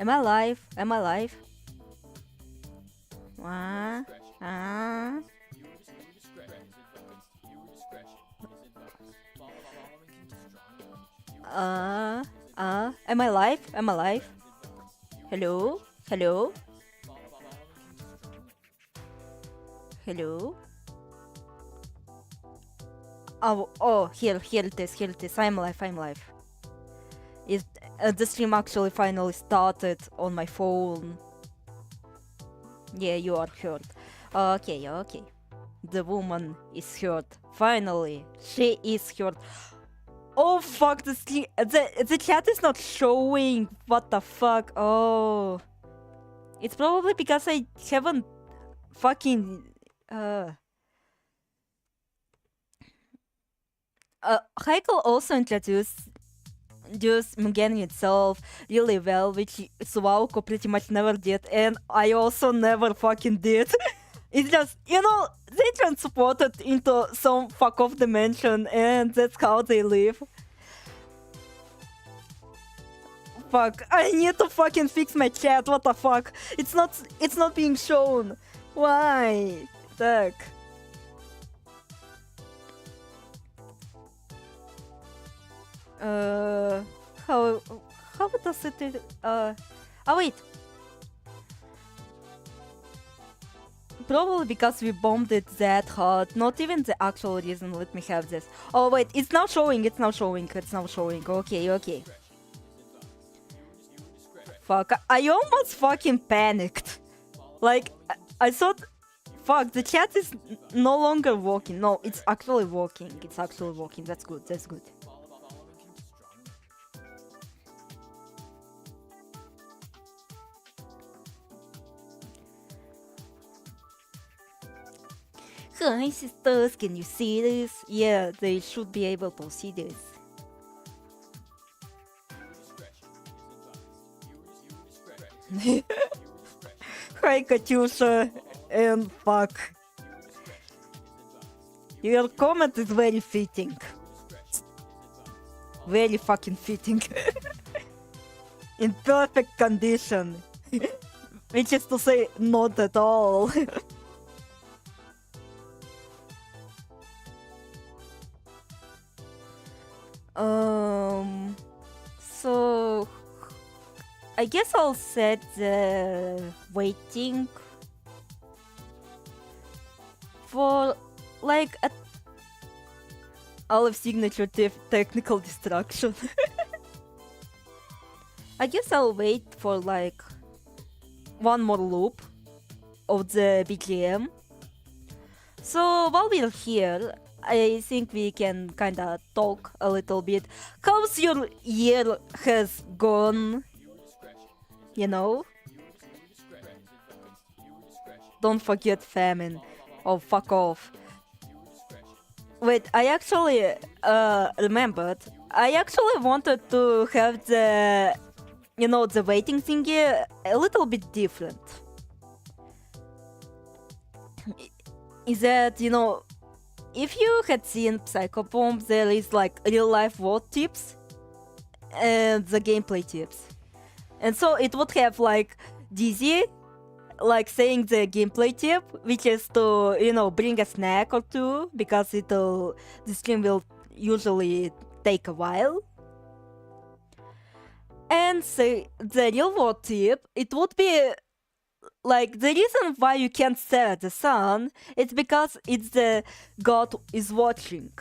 Am I alive? Am I alive? Am I alive? Am I alive? Hello? Hello? Hello? Oh, here it is, here it is. I'm alive, I'm alive. The stream actually finally started on my phone. Yeah, you are hurt. Okay, okay. The woman is hurt. Finally, she is hurt. Oh fuck, the chat is not showing. What the fuck? Oh. It's probably because I haven't fucking Heiko also introduced Mugen itself really well, which Suwauko pretty much never did, and I also never fucking did. It's just, you know, they transported into some fuck off dimension, and that's how they live. Fuck, I need to fucking fix my chat, what the fuck? It's not being shown. Why? Fuck. How does it oh wait. Probably because we bombed it that hard. Not even the actual reason. Let me have this. Oh wait, it's now showing. It's now showing. Okay, okay. Fuck, I almost fucking panicked. Like, I thought, fuck, the chat is no longer working. No, it's actually working. It's actually working. That's good. That's good. Hi sisters, can you see this? Yeah, they should be able to see this. Hi Katyusha and fuck. Your comment is very fitting. Very fucking fitting. In perfect condition. Which is to say, not at all. So I guess I'll set the waiting for like a Olive signature technical destruction. I guess I'll wait for like one more loop of the BGM. So while we're here, I think we can kinda talk a little bit. How's your year has gone? You know? Don't forget famine. Oh, fuck off. Wait, I actually remembered. I actually wanted to have the, you know, the waiting thingy a little bit different. Is that, you know, if you had seen Psychopomp, there is like real life word tips and the gameplay tips. And so it would have like Dizzy, like saying the gameplay tip, which is to, you know, bring a snack or two, because the stream will usually take a while. And say the real world tip, it would be like the reason why you can't stare at the sun is because it's the god is watching.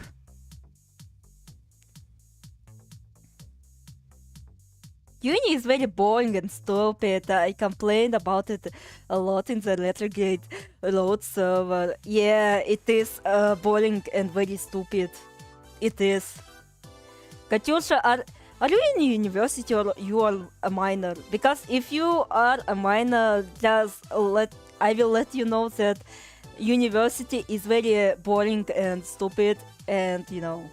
Uni is very boring and stupid. I complained about it a lot in the Lettergate Road server. Yeah, it is boring and very stupid. It is. Katyusha, are you in university or you are a minor? Because if you are a minor, I will let you know that university is very boring and stupid, and you know.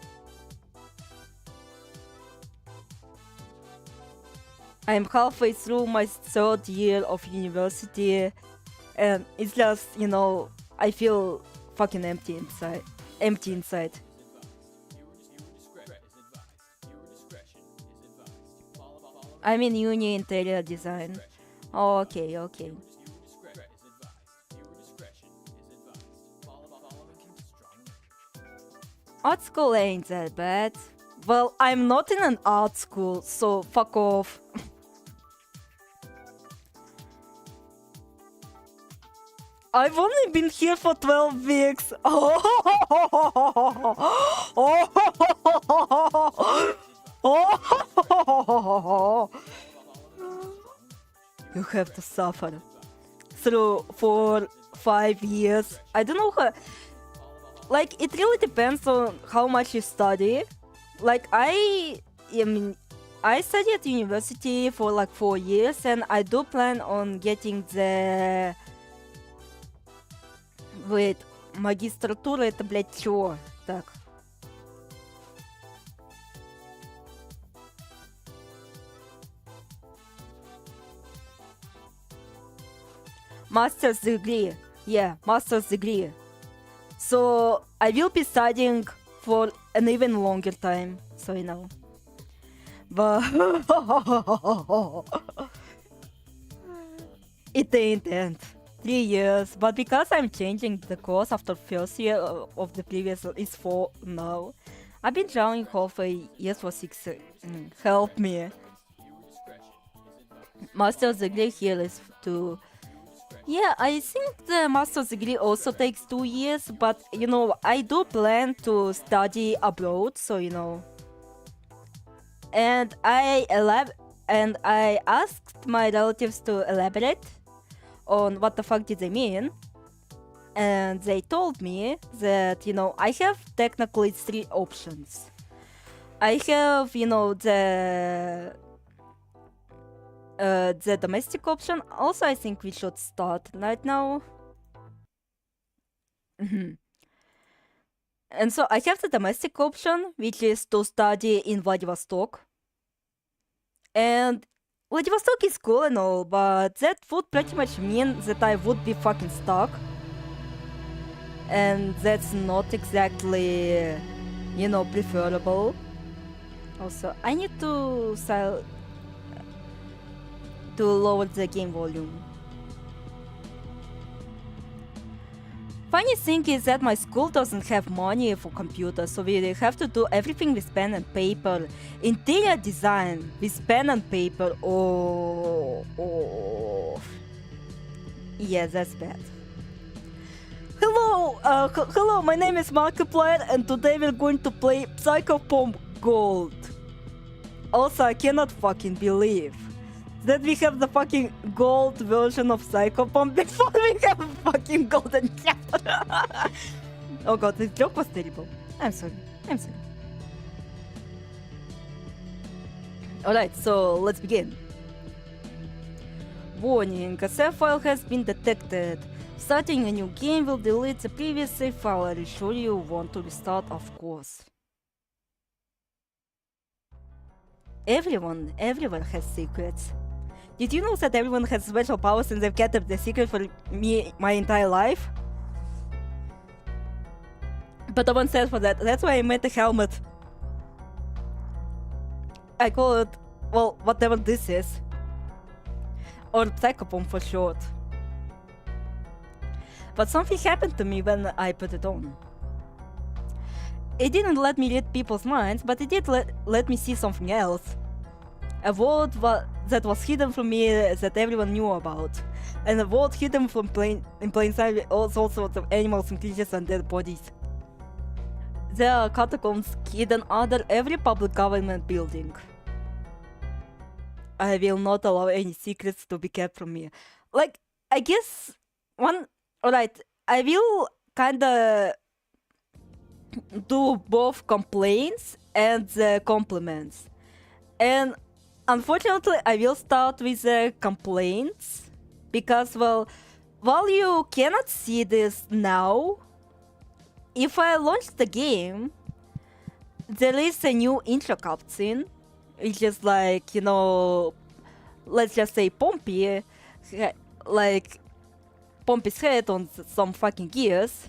I'm halfway through my third year of university, and it's just, you know, I feel fucking empty inside. Empty inside. I'm in uni interior design. Okay, okay. Art school ain't that bad. Well, I'm not in an art school, so fuck off. I've only been here for 12 weeks. You have to suffer through for 5 years. I don't know how. Like, it really depends on how much you study. Like, I mean, I studied at university for like 4 years, and I do plan on getting the... Wait, магистратура это, блядь, чё? Так. Master's degree. Yeah, master's degree. So I will be studying for an even longer time, so you know. But it ain't end. 3 years, but because I'm changing the course after first year of the previous is 4 now. I've been drawing half a year for 6. Help me. Master's degree here is to... Yeah, I think the master's degree also takes 2 years, but you know, I do plan to study abroad, so you know. And I asked my relatives to elaborate on what the fuck did they mean, and they told me that, you know, I have technically 3 options. I have, you know, the domestic option. Also, I think we should start right now. And so I have the domestic option, which is to study in Vladivostok. And Vladivostok is cool and all, but that would pretty much mean that I would be fucking stuck. And that's not exactly, you know, preferable. Also, I need to lower the game volume. Funny thing is that my school doesn't have money for computers, so we have to do everything with pen and paper. Interior design with pen and paper. Oh. Yeah, that's bad. Hello, my name is Markiplier, and today we're going to play Psychopomp Gold. Also, I cannot fucking believe that we have the fucking gold version of Psychopomp before we have a fucking golden chapter. Oh god, this joke was terrible. I'm sorry. Alright, so let's begin. Warning, a save file has been detected. Starting a new game will delete the previous save file. Are you sure you want to restart? Of course. Everyone has secrets. Did you know that everyone has special powers and they've kept the secret for me my entire life? But I won't settle for that. That's why I made the helmet. I call it, well, whatever this is. Or Psychopomp for short. But something happened to me when I put it on. It didn't let me read people's minds, but it did let me see something else. A world that was hidden from me that everyone knew about. And a world hidden from in plain sight with all sorts of animals and creatures and dead bodies. There are catacombs hidden under every public government building. I will not allow any secrets to be kept from me. Like, I guess alright, I will kinda do both complaints and the compliments. And unfortunately, I will start with the complaints because, well, while you cannot see this now, if I launch the game, there is a new intro cutscene, which is like, you know, let's just say Pompey, like Pompey's head on some fucking gears,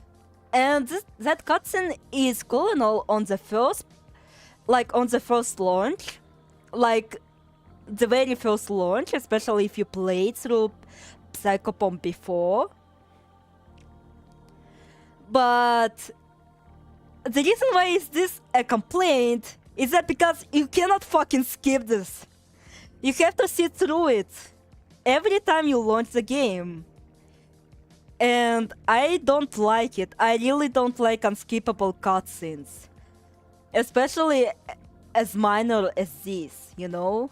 and that cutscene is colonel on the first launch, like the very first launch, especially if you played through Psychopomp before. But the reason why is this a complaint is that because you cannot fucking skip this. You have to sit through it every time you launch the game. And I don't like it. I really don't like unskippable cutscenes. Especially as minor as this, you know?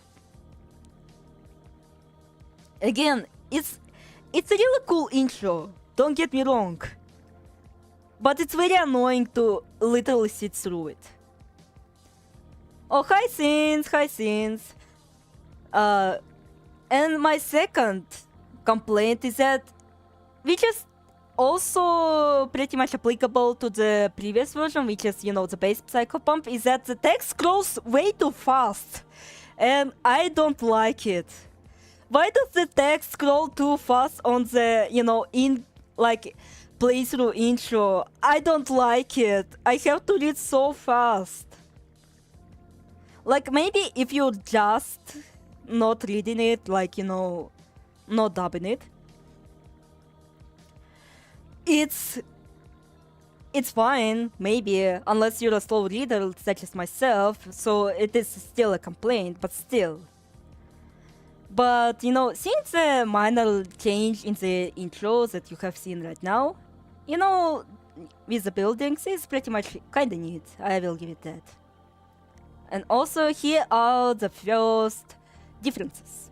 Again, it's a really cool intro, don't get me wrong. But it's very annoying to literally sit through it. Oh, hi Sins, hi Sins. And my second complaint is that, which is also pretty much applicable to the previous version, which is, you know, the base Psychopomp, is that the text scrolls way too fast. And I don't like it. Why does the text scroll too fast on the, you know, playthrough intro? I don't like it. I have to read so fast. Like, maybe if you're just not reading it, like, you know, not dubbing it, it's fine, maybe, unless you're a slow reader such as myself, so it is still a complaint, but still. But, you know, since the minor change in the intros that you have seen right now, you know, with the buildings, it's pretty much kinda neat, I will give it that. And also, here are the first differences,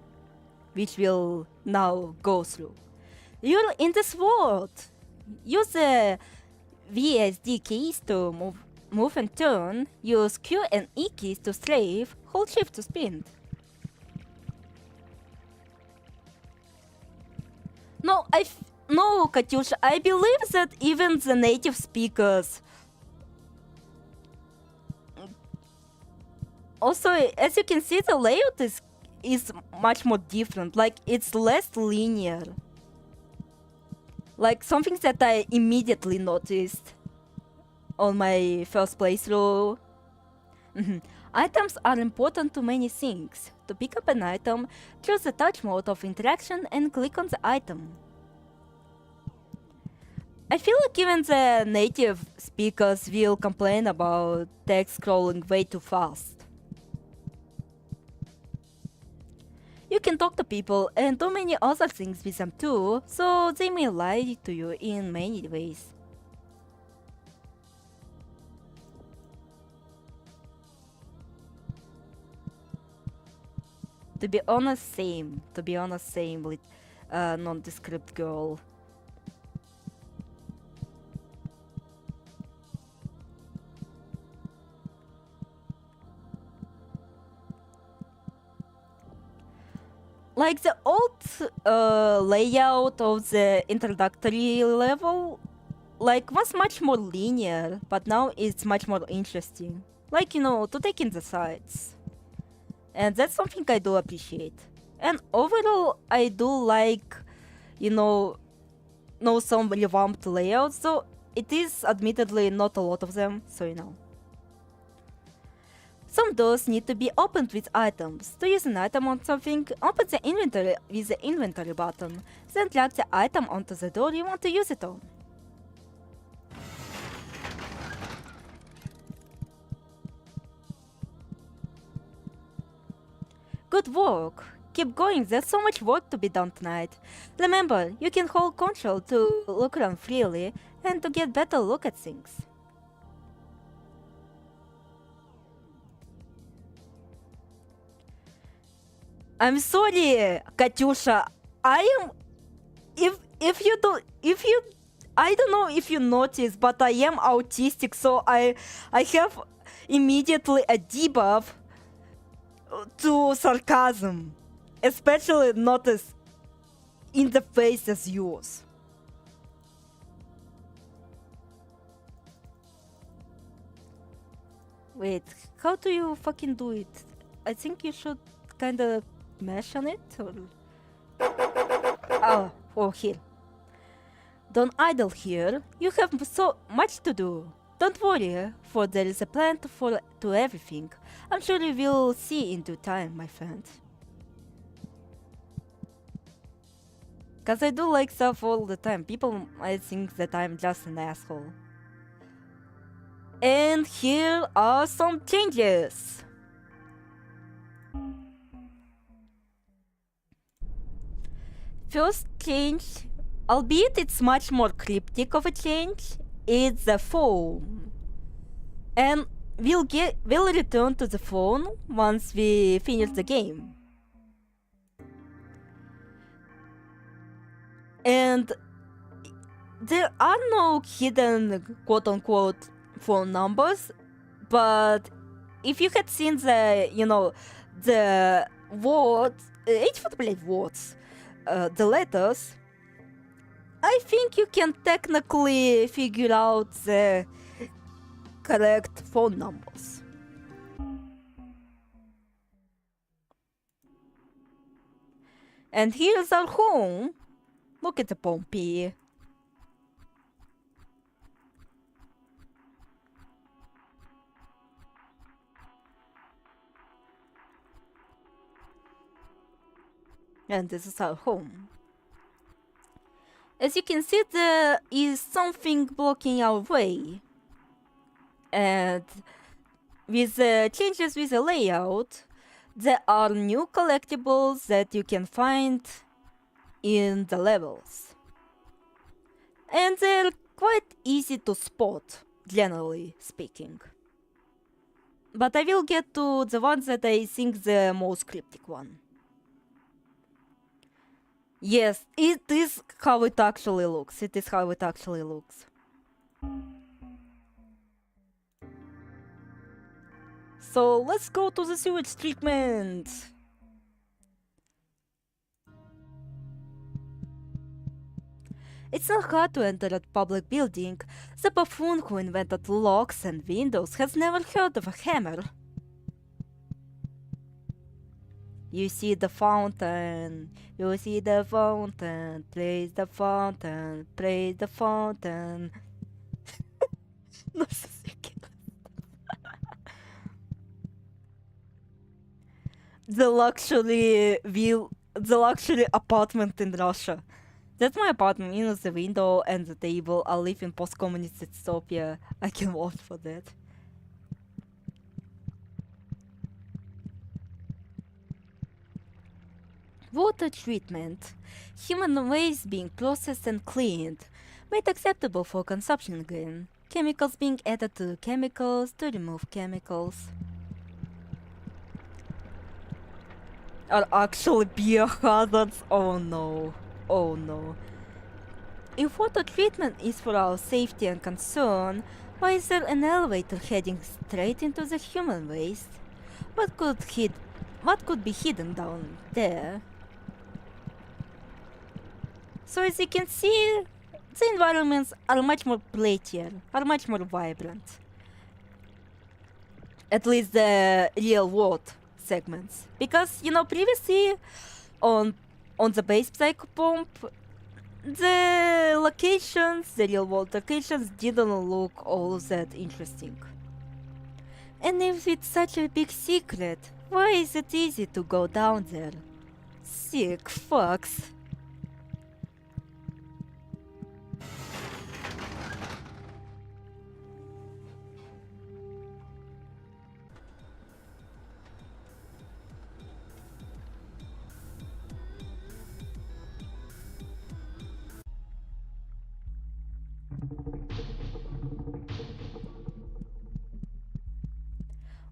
which we'll now go through. You're in this world. Use the VSD keys to move and turn. Use Q and E keys to strafe. Hold shift to sprint. No, no, Katyusha, I believe that even the native speakers. Also, as you can see, the layout is much more different. Like, it's less linear. Like, something that I immediately noticed on my first playthrough. Items are important to many things. To pick up an item, choose the touch mode of interaction and click on the item. I feel like even the native speakers will complain about text scrolling way too fast. You can talk to people and do many other things with them too, so they may lie to you in many ways. To be honest, same with nondescript girl. Like the old layout of the introductory level, like, was much more linear, but now it's much more interesting. Like, you know, to take in the sides. And that's something I do appreciate. And overall, I do like, you know some revamped layouts, though it is admittedly not a lot of them, so you know. Some doors need to be opened with items. To use an item on something, open the inventory with the inventory button, then drag the item onto the door you want to use it on. Good work! Keep going, there's so much work to be done tonight. Remember, you can hold control to look around freely and to get better look at things. I'm sorry, Katyusha. I don't know if you noticed, but I am autistic, so I have immediately a debuff to sarcasm, especially not as in the face as yours. Wait, how do you fucking do it? I think you should kinda mash on it, or... Oh, here. Don't idle here. You have so much to do. Don't worry, for there is a plan to everything. I'm sure you will see in due time, my friend. Cause I do like stuff all the time. People might think that I'm just an asshole. And here are some changes. First change, albeit it's much more cryptic of a change, is the phone. And we'll return to the phone once we finish the game. And there are no hidden quote-unquote phone numbers, but if you had seen the, the words, H4 words, the letters, I think you can technically figure out the correct phone numbers. And here's our home. Look at the Pompey. And this is our home. As you can see, there is something blocking our way. And with the changes with the layout, there are new collectibles that you can find in the levels. And they're quite easy to spot, generally speaking. But I will get to the ones that I think the most cryptic one. Yes, it is how it actually looks. It is how it actually looks. So let's go to the sewage treatment. It's not hard to enter a public building. The buffoon who invented locks and windows has never heard of a hammer. You see the fountain, you see the fountain, praise the fountain, praise the fountain. No sé qué. The luxury apartment in Russia. That's my apartment, the window and the table. I live in post-communist dystopia. I can vote for that. Water treatment. Human waste being processed and cleaned. Made acceptable for consumption again. Chemicals being added to chemicals to remove chemicals. Are actually biohazards? Oh no. Oh no. If water treatment is for our safety and concern, why is there an elevator heading straight into the human waste? What could be hidden down there? So as you can see, the environments are much more prettier, are much more vibrant. At least the real world segments. Because, previously on the base Psychopomp, the locations, the real world locations didn't look all that interesting. And if it's such a big secret, why is it easy to go down there? Sick fucks.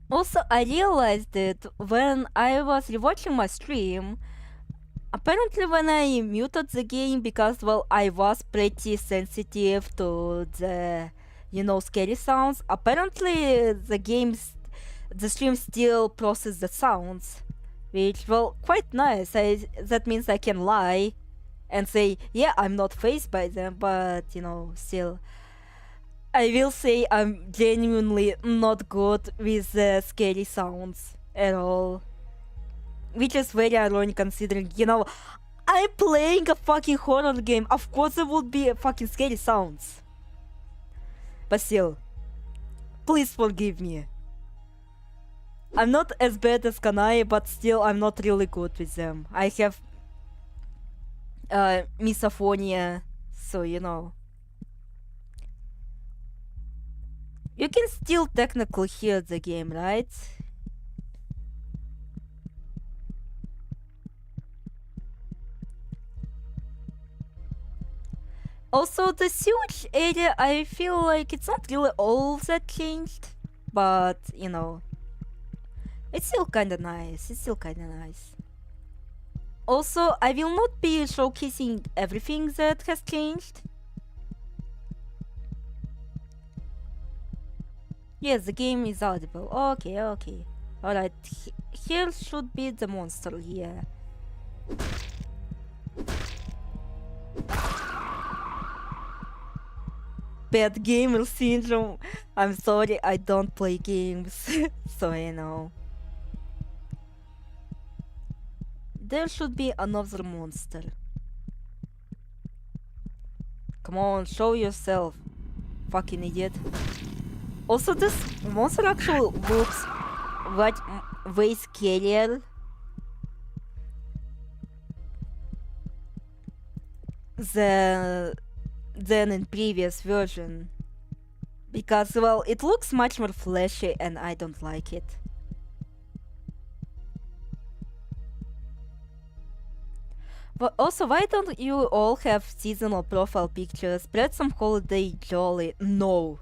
Also, I realized that when I was rewatching my stream, apparently when I muted the game because, well, I was pretty sensitive to the, scary sounds, apparently the stream still processes the sounds, which, well, quite nice. That means I can lie and say, yeah, I'm not fazed by them, but, still. I will say I'm genuinely not good with scary sounds at all. Which is very ironic considering, I'm playing a fucking horror game. Of course there would be fucking scary sounds. But still, please forgive me. I'm not as bad as Kanai, but still I'm not really good with them. I misophonia, so you know. You can still technically hear the game, right? Also, the sewage area, I feel like it's not really all that changed, but you know, it's still kinda nice. It's still kinda nice. Also, I will not be showcasing everything that has changed. Yes, the game is audible. Okay, okay. Alright, here should be the monster, yeah. Bad gamer syndrome. I'm sorry, I don't play games, so you know. There should be another monster. Come on, show yourself, fucking idiot. Also, this monster actually looks like way scarier than in previous version. Because, well, it looks much more flashy and I don't like it. But also, why don't you all have seasonal profile pictures? Spread some holiday jolly. No.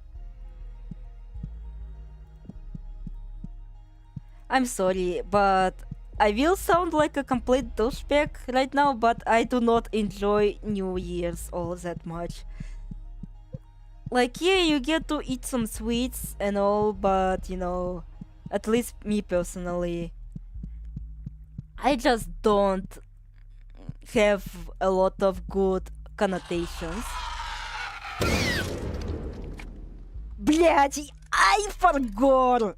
I'm sorry, but I will sound like a complete douchebag right now, but I do not enjoy New Year's all that much. Like, yeah, you get to eat some sweets and all, but you know, at least me personally, I just don't have a lot of good connotations. Блядь, I forgot!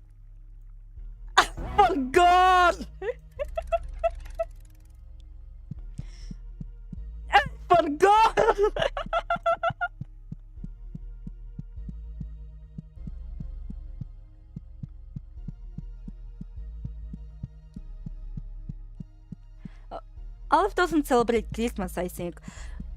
I forgot! I forgot! Olive doesn't celebrate Christmas, I think.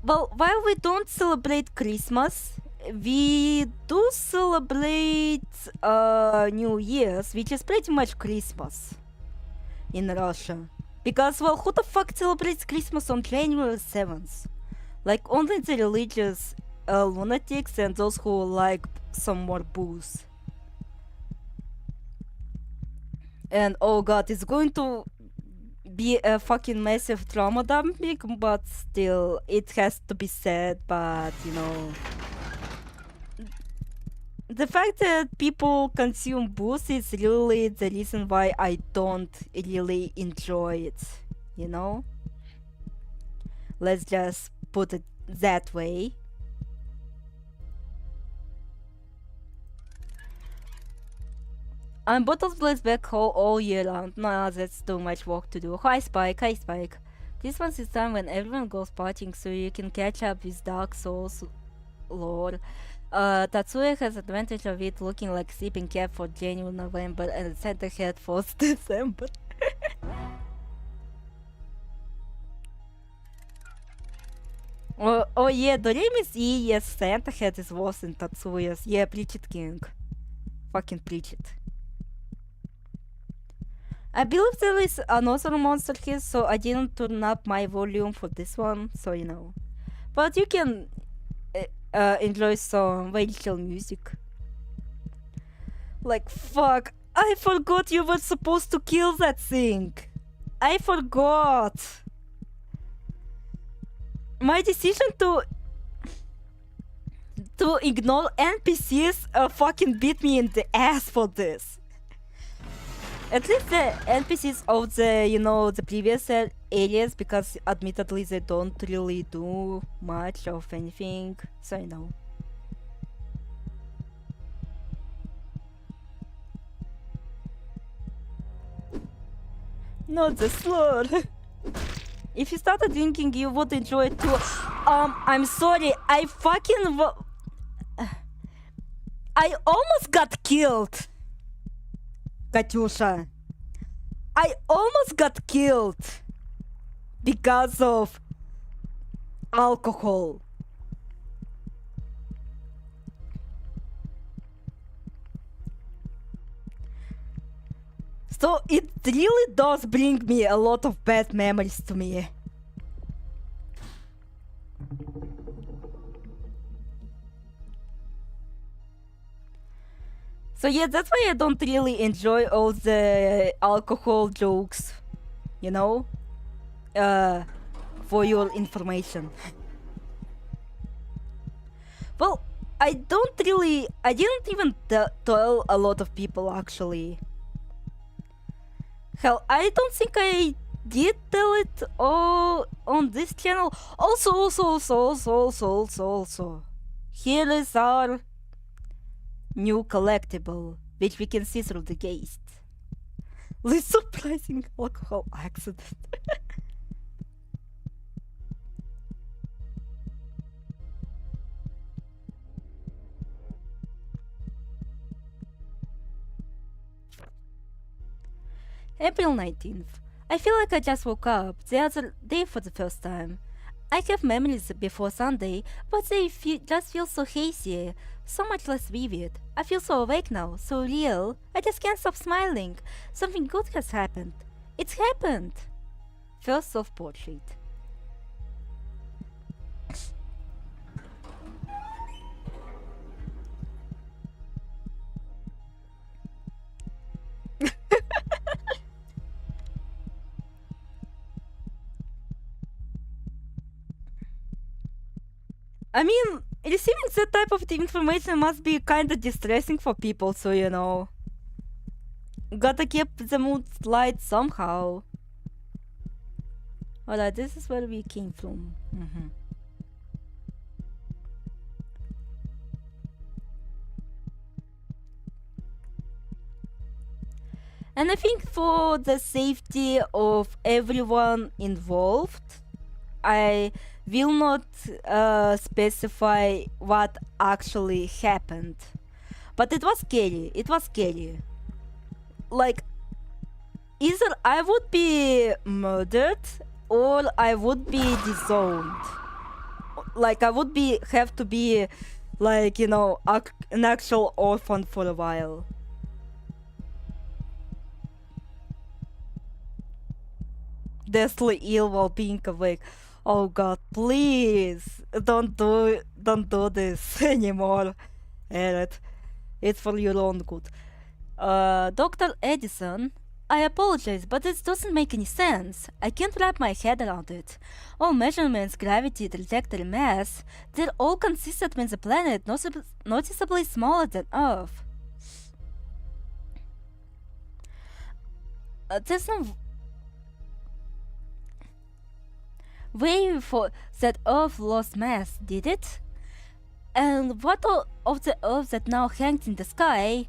Well, while we don't celebrate Christmas, we do celebrate New Year's, which is pretty much Christmas in Russia. Because, well, who the fuck celebrates Christmas on January 7th? Like, only the religious lunatics and those who like some more booze. And oh god, it's going to be a fucking massive trauma dumping, but still, it has to be said, but you know. The fact that people consume booze is really the reason why I don't really enjoy it, you know? Let's just put it that way. I'm Bottles Blaze back home all year round. Nah, that's too much work to do. Hi Spike, hi Spike. Christmas is time when everyone goes partying so you can catch up with Dark Souls lore. Tatsuya has advantage of it looking like sleeping cat for January, November and Santa hat for December. Oh yeah, the name is E, yes, Santa hat is worse than Tatsuya's. Yeah, preach it, King. Fucking preach it. I believe there is another monster here, so I didn't turn up my volume for this one, so you know. But you can enjoy some very chill music. Like, fuck, I forgot you were supposed to kill that thing. I forgot. My decision to ignore NPCs fucking beat me in the ass for this. At least the NPCs of the, you know, the previous areas, because admittedly they don't really do much of anything, so you know. Not the slur. If you started drinking, you would enjoy it too. I'm sorry, I fucking I almost got killed. Katyusha. I almost got killed because of alcohol. So it really does bring me a lot of bad memories to me. So yeah, that's why I don't really enjoy all the alcohol jokes, you know? For your information. Well, I didn't even tell a lot of people actually. Hell, I don't think I did tell it all on this channel. Also. Here is our new collectible, which we can see through the gate. This surprising alcohol accident. April 19th. I feel like I just woke up the other day for the first time. I have memories before Sunday, but they just feel so hazy, so much less vivid. I feel so awake now, so real. I just can't stop smiling. Something good has happened. It's happened! First self-portrait. I mean, receiving that type of information must be kinda distressing for people, so you know. Gotta keep the mood light somehow. Alright, this is where we came from. And I think for the safety of everyone involved, I will not specify what actually happened. But it was scary. Like, either I would be murdered or I would be disowned. Like, I would have to be, like, you know, an actual orphan for a while. Deathly ill while being awake. Oh god, please don't do this anymore, Eret. It's for your own good. Dr. Edison, I apologize, but this doesn't make any sense. I can't wrap my head around it. All measurements, gravity, trajectory, mass, they're all consistent with the planet noticeably smaller than Earth. There's no way for that Earth lost mass, did it? And what of the Earth that now hangs in the sky?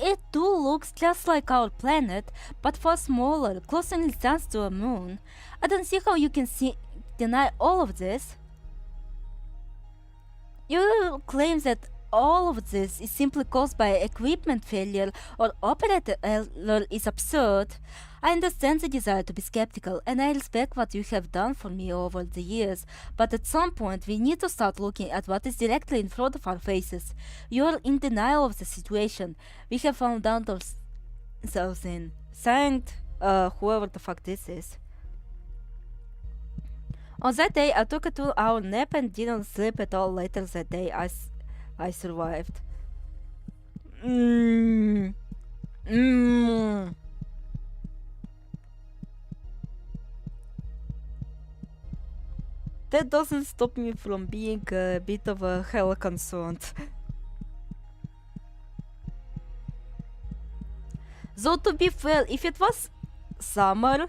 It too looks just like our planet, but far smaller, closer in distance to a moon. I don't see how you can deny all of this. Your claim that all of this is simply caused by equipment failure or operator error is absurd. I understand the desire to be skeptical, and I respect what you have done for me over the years, but at some point we need to start looking at what is directly in front of our faces. You are in denial of the situation we have found ourselves in. Signed, whoever the fuck this is. On that day, I took a 2-hour nap and didn't sleep at all. Later that day, I survived. That doesn't stop me from being a bit of a hell concerned. Though to be fair, if it was summer,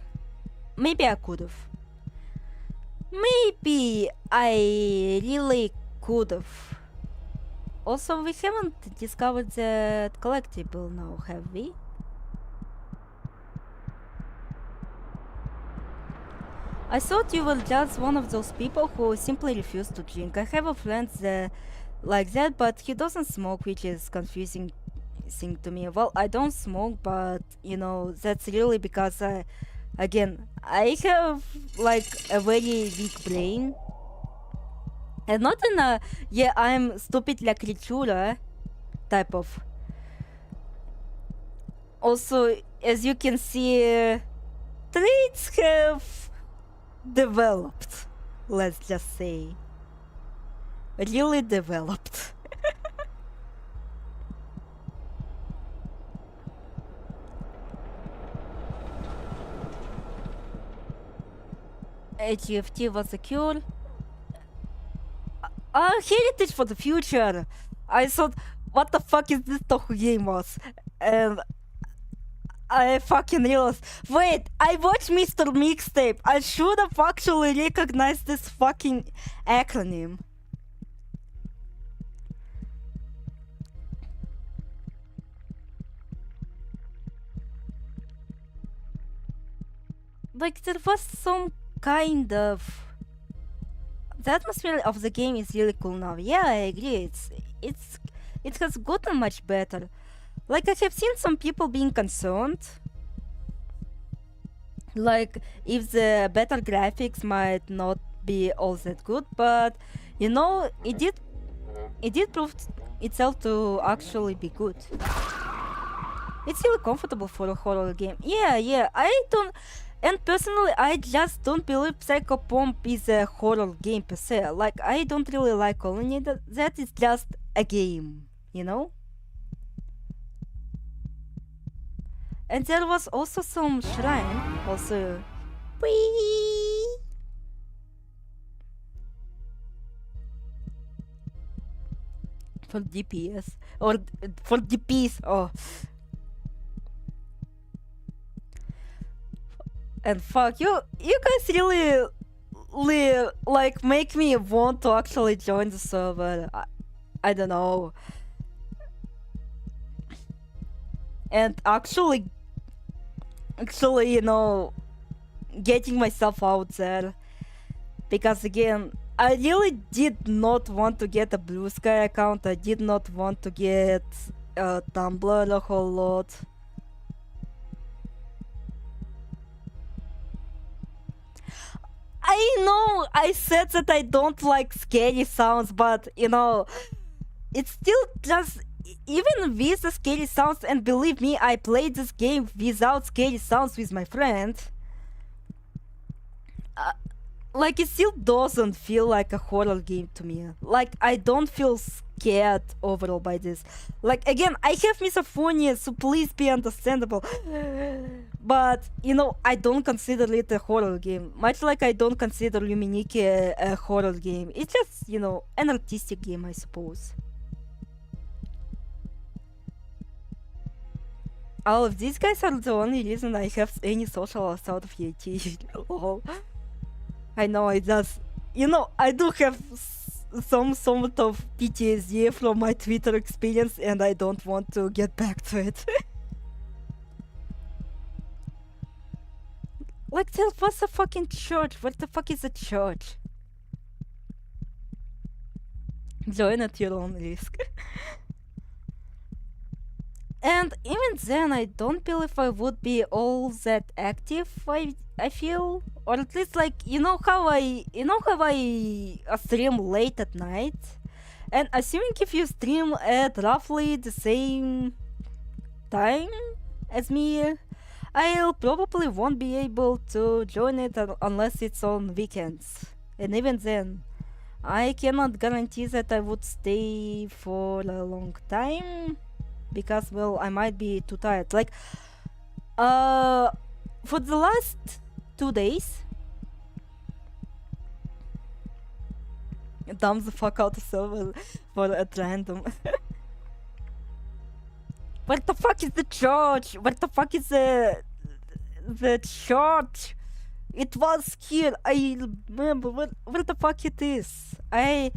maybe I could've. Maybe I really could've. Also, we haven't discovered the collectible now, have we? I thought you were just one of those people who simply refuse to drink. I have a friend like that, but he doesn't smoke, which is confusing thing to me. Well, I don't smoke, but you know, that's really because again, I have like a very weak brain. And not in a, yeah, I'm stupid la creatura type of. Also, as you can see, traits have developed. Let's just say. Really developed. HFT was secure. Heritage for the future. I thought, what the fuck is this Toku game was? And I fucking realized, wait, I watched Mr. Mixtape. I should have actually recognized this fucking acronym. Like, there was some kind of... The atmosphere of the game is really cool now. Yeah, I agree. It has gotten much better. Like, I have seen some people being concerned. Like, if the better graphics might not be all that good, but you know, it did prove itself to actually be good. It's really comfortable for a horror game. Yeah, I don't... And personally, I just don't believe Psychopomp is a horror game per se. Like, I don't really like calling it that. It's just a game, you know? And there was also some shrine, also... Whee! For DPS. Or for DPs, oh. And fuck, you guys really like make me want to actually join the server. I don't know. And actually, you know, getting myself out there. Because again, I really did not want to get a Blue Sky account. I did not want to get Tumblr a whole lot. I know I said that I don't like scary sounds, but you know, it's still just, even with the scary sounds, and believe me, I played this game without scary sounds with my friend. Like, it still doesn't feel like a horror game to me. Like, I don't feel scared overall by this. Like, again, I have misophonia, so please be understandable. But, you know, I don't consider it a horror game. Much like I don't consider Luminiki a horror game. It's just, you know, an artistic game, I suppose. All of these guys are the only reason I have any social outside of EAT. Lol. I know it does. You know, I do have some sort of PTSD from my Twitter experience, and I don't want to get back to it. Like, there was a fucking church. What the fuck is a church? Join at your own risk. And even then, I don't believe I would be all that active. I feel, or at least, like, you know how I stream late at night, and assuming if you stream at roughly the same time as me, I'll probably won't be able to join it unless it's on weekends. And even then, I cannot guarantee that I would stay for a long time. Because, well, I might be too tired. Like, for the last 2 days, dump the fuck out of server for at random. Where the fuck is the church? Where the fuck is the church? It was here. I remember where the fuck it is. I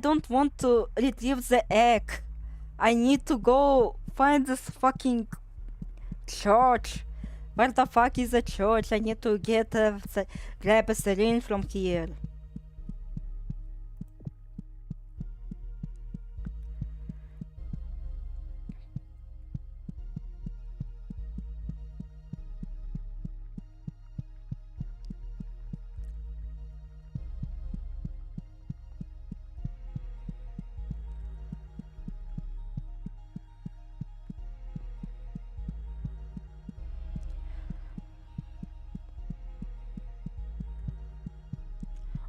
don't want to retrieve the egg. I need to go find this fucking church. Where the fuck is the church? I need to grab a syringe from here.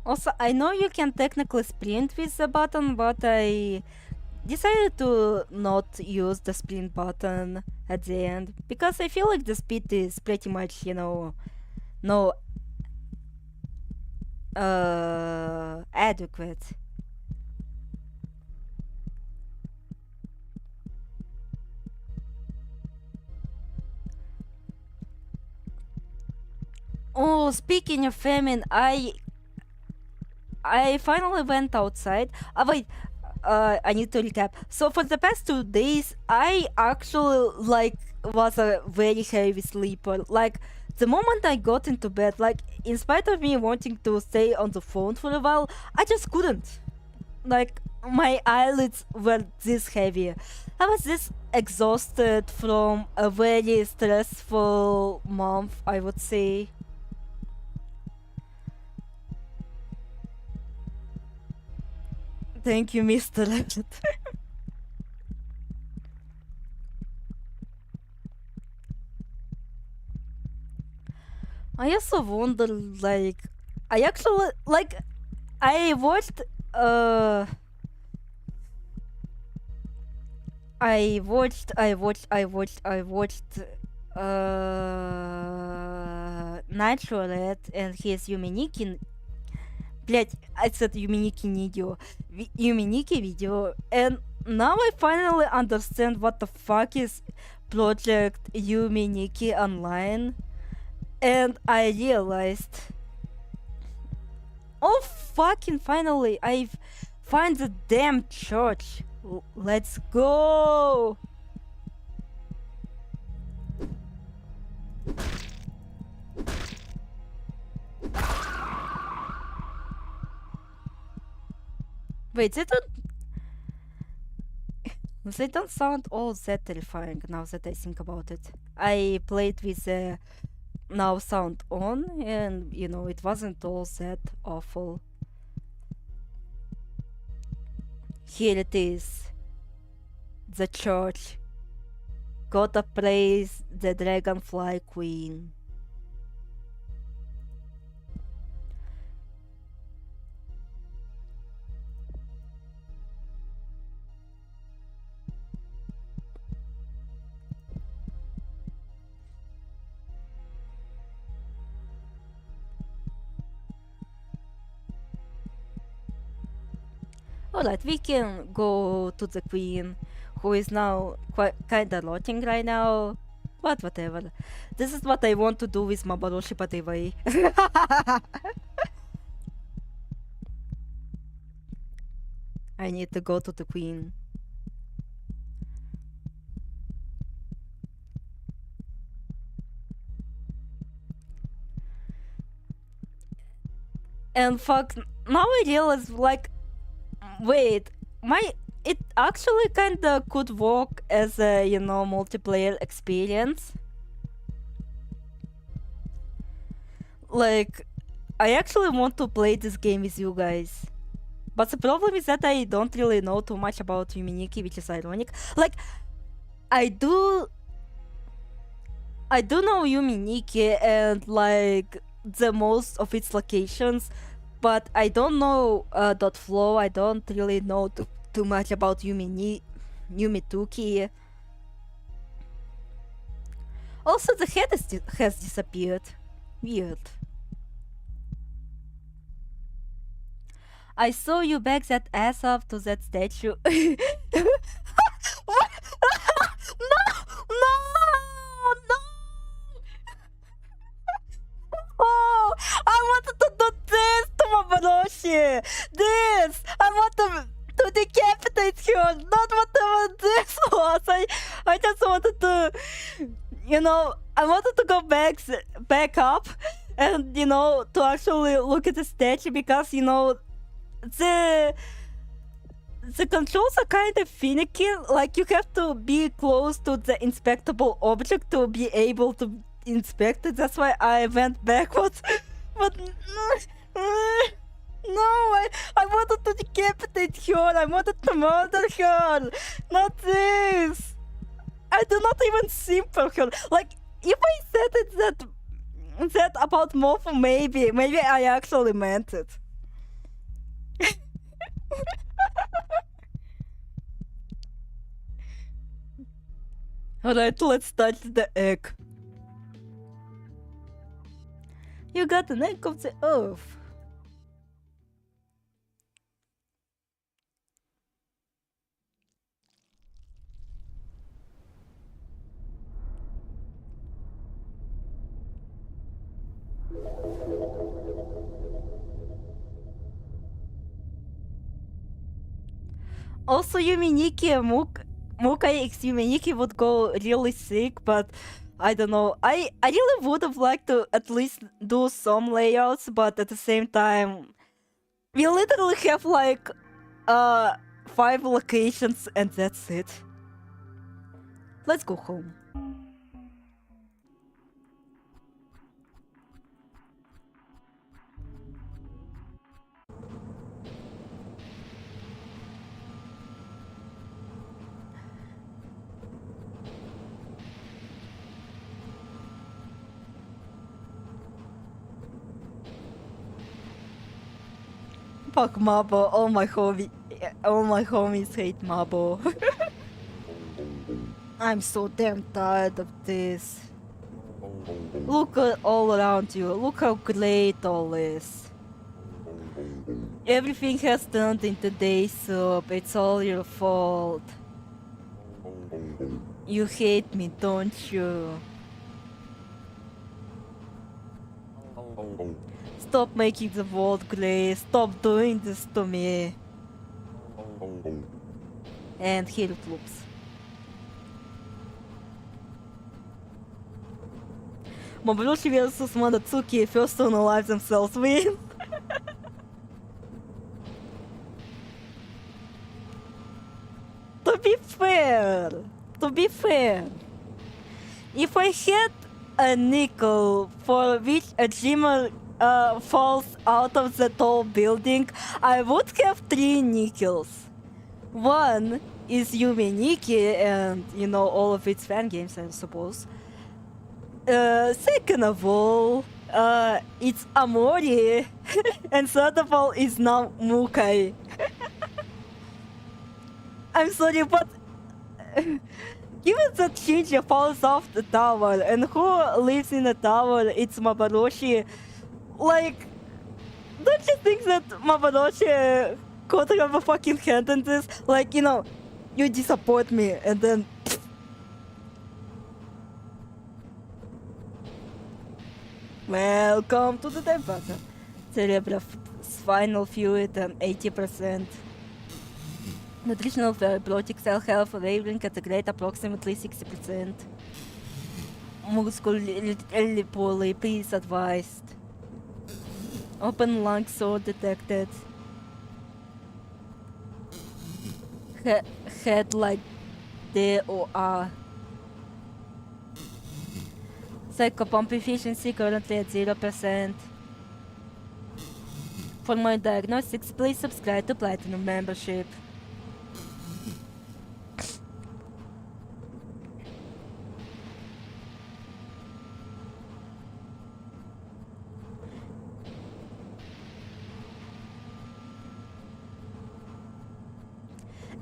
Also, I know you can technically sprint with the button, but I decided to not use the sprint button at the end because I feel like the speed is pretty much, no adequate. Oh, speaking of famine, I finally went outside. Wait, I need to recap. So for the past 2 days, I actually was a very heavy sleeper. Like the moment I got into bed, like in spite of me wanting to stay on the phone for a while, I just couldn't. Like my eyelids were this heavy. I was this exhausted from a very stressful month, I would say. Thank you, Mr. Legend. I also wonder, like, I actually, like, I watched, uh, Nitro Red and his Yuminiki. Блять, I said Yuminiki video. Yuminiki video. And now I finally understand what the fuck is Project Yuminiki Online. And I realized, oh fucking finally, I've find the damn church. Let's go. Wait, they don't sound all that terrifying now that I think about it. I played with the now sound on, and it wasn't all that awful. Here it is. The church. Gotta praise the dragonfly queen. Alright, we can go to the queen, who is now quite kinda rotting right now. But whatever. This is what I want to do with Mabaroshi Patevai. I need to go to the queen. And fuck, now I realize, like, wait, it actually kinda could work as a, multiplayer experience. Like, I actually want to play this game with you guys. But the problem is that I don't really know too much about Yuminiki, which is ironic. Like, I do know Yuminiki and, like, the most of its locations, but I don't know .flow. I don't really know too much about Yumituki. Also, the head has disappeared. Weird. I saw you back that ass up to that statue. What? No! No! No! Oh! I wanted to do this to Mabaroshi! This! I want to decapitate her! Not whatever this was! I just wanted to... I wanted to go back up and, to actually look at the statue because, the controls are kind of finicky. Like, you have to be close to the inspectable object to be able to inspect it. That's why I went backwards. But no, I wanted to decapitate her. I wanted to murder her. Not this. I do not even simper her. Like, if I said it that about Morpho, maybe I actually meant it. Alright, let's touch the egg. You got an egg of the earth. Also, Yuminiki and Mukai X Yuminiki would go really sick, but I don't know. I really would have liked to at least do some layouts, but at the same time, we literally have like 5 locations and that's it. Let's go home. Fuck Mabo, all my homies hate Mabo. I'm so damn tired of this. Look all around you, look how great all is. Everything has turned into day soup, it's all your fault. You hate me, don't you? Stop making the world grey, stop doing this to me. And here it looks. Maburushi versus Madatsuki, first to unalive themselves win. To be fair, if I had a nickel for which a Jimmer falls out of the tall building, I would have 3 nickels. One is Yume Nikki and, you know, all of its fan games, I suppose. Second of all, it's Amori. And third of all is now Mukai. I'm sorry, but given that Shinji falls off the tower, and who lives in the tower, it's Mabaroshi. Like, don't you think that Mabaroshi could have a fucking hand in this? Like, you know, you disappoint me, and then... Welcome to the Tempata. Cerebral spinal fluid and 80%. Nutritional fibrotic cell health wavering at a rate approximately 60%. Muscularly poorly, please advised. Open lung sore detected. Head like DOR. Psychopomp efficiency currently at 0%. For more diagnostics, please subscribe to Platinum membership.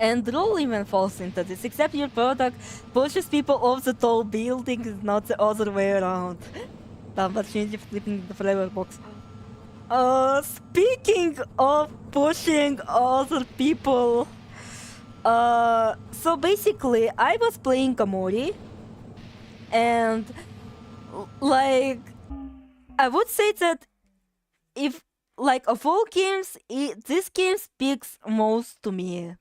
And rule even falls into this, except your product pushes people off the tall buildings, not the other way around. But Shinji flipping the flavor box. Speaking of pushing other people, so basically I was playing Kamori, and like, I would say that if, like, of all games, this game speaks most to me.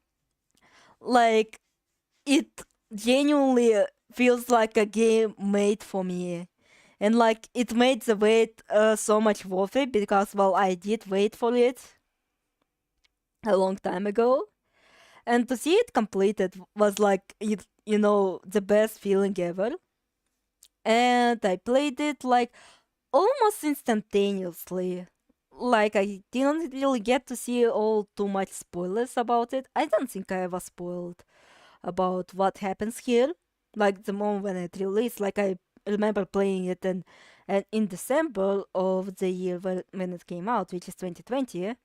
Like, it genuinely feels like a game made for me. And like, it made the wait so much worth it, because, well, I did wait for it a long time ago. And to see it completed was like, you know, the best feeling ever. And I played it like almost instantaneously. Like, I didn't really get to see all too much spoilers about it. I don't think I ever spoiled about what happens here. Like, the moment when it released, like, I remember playing it and in December of the year when it came out, which is 2020,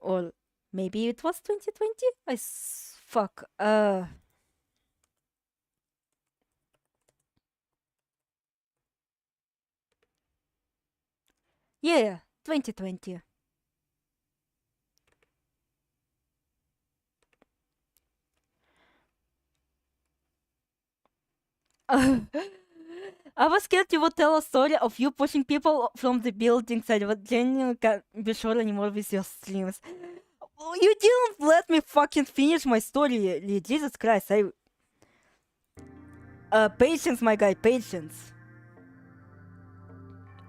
or Maybe it was 2020? Fuck. Yeah, 2020. I was scared you would tell a story of you pushing people from the buildings. I was genuinely can't be sure anymore with your streams. Oh, you didn't let me fucking finish my story, Jesus Christ. Patience, my guy, patience.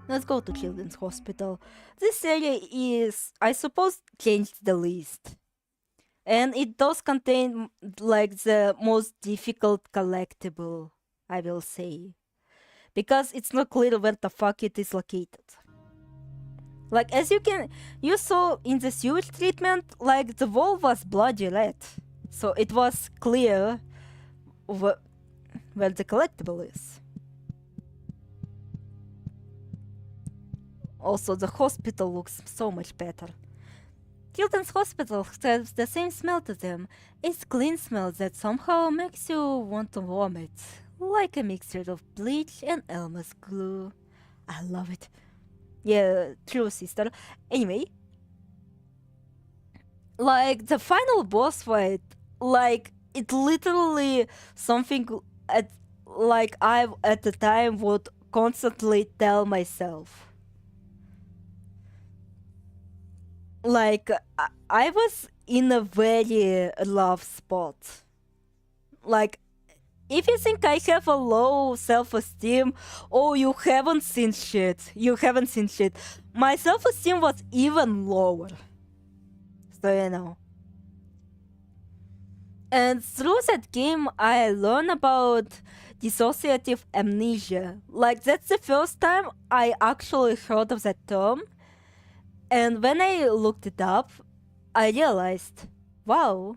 Let's go to Children's Hospital. This area is, I suppose, changed the least. And it does contain, like, the most difficult collectible, I will say. Because it's not clear where the fuck it is located. Like, as you saw in the sewage treatment, like, the wall was bloody red. So it was clear where the collectible is. Also, the hospital looks so much better. Children's Hospital has the same smell to them. It's clean smell that somehow makes you want to vomit. Like a mixture of bleach and Elmer's glue. I love it. Yeah, true, sister. Anyway, like, the final boss fight, like, it literally something I at the time would constantly tell myself. Like, I was in a very rough spot. Like, if you think I have a low self-esteem, oh, you haven't seen shit. You haven't seen shit. My self-esteem was even lower. So, you know. And through that game, I learned about dissociative amnesia. Like, that's the first time I actually heard of that term. And when I looked it up, I realized, wow.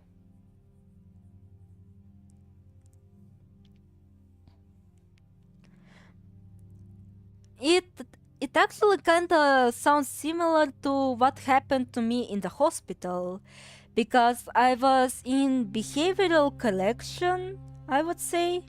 It actually kinda sounds similar to what happened to me in the hospital. Because I was in behavioral correction, I would say.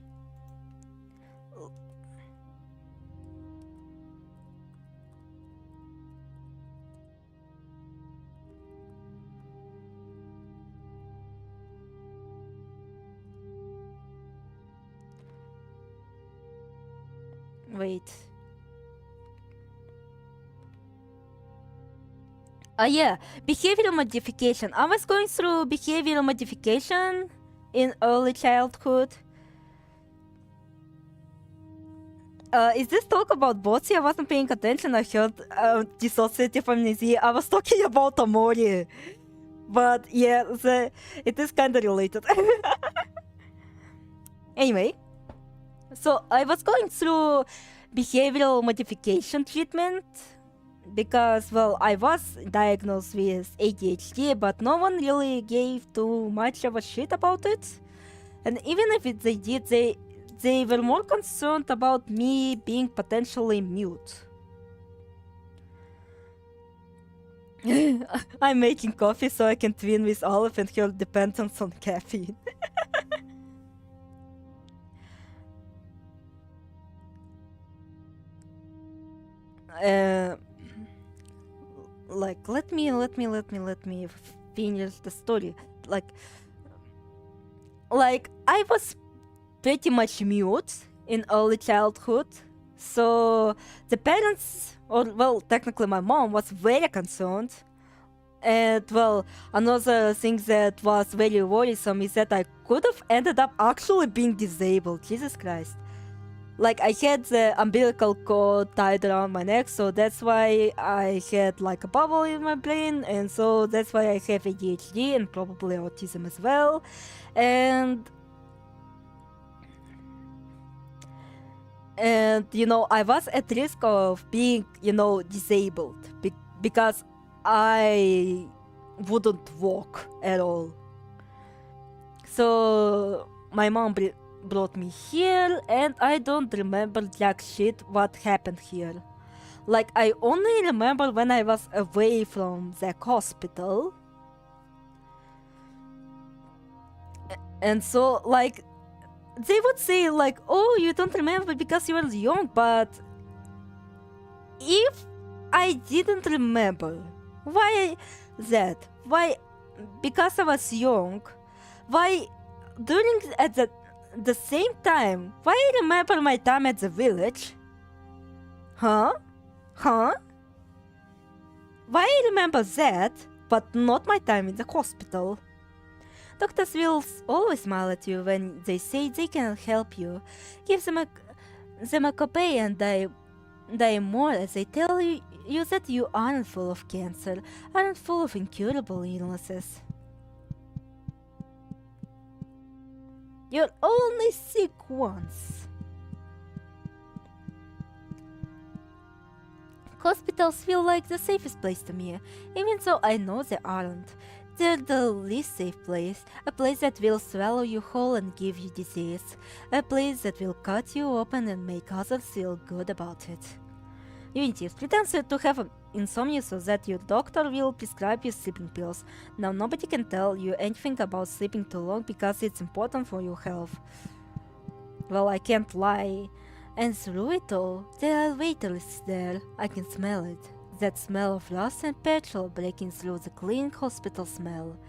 Wait. Yeah, behavioral modification. I was going through behavioral modification in early childhood. Is this talk about Botsy? I wasn't paying attention. I heard dissociative amnesia. I was talking about Amori. But yeah, it is kind of related. Anyway, so I was going through behavioral modification treatment because, well, I was diagnosed with ADHD, but no one really gave too much of a shit about it. And even if they did, they were more concerned about me being potentially mute. I'm making coffee so I can twin with Olive and her dependence on caffeine. Like, let me finish the story. Like I was pretty much mute in early childhood, so the parents, or well, technically my mom, was very concerned. And well, another thing that was very worrisome is that I could have ended up actually being disabled. Jesus Christ. Like, I had the umbilical cord tied around my neck, so that's why I had like a bubble in my brain, and so that's why I have ADHD and probably autism as well. And you know, I was at risk of being, you know, disabled because I wouldn't walk at all. So my mom brought me here, and I don't remember jack shit what happened here. Like, I only remember when I was away from the hospital. And so, like, they would say, like, oh, you don't remember because you were young, but if I didn't remember, why that? Why? Because I was young. Why? During at the same time, why I remember my time at the village? Huh? Huh? Why I remember that, but not my time in the hospital? Doctors will always smile at you when they say they cannot help you. Give them a copay and die more as they tell you that you aren't full of cancer, aren't full of incurable illnesses. You're only sick once. Hospitals feel like the safest place to me, even though I know they aren't. They're the least safe place, a place that will swallow you whole and give you disease, a place that will cut you open and make others feel good about it. Unity, pretend to have insomnia so that your doctor will prescribe you sleeping pills. Now nobody can tell you anything about sleeping too long because it's important for your health. Well, I can't lie. And through it all, there are waiters there. I can smell it. That smell of rust and petrol breaking through the clean hospital smell.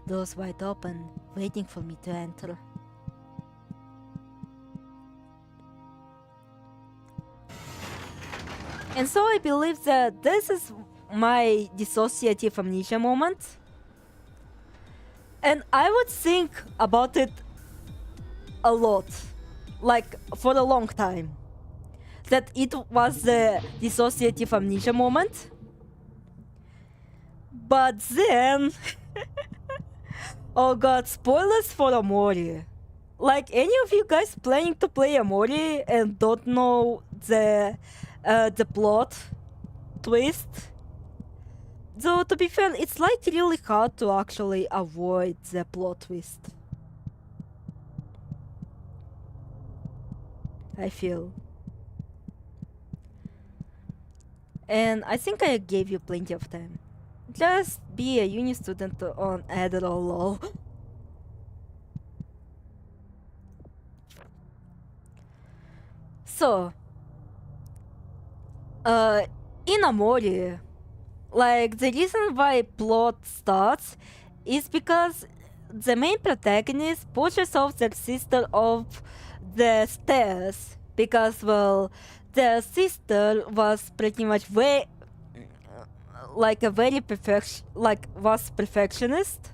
Doors wide open, waiting for me to enter. And so I believe that this is my dissociative amnesia moment. And I would think about it a lot. Like, for a long time. That it was the dissociative amnesia moment. But then... oh god, spoilers for Amori. Like, any of you guys planning to play Amori and don't know the plot twist? Though, to be fair, it's like really hard to actually avoid the plot twist. I feel. And I think I gave you plenty of time. Just be a uni student on Adderall, lol. So, in Amori, like, the reason why plot starts is because the main protagonist pushes off their sister off the stairs because, well, their sister was pretty much like a very was perfectionist,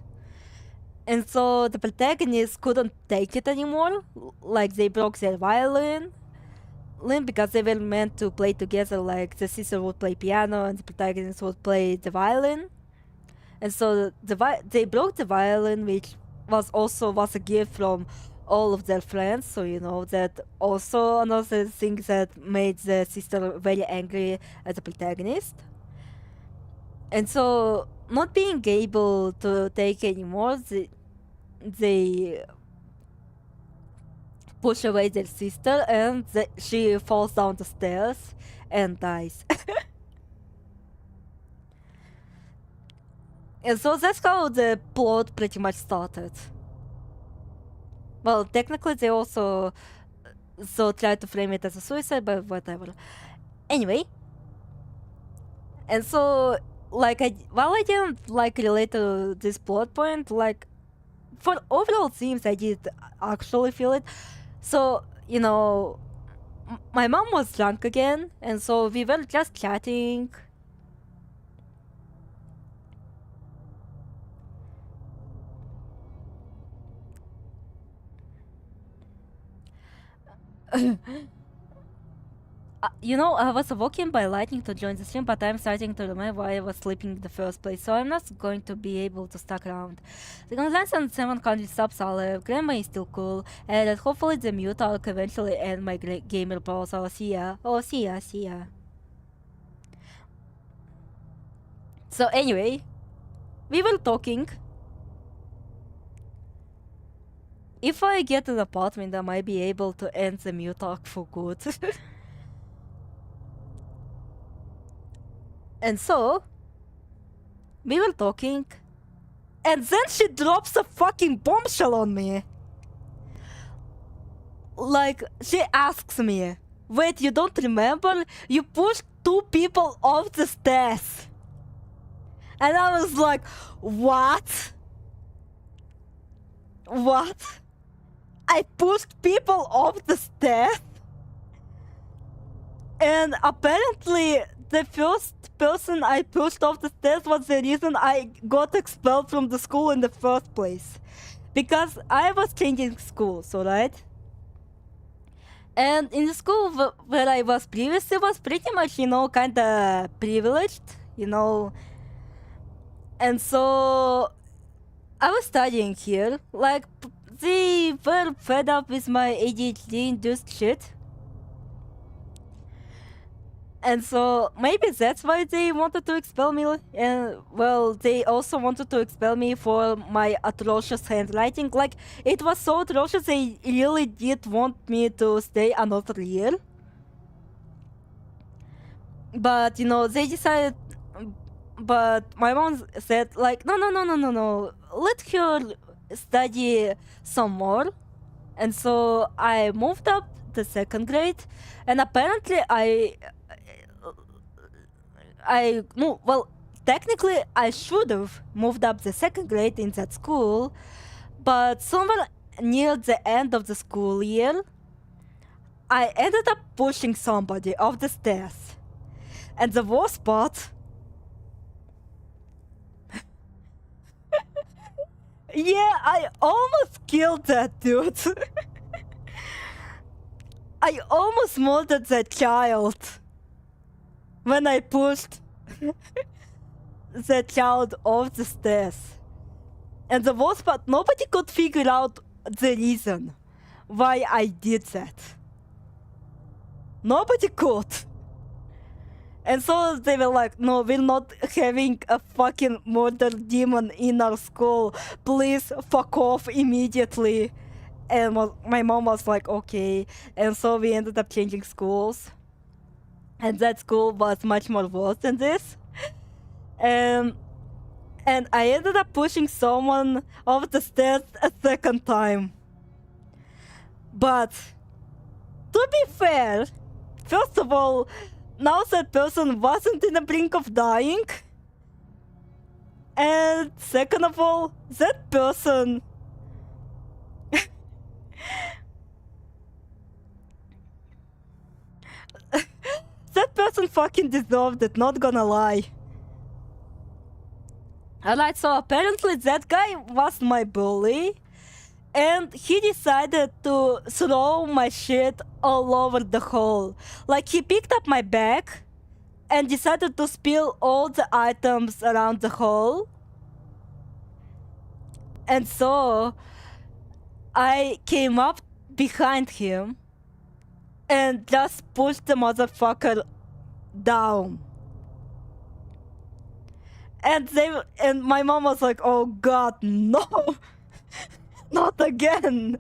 and so the protagonist couldn't take it anymore. Like, they broke their violin because they were meant to play together. Like, the sister would play piano and the protagonist would play the violin, and so they broke the violin, which was a gift from all of their friends. So, you know, that also another thing that made the sister very angry at the protagonist. And so, not being able to take anymore, they push away their sister, and she falls down the stairs and dies. And so that's how the plot pretty much started. Well, technically they also tried to frame it as a suicide, but whatever. Anyway. And so, like, while I didn't, like, relate to this plot point, like, for overall themes I did actually feel it. So, you know, my mom was drunk again, and so we were just chatting. You know, I was awoken by lightning to join the stream, but I'm starting to remember why I was sleeping in the first place, so I'm not going to be able to stuck around. The condense on 700 subs alive, grandma is still cool, and hopefully the mute will eventually end my gamer balls. Oh, see ya. Oh, see ya, see ya. So anyway, we were talking. If I get an apartment, I might be able to end the mute talk for good. And so, we were talking, and then she drops a fucking bombshell on me. like, she asks me, wait, you don't remember? You pushed two people off the stairs. And I was like, what? What? I pushed people off the stairs? And apparently the first person I pushed off the stairs was the reason I got expelled from the school in the first place. Because I was changing schools, alright? And in the school where I was previously was pretty much, kinda privileged, And so I was studying here. Like, they were fed up with my ADHD-induced shit. And so maybe that's why they wanted to expel me. And well, they also wanted to expel me for my atrocious handwriting. Like, it was so atrocious, they really did want me to stay another year. But, they decided. But my mom said, like, no. Let her study some more. And so I moved up the second grade. And apparently technically I should have moved up the second grade in that school, but somewhere near the end of the school year, I ended up pushing somebody off the stairs. And the worst part, yeah, I almost killed that dude. I almost murdered that child when I pushed the child off the stairs. And the worst part, nobody could figure out the reason why I did that. Nobody could. And so they were like, no, we're not having a fucking murder demon in our school. Please fuck off immediately. And my mom was like, okay. And so we ended up changing schools. And that school was much more worse than this. And I ended up pushing someone off the stairs a second time. But to be fair, first of all, now that person wasn't in the brink of dying. And second of all, that person that person fucking deserved it, not gonna lie. Alright, so apparently that guy was my bully. And he decided to throw my shit all over the hall. Like, he picked up my bag and decided to spill all the items around the hall. And so I came up behind him and just pushed the motherfucker down. And my mom was like, oh god, no! Not again!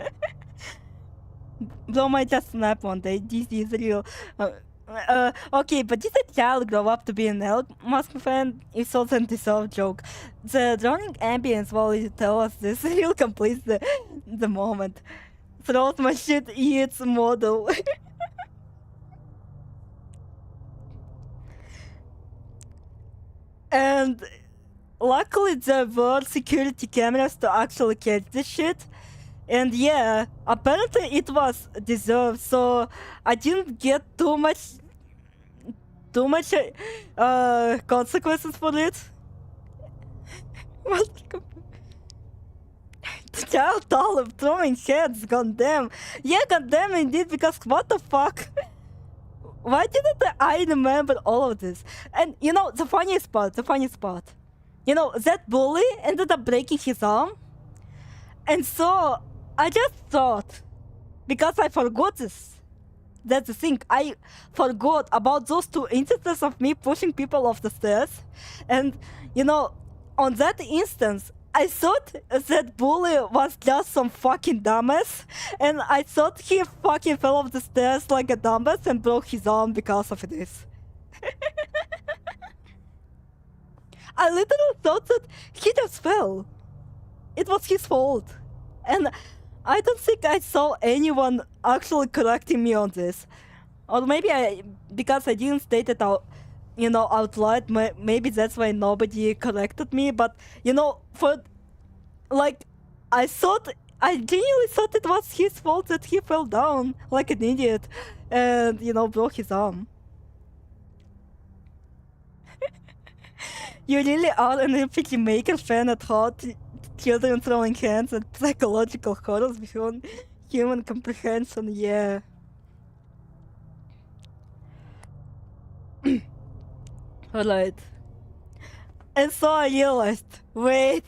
Bro might just snap one day, this is real. Okay, but did the child grow up to be an Elon Musk fan? If so, then deserved joke. The droning ambience while you tell us this real completes the moment. Throws my shit, eats model. And luckily there were security cameras to actually catch this shit. And yeah, apparently it was deserved, so I didn't get too much consequences for it. The child told of throwing heads, goddamn. Yeah, goddamn indeed, because what the fuck? Why didn't I remember all of this? And the funniest part, that bully ended up breaking his arm. And so I just thought, because I forgot this, that's the thing, I forgot about those two instances of me pushing people off the stairs. And, on that instance, I thought that bully was just some fucking dumbass, and I thought he fucking fell off the stairs like a dumbass and broke his arm because of this. I literally thought that he just fell. It was his fault. And I don't think I saw anyone actually correcting me on this. Or maybe because I didn't state it out, out loud, maybe that's why nobody corrected me. But, like, I genuinely thought it was his fault that he fell down like an idiot and, broke his arm. You really are an empathy maker fan at heart. Children throwing hands and psychological horrors beyond human comprehension, yeah. Alright. And so I realized, wait.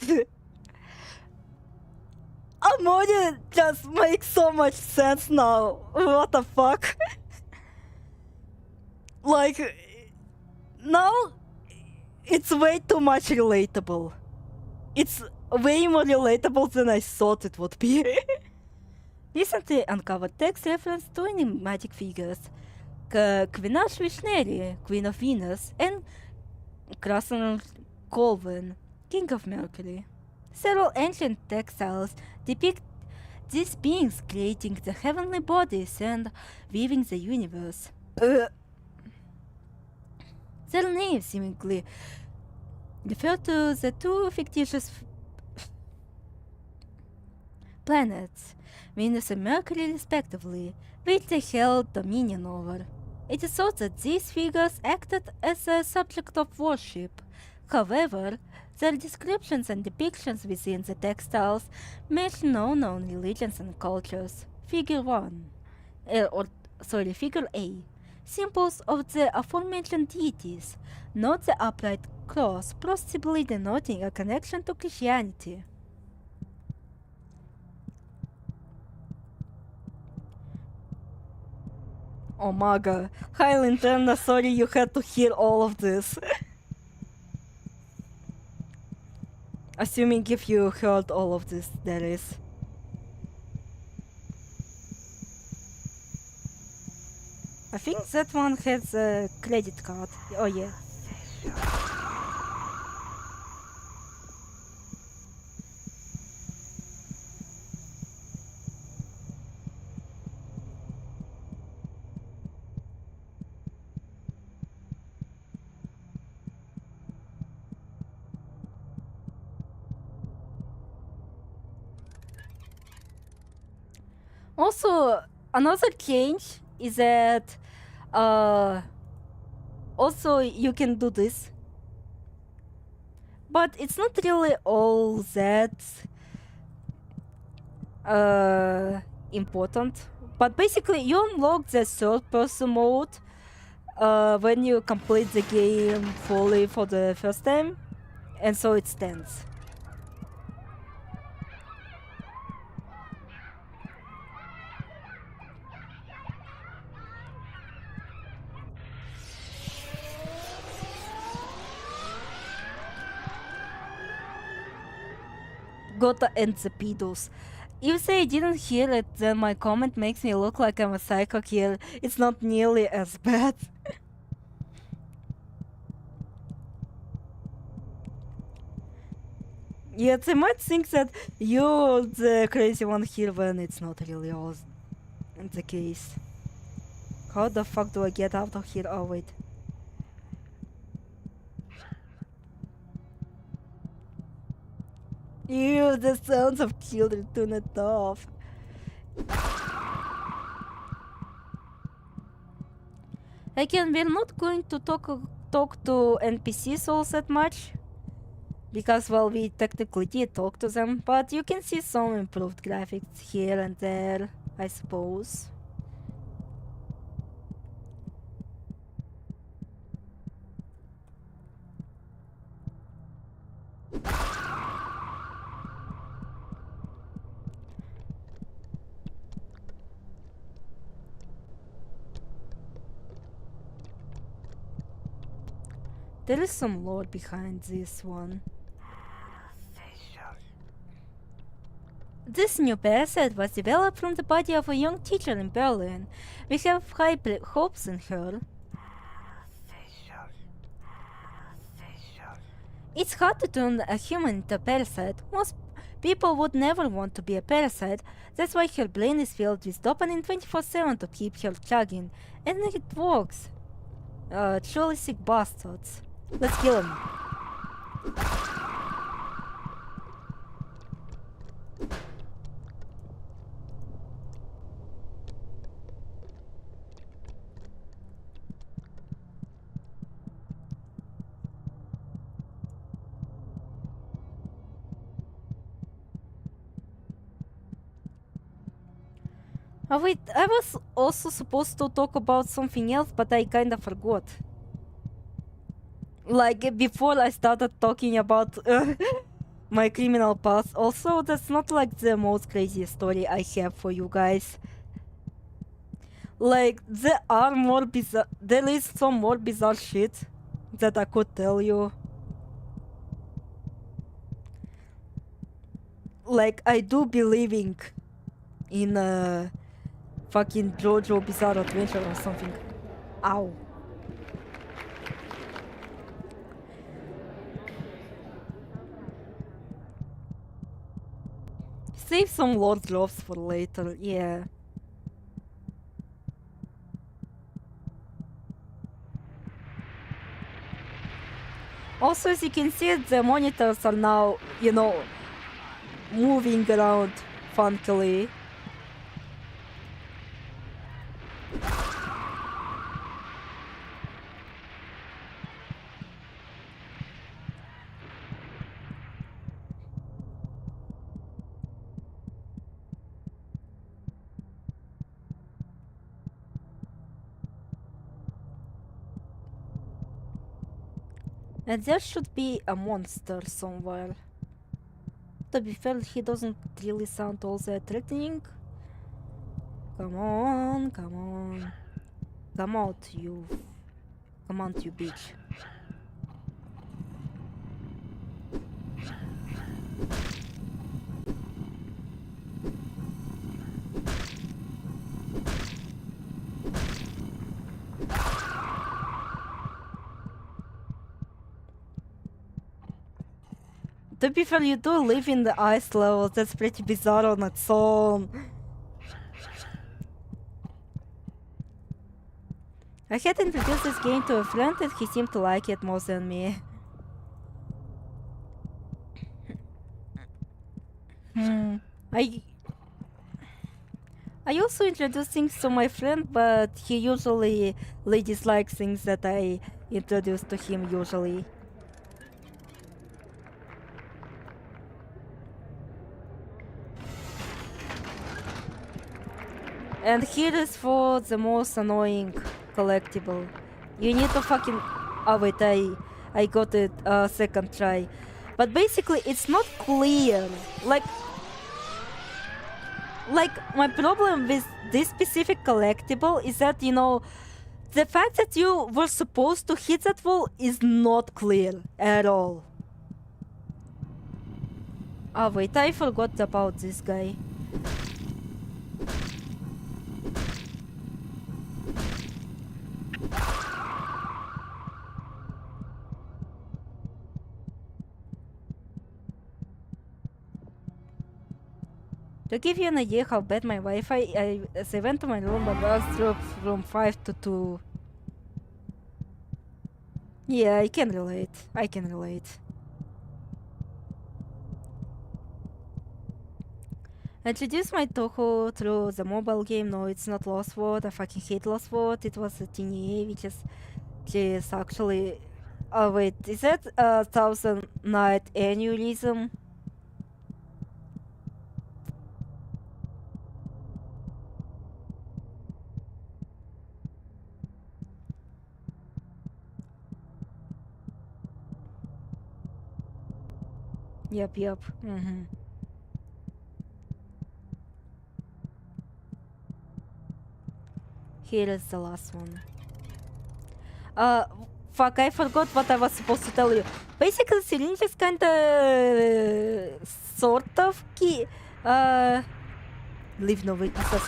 Ammonia just makes so much sense now. What the fuck? Like, now it's way too much relatable. It's way more relatable than I thought it would be. Recently uncovered text reference to enigmatic figures. Quinash Vishneri, Queen of Venus, and Krasnodar Colvin, King of Mercury. Several ancient textiles depict these beings creating the heavenly bodies and weaving the universe. Their names seemingly refer to the two fictitious planets, Venus and Mercury respectively, which they held dominion over. It is thought that these figures acted as a subject of worship. However, their descriptions and depictions within the textiles match no known religions and cultures. Figure Figure A. Symbols of the aforementioned deities, not the upright cross, possibly denoting a connection to Christianity. Oh my god. Hi Linterna, sorry you had to hear all of this. Assuming if you heard all of this, that is. I think that one has a credit card. Oh yeah. Also, another change is that also you can do this, but it's not really all that important. But basically you unlock the third person mode when you complete the game fully for the first time, and so it stands. Gotta end the pedos. If they didn't hear it, then my comment makes me look like I'm a psycho killer. It's not nearly as bad. Yeah, they might think that you're the crazy one here when it's not really all the case. How the fuck do I get out of here? Oh wait. Ew, the sounds of children, turn it off. Again, we're not going to talk to NPCs all that much, because, well, we technically did talk to them, but you can see some improved graphics here and there, I suppose. There is some lore behind this one. This new parasite was developed from the body of a young teacher in Berlin. We have high hopes in her. It's hard to turn a human into a parasite. Most People would never want to be a parasite. That's why her brain is filled with dopamine 24/7 to keep her chugging. And it works. Truly sick bastards. Let's kill him. Oh wait, I was also supposed to talk about something else, but I kinda forgot. Like, before I started talking about my criminal past. Also, that's not like the most crazy story I have for you guys. Like, there is some more bizarre shit that I could tell you. Like, I do believing in fucking JoJo Bizarre Adventure or something. Ow. Save some Lord Drops for later, yeah. Also, as you can see, the monitors are now, you know, moving around funkily. And there should be a monster somewhere. To be fair, he doesn't really sound all that threatening. Come on, come on. Come out, you. Come out, you bitch. To be fair, you do live in the ice level. That's pretty bizarre on its own. I had introduced this game to a friend and he seemed to like it more than me. I also introduce things to my friend, but he usually dislikes things that I introduce to him usually. And here is for the most annoying collectible. You need to fucking... Oh wait, I got it second try. But basically it's not clear. Like my problem with this specific collectible is that, you know, the fact that you were supposed to hit that wall is not clear at all. Oh wait, I forgot about this guy. To give you an idea how bad my Wi-Fi, as I went to my room, I was through from 5 to 2. Yeah, I can relate. I can relate. I introduced my Toho through the mobile game. No, it's not Lost World. I fucking hate Lost World. It was a TNA, which is actually... Oh wait, is that a 1000 Night Aneurysm? Yep. Here is the last one. Fuck, I forgot what I was supposed to tell you. Basically, Syringe is kinda... sort of key. Leave no witnesses.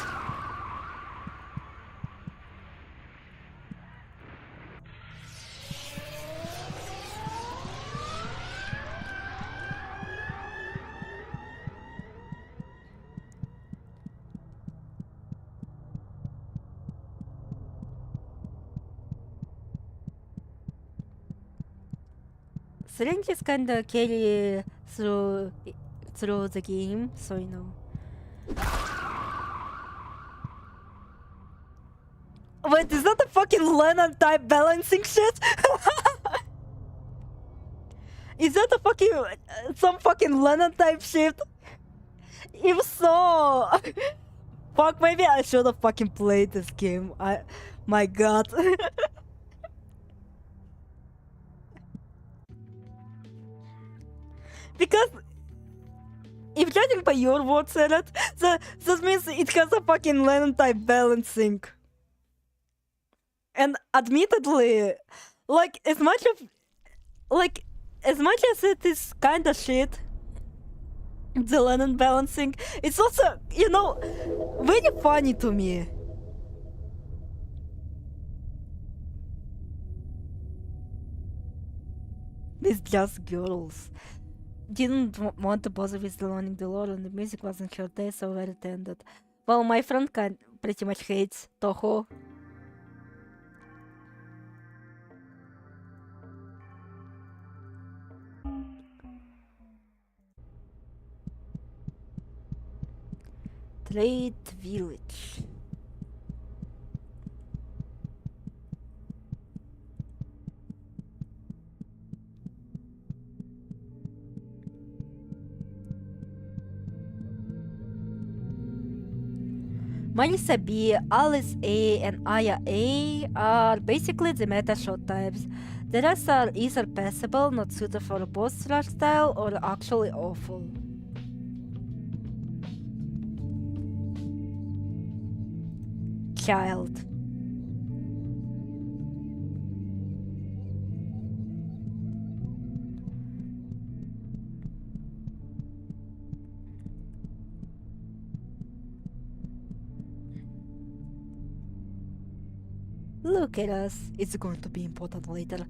syringes kinda carry through the game, so you know. Wait, is that a fucking Lennon type balancing shit? Is that a fucking some fucking Lennon type shit? If so, fuck, maybe I should have fucking played this game. My god. Because if judging by your words, Eret, that means it has a fucking Lennon type balancing. And admittedly, like as much as it is kinda shit, the Lennon balancing, it's also, you know, very funny to me. These just girls didn't want to bother with the learning the lore, and the music wasn't her taste, so very tended. Well, my friend pretty much hates Toho. Trade Village. Marisa B, Alice A, and Aya A are basically the meta shot types. The rest are either passable, not suited for a boss rush style, or actually awful. Child. Look at us. It's going to be important later.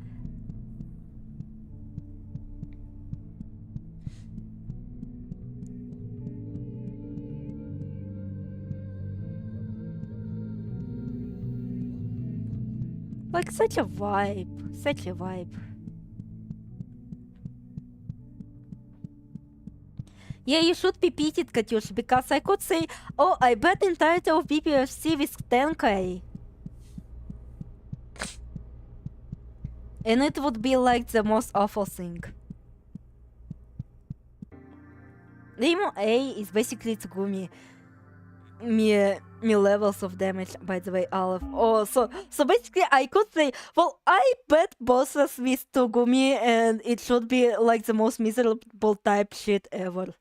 Like such a vibe. Such a vibe. Yeah, you should be pitied, Katyush, because I could say, oh, I bet the entirety of BPFC with 10k. And it would be like the most awful thing. Emo A is basically Tsugumi. Me levels of damage, by the way, Olive. Oh, so basically I could say, well, I bet bosses with Togumi and it should be like the most miserable type shit ever.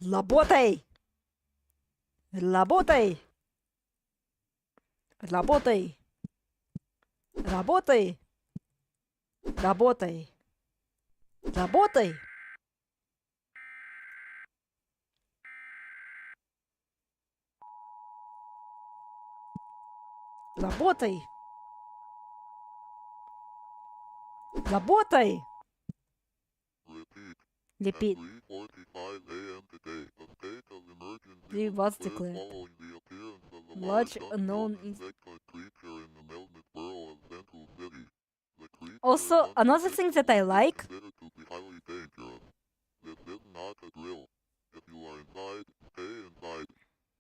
Работай! Работай! Работай! Работай! Работай! Работай! Работай! Работай! Repeat. 3:45 a.m. today, a state of emergency Three was declared. following the appearance of a Large unknown insect-like creature in the Melnit borough of Central City. The creature Also, is another thing that I like. considered to be highly dangerous. This is not a drill. If you are inside, stay inside.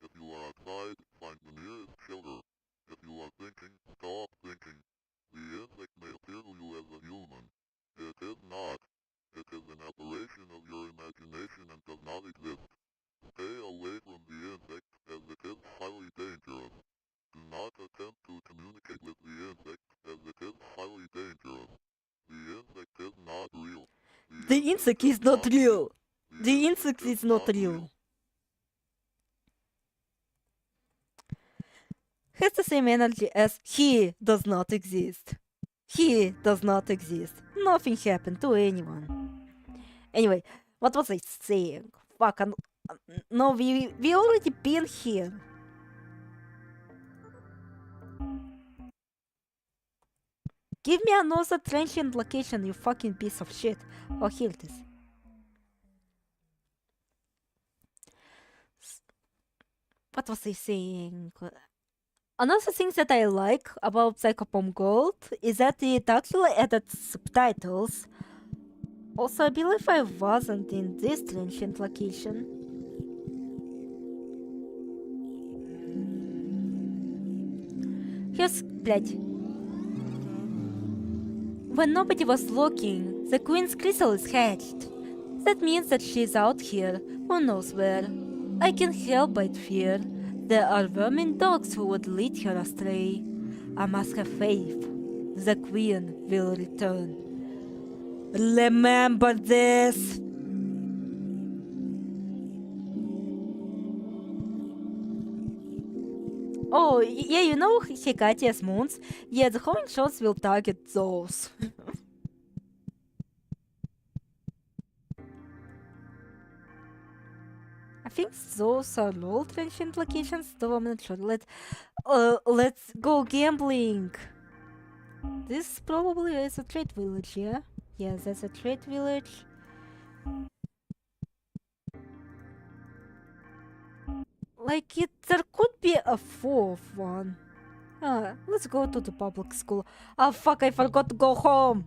If you are outside, find the nearest shelter. If you are thinking, stop thinking. The insect may appear to you as a human. It is not. It is an aberration of your imagination and does not exist. Stay away from the insect, as it is highly dangerous. Do not attempt to communicate with the insect, as it is highly dangerous. The insect is not real. The insect is not real. The insect is not real. Has the same energy as he does not exist. He does not exist. Nothing happened to anyone. Anyway, what was I saying? Fuck, no, we already been here. Give me another transient location, you fucking piece of shit. Oh, here it is. What was I saying? Another thing that I like about Psychopomp Gold is that it actually added subtitles. Also, I believe I wasn't in this transient location. Here's... блядь. When nobody was looking, the Queen's crystal is hatched. That means that she's out here, who knows where. I can't help but fear there are vermin dogs who would lead her astray. I must have faith. The Queen will return. Remember this! Oh, yeah, you know Hecatia's moons? Yeah, the homing shots will target those. I think those are all transient locations, though I'm not sure. Let's go gambling. This probably is a trade village, yeah? Yeah, that's a trade village. Like, there could be a fourth one. Let's go to the public school. Oh fuck, I forgot to go home.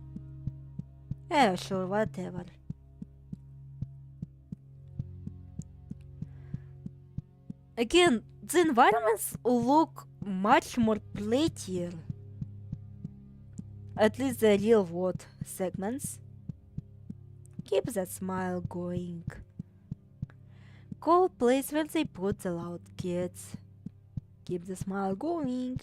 Yeah, sure, whatever. Again, the environments look much more prettier. At least the real world segments. Keep that smile going. Cool place where they put the loud kids. Keep the smile going.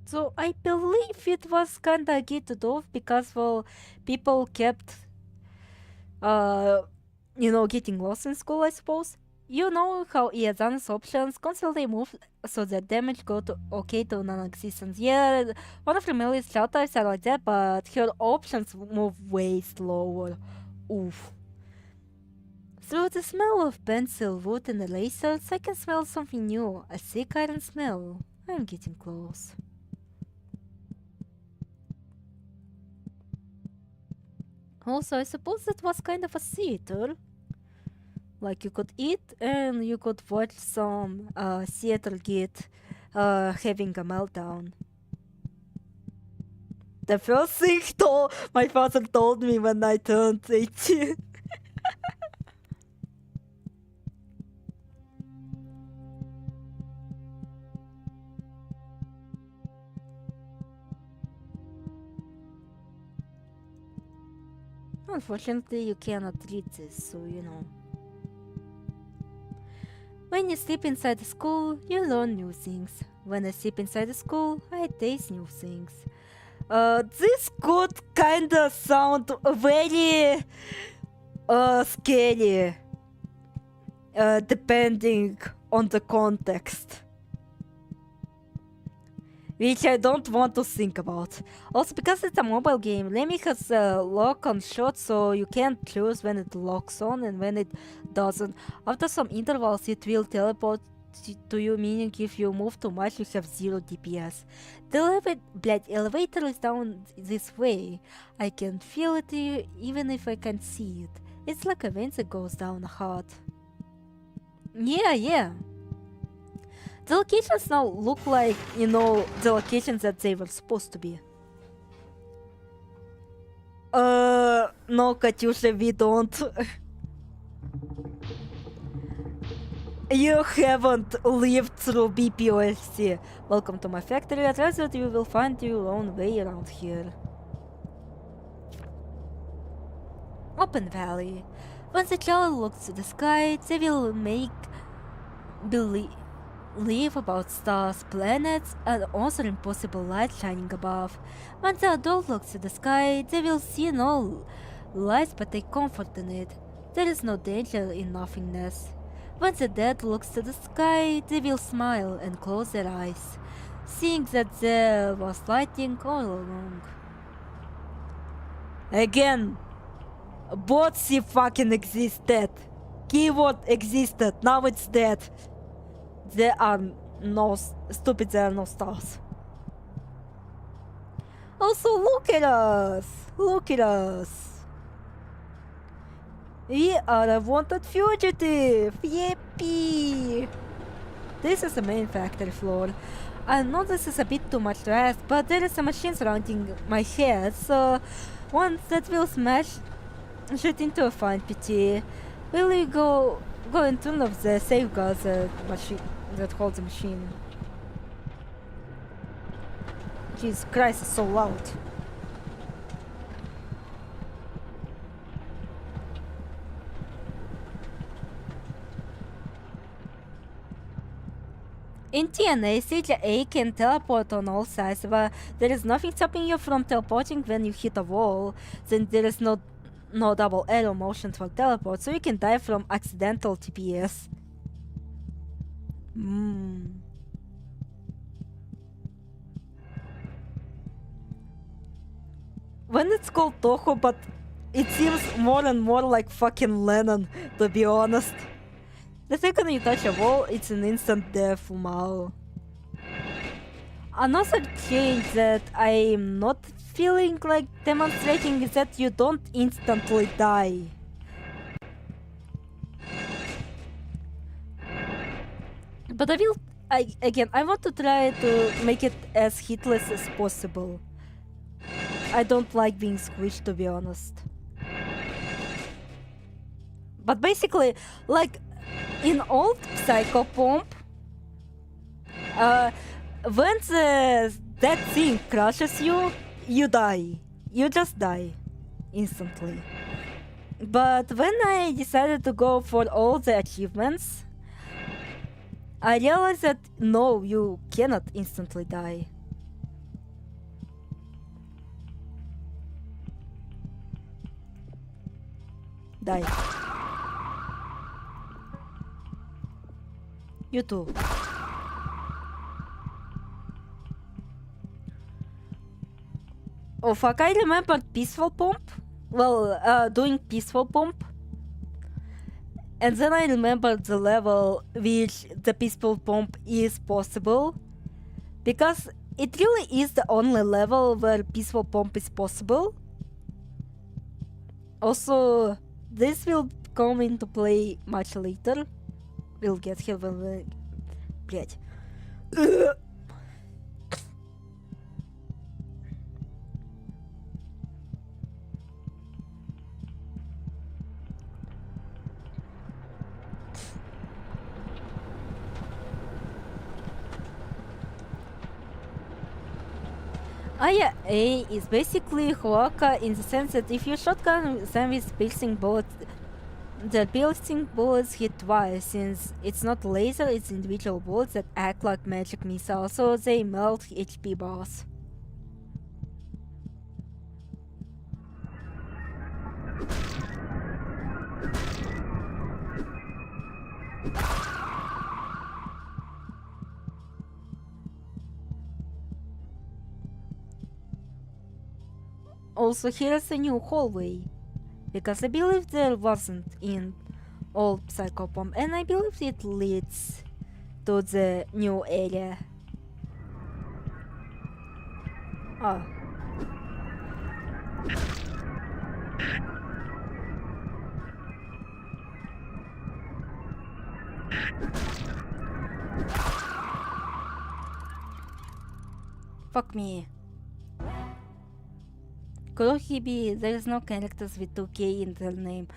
So I believe it was kinda gated off because, well, people kept, getting lost in school, I suppose. You know how Iazan's options constantly move so that damage got okay to non-existence. Yeah, one of Remeli's shelters are like that, but her options move way slower. Oof. Through the smell of pencil, wood, and erasers, I can smell something new. A thick iron smell. I'm getting close. Also, I suppose that was kind of a theater. Like, you could eat and you could watch some theater kid having a meltdown. The first thing my father told me when I turned 18. Unfortunately, you cannot read this, so you know. When you sleep inside the school, you learn new things. When I sleep inside the school, I taste new things. This could kinda sound very scary, depending on the context. Which I don't want to think about. Also, because it's a mobile game, Lemmy has a lock on shot, so you can't choose when it locks on and when it doesn't. After some intervals, it will teleport to you, meaning if you move too much, you have 0 DPS. The elevator is down this way. I can feel it even if I can't see it. It's like a vent that goes down hard. Yeah. The locations now look like, the locations that they were supposed to be. No, Katyusha, we don't. You haven't lived through BPOLC. Welcome to my factory. I trust that you will find your own way around here. Open Valley. When the child looks to the sky, they will make believe about stars, planets, and also impossible light shining above. When the adult looks to the sky, they will see no lights but take comfort in it. There is no danger in nothingness. When the dead looks to the sky, they will smile and close their eyes, seeing that there was lighting all along. Again, both fucking existed. Keyword existed, now it's dead. There are stupid there are no stars. Also, look at us! Look at us! We are a wanted fugitive! Yippee! This is the main factory floor. I know this is a bit too much to ask, but there is a machine surrounding my head, so once that will smash it into a fine pity, will you go and turn off the safeguards that holds the machine? Jesus Christ, it's so loud. In TNA, Stage A can teleport on all sides, but there is nothing stopping you from teleporting when you hit a wall, then there is no double arrow motion for teleport, so you can die from accidental TPS. When it's called Toho, but it seems more and more like fucking Lennon, to be honest. The second you touch a wall, it's an instant death, Mao. Another change that I'm not feeling like demonstrating is that you don't instantly die. But I want to try to make it as hitless as possible. I don't like being squished, to be honest. But basically, like in old Psychopomp, when that thing crushes you, you die. You just die instantly. But when I decided to go for all the achievements, I realized that no, you cannot instantly die. Die. You too. Oh fuck, I remembered Peaceful Pomp. Well, doing Peaceful Pomp. And then I remembered the level which the Peaceful Pomp is possible. Because it really is the only level where Peaceful Pomp is possible. Also, this will come into play much later. We'll get here when we... Блять. Aya A is basically Hoaka in the sense that if you shotgun them with piercing bullets, the piercing bullets hit twice, since it's not laser, it's individual bullets that act like magic missiles, so they melt HP bars. Also, here's a new hallway, because I believe there wasn't in old Psychopomp, and I believe it leads to the new area. Oh. Fuck me. Kurohibi, there is no characters with 2K in their name.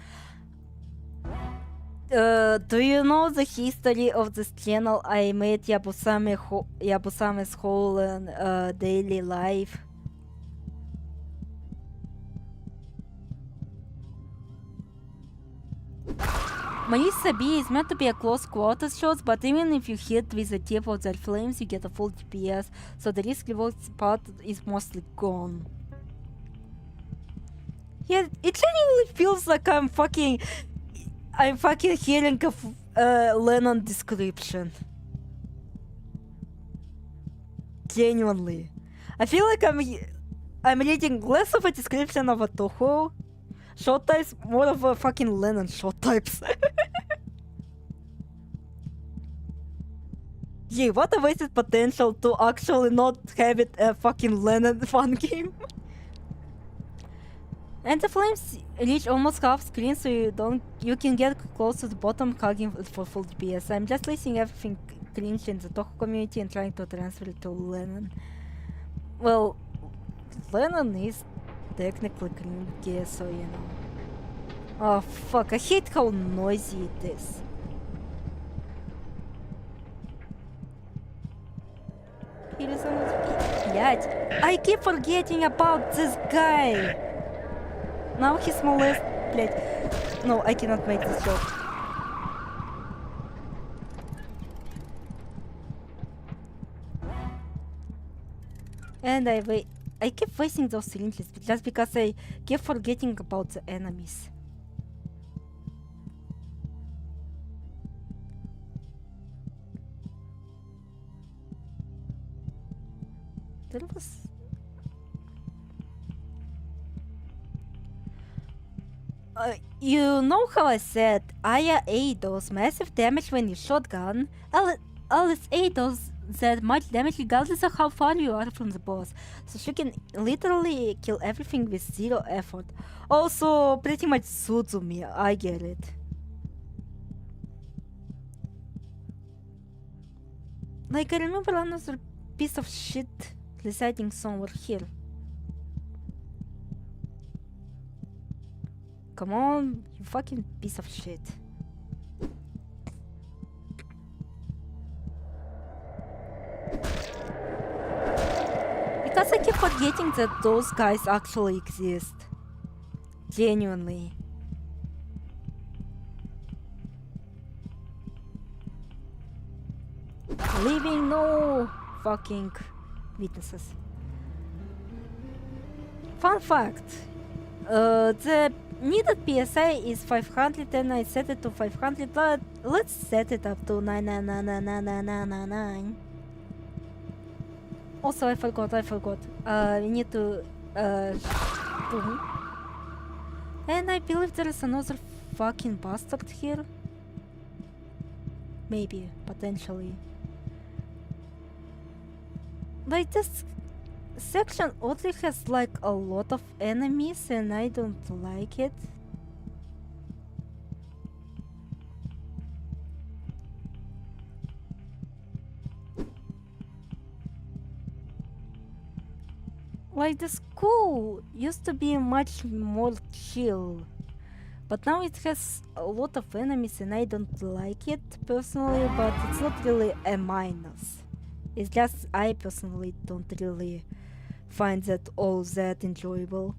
Do you know the history of this channel? I made Yabusame's whole daily life. Marisa B is meant to be a close quarters shot, but even if you hit with the tip of their flames, you get a full DPS, so the risk reward part is mostly gone. Yeah, it genuinely feels like I'm fucking hearing a Lennon description. Genuinely. I feel like I'm reading less of a description of a Toho shot types, more of a fucking Lennon shot types. Gee, what a wasted potential to actually not have it a fucking Lennon fun game. And the flames reach almost half screen, so you can get close to the bottom hugging for full DPS. I'm just listing everything cringe in the Toho community and trying to transfer it to Lennon. Well, Lennon is technically cringe, so you know. Oh fuck, I hate how noisy it is. Here is another Блять, I keep forgetting about this guy. Now he's molest. Блять. No, I cannot make this joke. And I keep wasting those syringes just because I keep forgetting about the enemies. There was... you know how I said Aya A does massive damage when you shotgun? Alice A does that much damage regardless of how far you are from the boss. So she can literally kill everything with zero effort. Also, pretty much Suzumi, I get it. Like, I remember another piece of shit residing somewhere here. Come on, you fucking piece of shit. Because I keep forgetting that those guys actually exist. Genuinely. Leaving no fucking witnesses. Fun fact. The needed PSI is 500 and I set it to 500, but let's set it up to 9999999. Also, I forgot. We need to and I believe there is another fucking bastard here. Maybe, potentially. Like, this section oddly has like a lot of enemies and I don't like it. Like, the school used to be much more chill, but now it has a lot of enemies and I don't like it personally, but it's not really a minus. It's just I personally don't really find that all that enjoyable.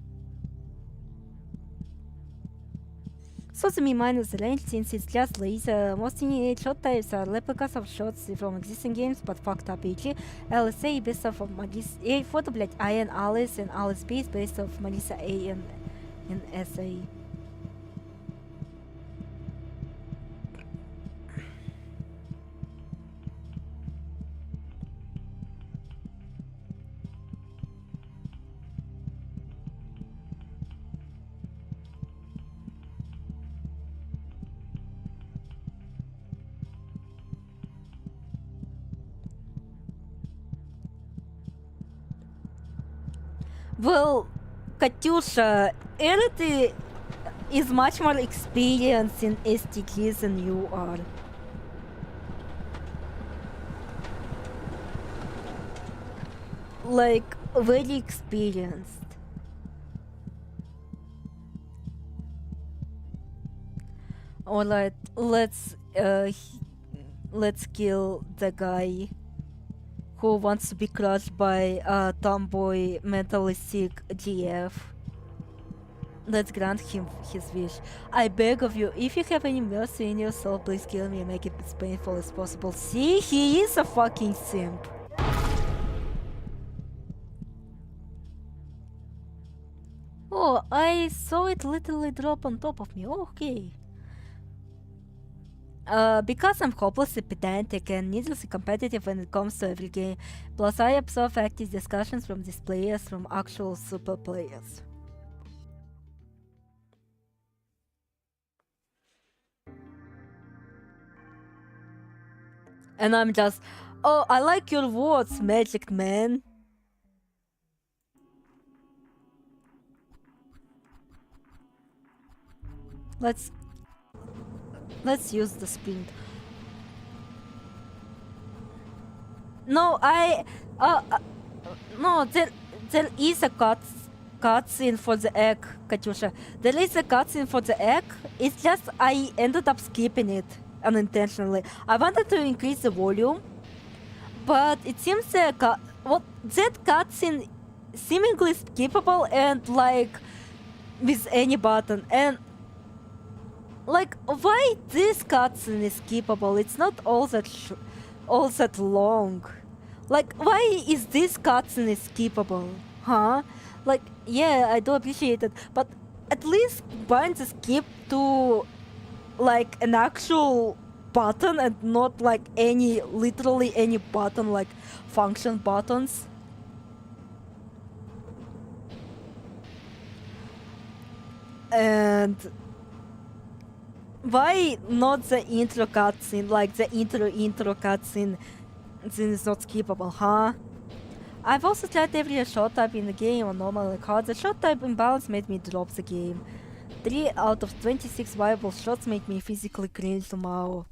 So the me minus the range since it's just laser. Most innate shot types are replicas of shots from existing games, but fucked up AG. LSA based off of Magis A photo, блять, I and Alice and Alice B is based off Melissa A and SA. Well, Katyusha, Erity is much more experienced in STGs than you are. Like, very experienced. Alright, let's kill the guy who wants to be crushed by a tomboy mentally sick GF. Let's grant him his wish. I beg of you, if you have any mercy in your soul, please kill me and make it as painful as possible. See, he is a fucking simp. Oh, I saw it literally drop on top of me. Okay. Because I'm hopelessly pedantic and needlessly competitive when it comes to every game, plus I observe active discussions from these players from actual super players. And I'm just, Oh, I like your words, Magic Man. Let's use the speed. No, no, there is a cutscene for the egg, Katyusha. There is a cutscene for the egg. It's just I ended up skipping it unintentionally. I wanted to increase the volume, but it seems that that cutscene seemingly skippable and like with any button. And like, why this cutscene is skippable? It's not all that long. Like, why is this cutscene is skippable? Huh? Like, yeah, I do appreciate it, but at least bind the skip to like an actual button and not like literally any button, like function buttons. And why not the intro cutscene, like the intro cutscene? Then it's not skippable, huh? I've also tried every shot type in the game on normal and hard. The shot type imbalance made me drop the game. 3 out of 26 viable shots make me physically cringe tomorrow.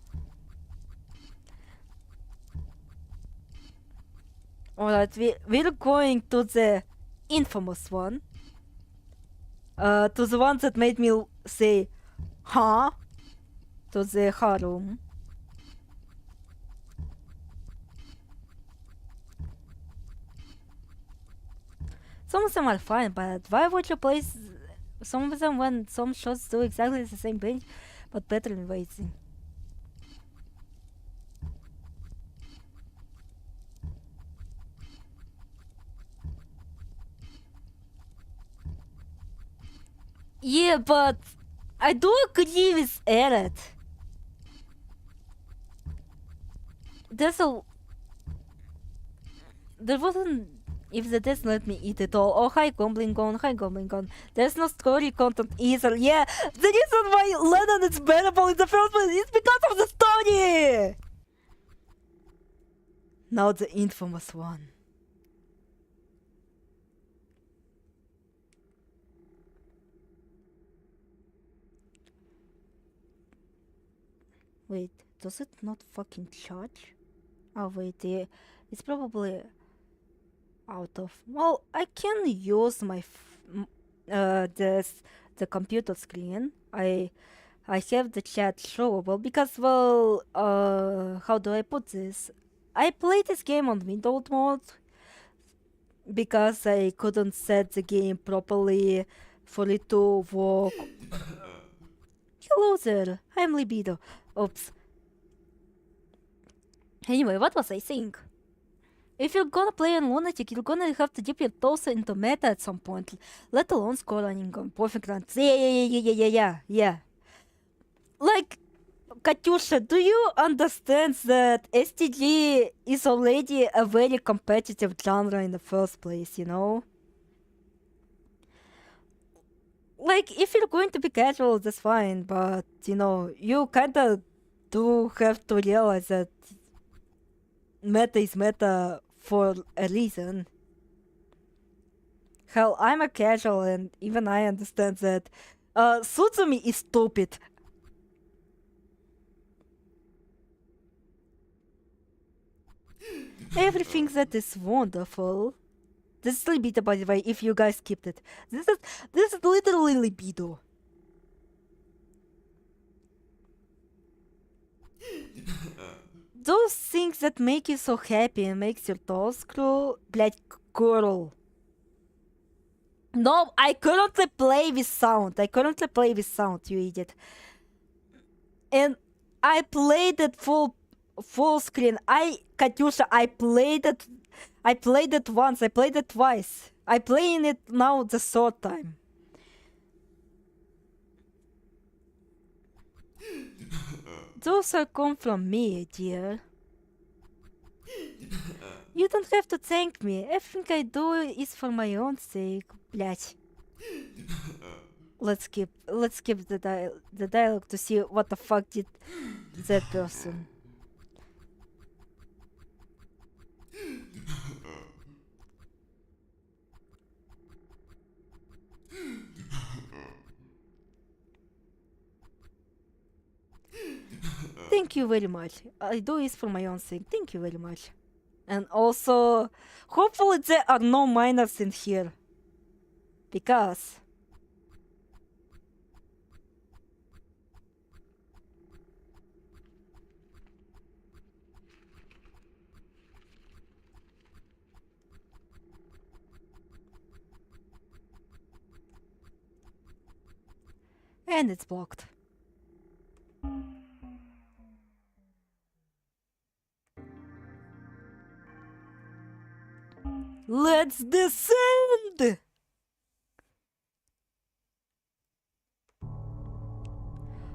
Alright, we're going to the infamous one. To the one that made me say, huh? To the Harum. Some of them are fine, but why would you play some of them when some shots do exactly the same range, but better in waiting? Yeah, but I do agree with Eret. There wasn't. If the death let me eat it all. Oh, hi Goblin Gone, hi Goblin Gone. There's no story content either. Yeah, the reason why Lennon is bearable in the first place is because of the story! Now the infamous one. Wait, does it not fucking charge? Oh wait, yeah, it's probably out of. Well, I can use my the computer screen. I have the chat showable because, well, how do I put this? I played this game on windowed mode because I couldn't set the game properly for it to work. Hello there, I'm Libido. Oops. Anyway, what was I saying? If you're gonna play on Lunatic, you're gonna have to dip your toes into meta at some point, let alone score running on perfect runs. Yeah. Like, Katyusha, do you understand that STG is already a very competitive genre in the first place, you know? Like, if you're going to be casual, that's fine, but, you know, you kinda do have to realize that meta is meta for a reason. Hell, I'm a casual and even I understand that Suzumi is stupid. Everything that is wonderful. This is libido, by the way, if you guys skipped it. This is literally libido. Those things that make you so happy and makes your toes grow, блять, curl. No, I currently play with sound. You idiot. And I played it full screen. Katyusha, I played it once, I played it twice. I'm playing it now the third time. Those are come from me, dear. You don't have to thank me. Everything I do is for my own sake, блять. Let's skip the dialogue to see what the fuck did that person. Thank you very much. I do this for my own sake. Thank you very much. And also, hopefully there are no minors in here. Because... And it's blocked. Let's descend!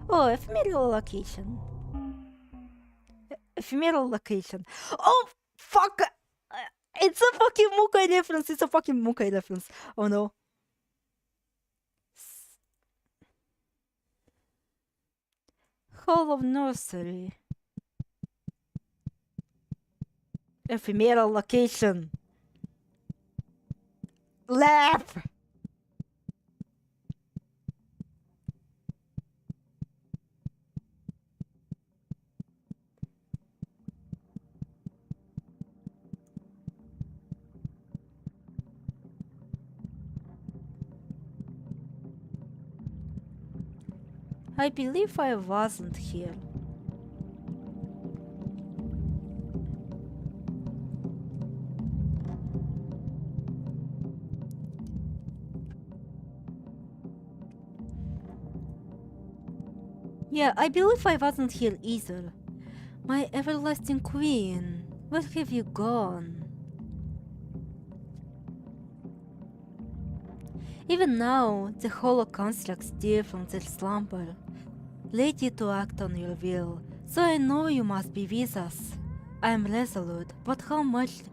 Oh, ephemeral location. Ephemeral location. Oh, fuck! It's a fucking Mukai reference. It's a fucking Mukai reference. Oh no. Hall of Nursery. Ephemeral location. Laugh! I believe I wasn't here. Yeah, I believe I wasn't here either. My everlasting queen, where have you gone? Even now, the hollow constructs stir from their slumber, ready to act on your will, so I know you must be with us. I am resolute, but how much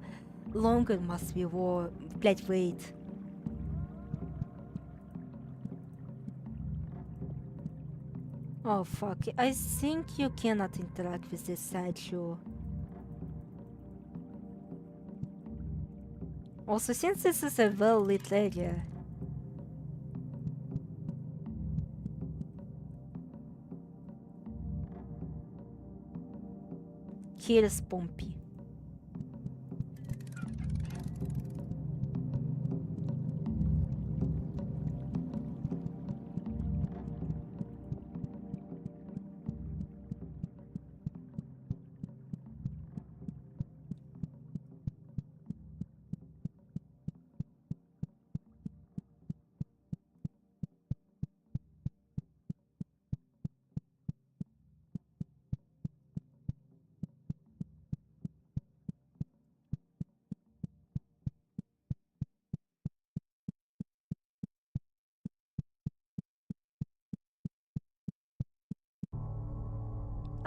longer must we wait? Oh fuck, I think you cannot interact with this sideshow. Also, since this is a well-lit area, here is Pompey.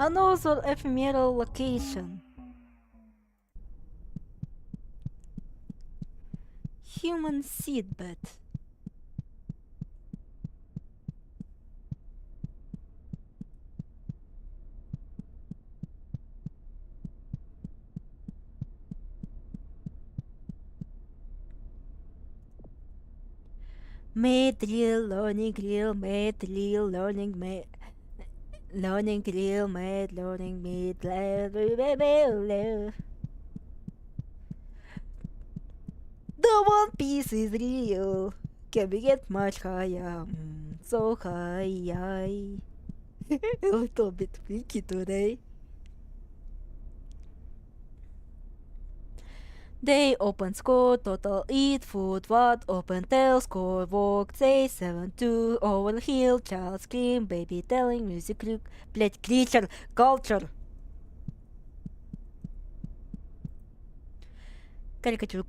Another ephemeral location. Human seedbed. Made real, learning real, made real, learning made. Learning real, made, learning made. The One Piece is real. Can we get much higher? So high. A little bit freaky today. They open score, total eat food, what open tail, score, walk, say 7-2, overheal, child scream, baby telling, music, plate, creature, culture. Caricature.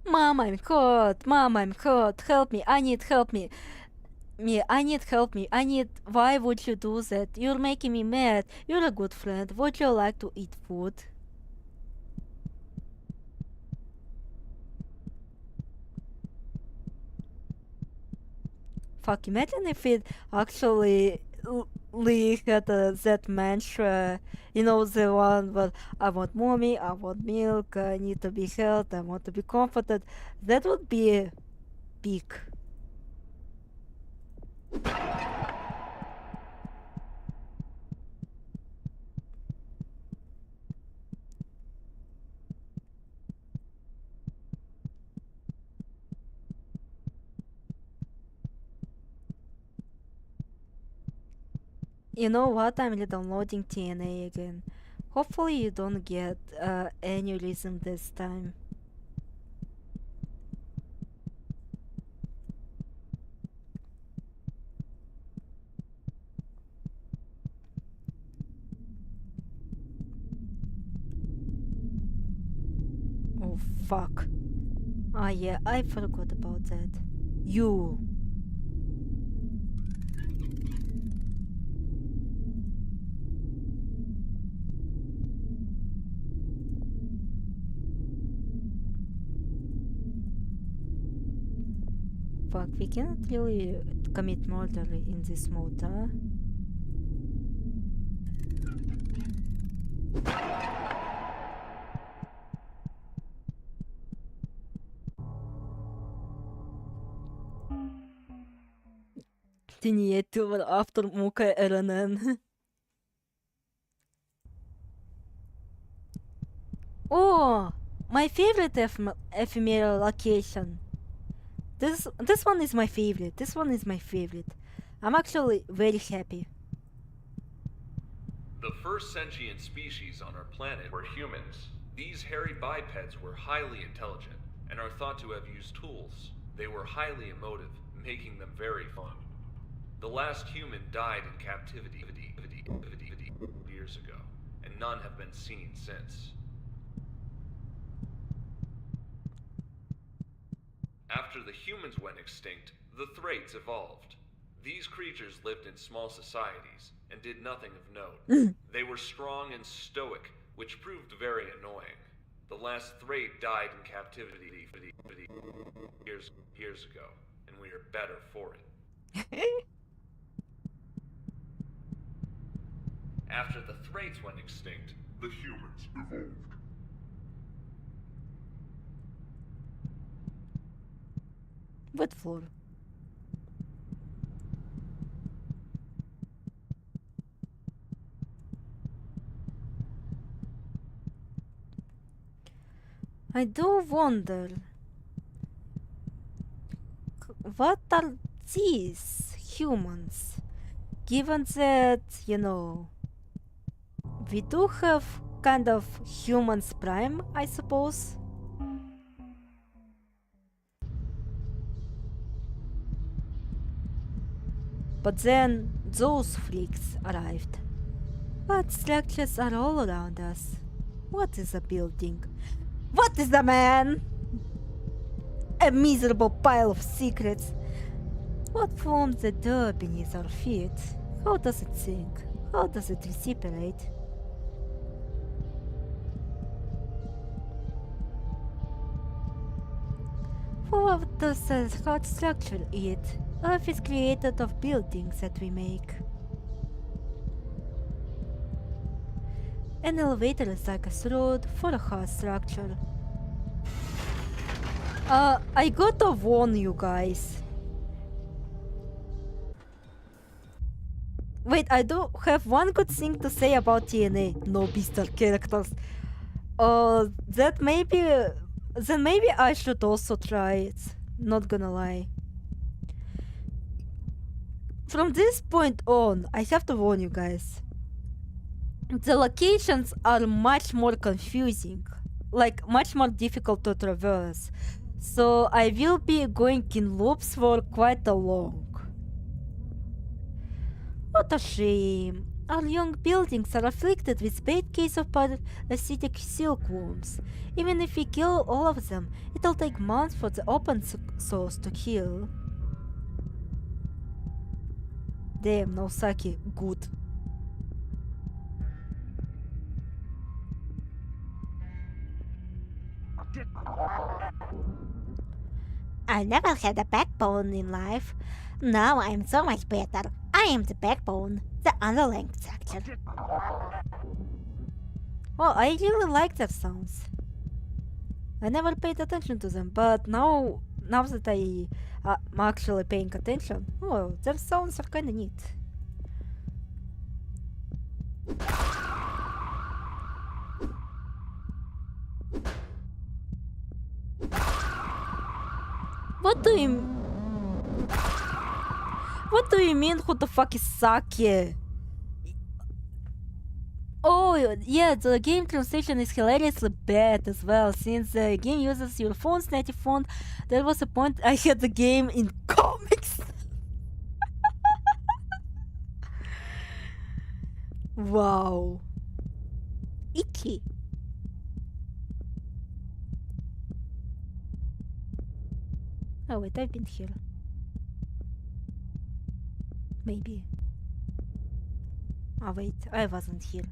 Mom, I'm hurt. Mom, I'm hurt. Help me. I need help me. I need help me. Why would you do that? You're making me mad. You're a good friend. Would you like to eat food? Fuck, imagine if it actually Lee had that mantra, you know, the one where I want mommy, I want milk, I need to be held, I want to be comforted. That would be big. You know what? I'm re-downloading TNA again. Hopefully you don't get aneurysm this time. Oh fuck. Ah yeah, I forgot about that. You. Fuck, we cannot really commit murder in this mode, huh? Dinheiro after Muka Eranen. Oh, my favorite ephemeral location. This one is my favorite. This one is my favorite. I'm actually very happy. The first sentient species on our planet were humans. These hairy bipeds were highly intelligent and are thought to have used tools. They were highly emotive, making them very fun. The last human died in captivity years ago, and none have been seen since. After the humans went extinct, the Thraits evolved. These creatures lived in small societies and did nothing of note. They were strong and stoic, which proved very annoying. The last Thrate died in captivity years ago, and we are better for it. After the Thraits went extinct, The humans evolved. What for? I do wonder, what are these humans? Given that, you know, we do have kind of humans prime, I suppose. But then those freaks arrived. What structures are all around us? What is a building? What is a man? A miserable pile of secrets. What forms the dirt beneath our feet? How does it sink? How does it reciprocate? What does a hard structure eat? Earth is created of buildings that we make. An elevator is like a road for a hard structure. I gotta warn you guys. Wait, I do have one good thing to say about TNA. No beastar characters. Then maybe I should also try it. Not gonna lie. From this point on, I have to warn you guys. The locations are much more confusing, like much more difficult to traverse. So I will be going in loops for quite a long. What a shame. Our young buildings are afflicted with bad case of parasitic silkworms. Even if we kill all of them, it'll take months for the open source to heal. Damn, no sake, good. I never had a backbone in life. Now I'm so much better. I am the backbone, the underlying structure. Well, I really like their sounds. I never paid attention to them, but now that I'm actually paying attention, oh, their sounds are kinda neat. What do you mean, who the fuck is Saki? Oh, yeah, the game translation is hilariously bad as well. Since the game uses your phone's native font, there was a point I had the game in comics. Wow. Icky. Oh wait, I've been here. Maybe. Oh wait, I wasn't here.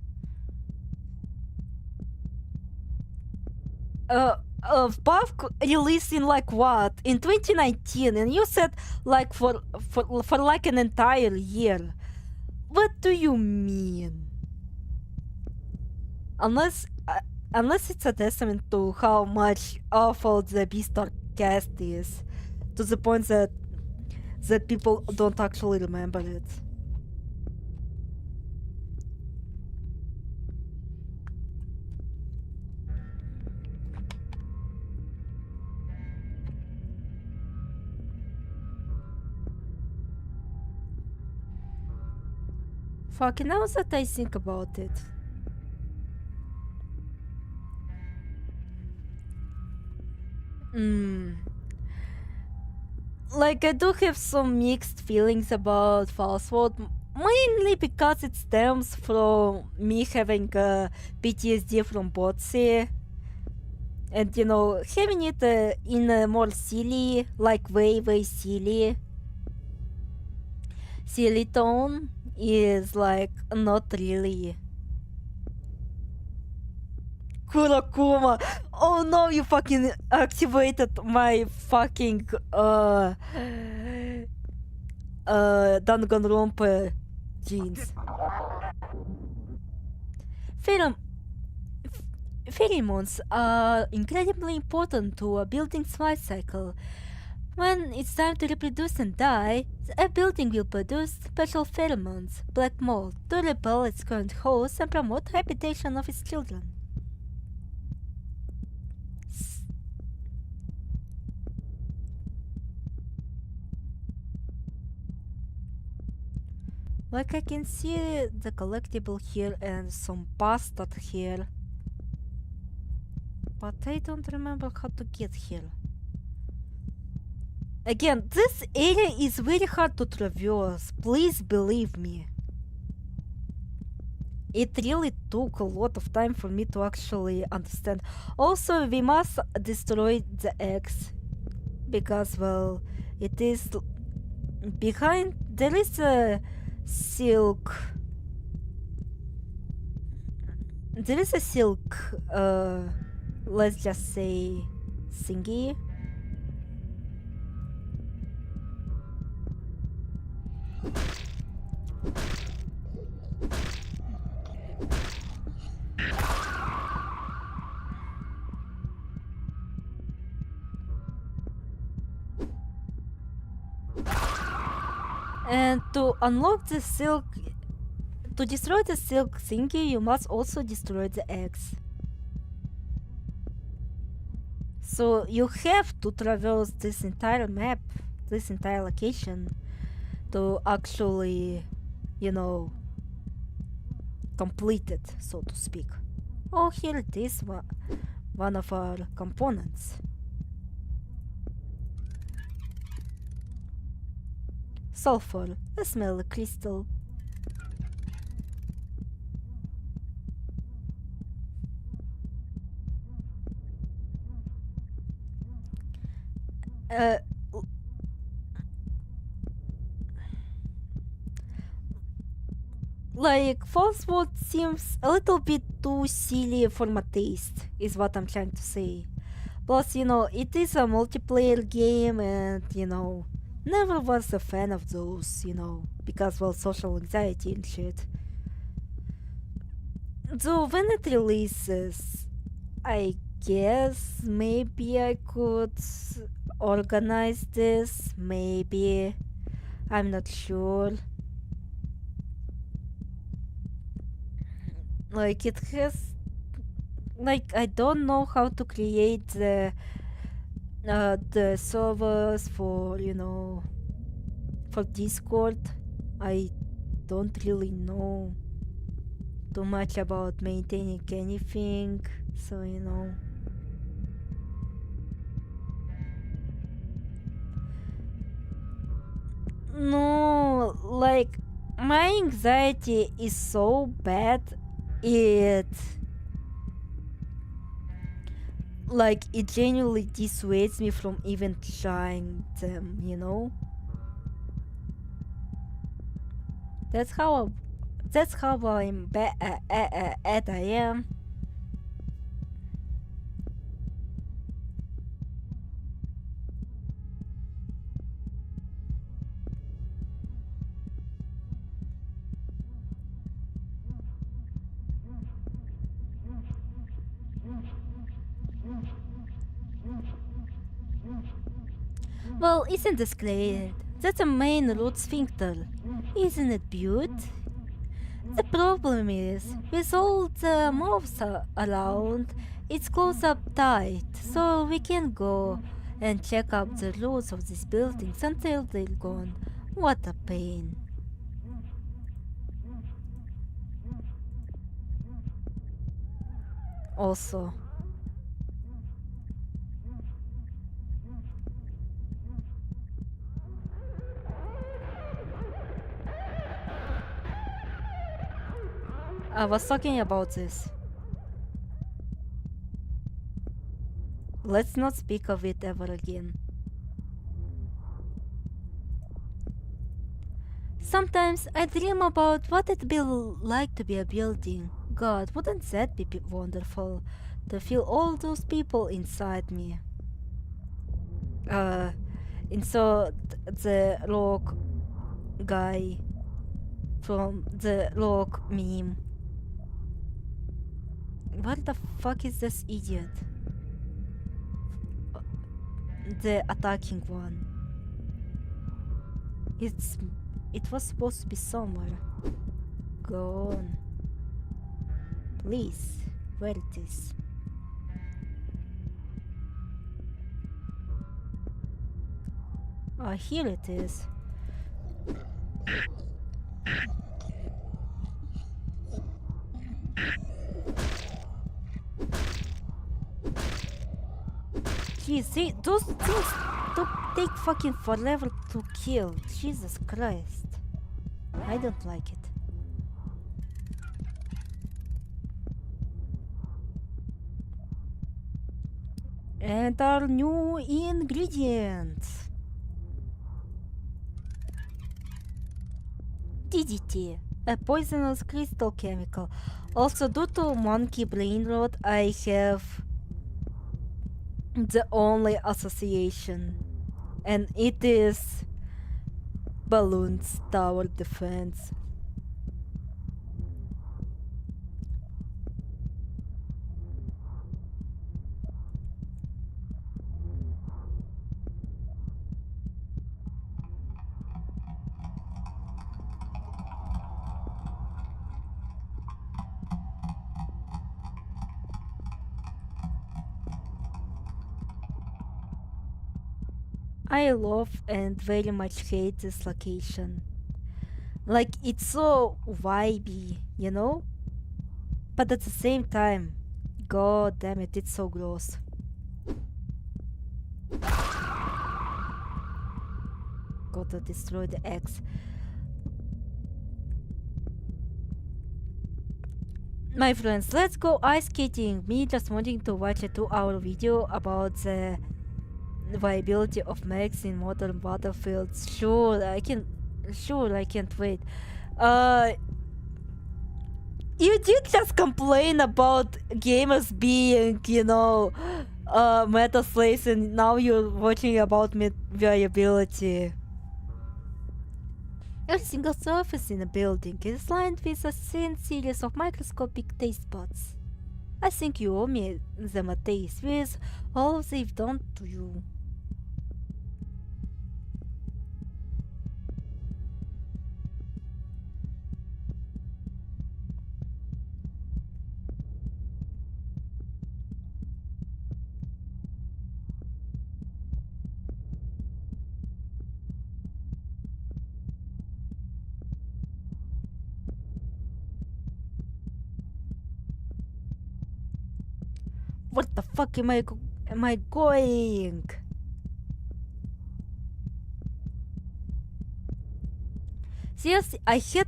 Puff released in like what? In 2019, and you said like for like an entire year. What do you mean? Unless it's a testament to how much awful the Beastar cast is, to the point that people don't actually remember it. Fucking now that I think about it. Like, I do have some mixed feelings about Falsewood, mainly because it stems from me having PTSD from Botsy. And, you know, having it in a more silly, like way silly tone is like not really. Kurakuma! Oh no, you fucking activated my fucking Danganronpa genes. Pheromones are incredibly important to a building's life cycle. When it's time to reproduce and die, a building will produce special pheromones, black mold, to repel its current host and promote habitation of its children. Like, I can see the collectible here and some pasta here, but I don't remember how to get here. Again, this area is very hard to traverse, please believe me. It really took a lot of time for me to actually understand. Also, we must destroy the X, because, well, it is behind. There is a silk. There is a silk, let's just say, thingy. And to unlock the silk, to destroy the silk thingy, you must also destroy the X. So you have to traverse this entire map, this entire location, to actually, you know, complete it, so to speak. Oh, here it is, one of our components. Sulfur, a smell crystal. Like, Falsewood seems a little bit too silly for my taste, is what I'm trying to say. Plus, you know, it is a multiplayer game and, you know, Never was a fan of those, because, well, social anxiety and shit. So when it releases, I guess maybe I could organize this, maybe. I'm not sure. Like, it has. Like, I don't know how to create the servers for, for Discord. I don't really know too much about maintaining anything, so no, like, my anxiety is so bad, it it genuinely dissuades me from even trying them. That's how I'm bad at I am. Well, isn't this great? That's a main root sphincter. Isn't it beaut? The problem is, with all the mobs around, it's closed up tight, so we can't go and check out the roots of these buildings until they're gone. What a pain. Also, I was talking about this. Let's not speak of it ever again. Sometimes I dream about what it'd be like to be a building. God, wouldn't that be wonderful? To feel all those people inside me. And so the rock guy from the rock meme. What the fuck is this idiot? The attacking one. It was supposed to be somewhere. Go on. Please, where it is? Ah, here it is. Jeez, see, those things don't take fucking forever to kill. Jesus Christ. I don't like it. And our new ingredients. DDT, a poisonous crystal chemical. Also, due to monkey brain rot, I have the only association, and it is balloons tower defense. I love and very much hate this location. Like, it's so vibey, But at the same time, god damn it, it's so gross. Gotta destroy the X. My friends, let's go ice skating. Me just wanting to watch a 2-hour video about the viability of mechs in modern battlefields. Sure, I can't wait. You did just complain about gamers being, meta slaves, and now you're watching about variability. Every single surface in a building is lined with a thin series of microscopic taste buds. I think you owe me them a taste with all they've done to you. What the fuck am I going? Seriously, I hit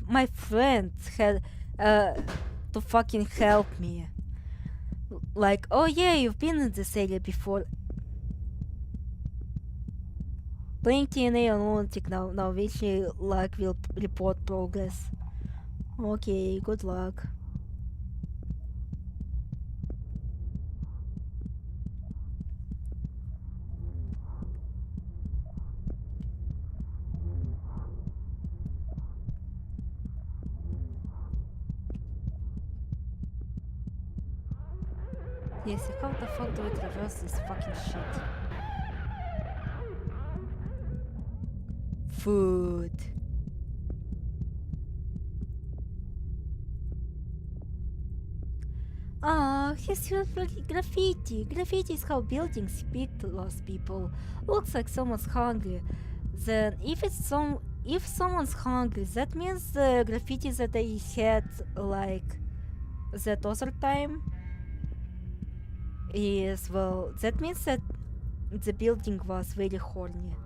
my friends had to fucking help me. Like, oh yeah, you've been in this area before. Playing TNA on Lunatic now wish you luck will report progress. Okay, good luck. Yes, how the fuck do I traverse this fucking shit? Food. Ah, here's your graffiti. Graffiti is how buildings speak to lost people. Looks like someone's hungry. Then, if someone's hungry, that means the graffiti that they had like that other time is, well, that means that the building was very horny.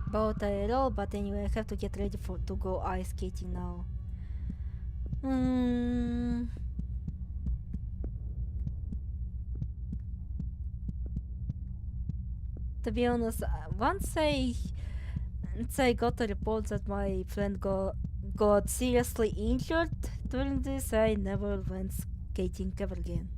About at all, but anyway, I have to get ready to go ice skating now. To be honest, once I got a report that my friend got seriously injured during this, I never went skating ever again.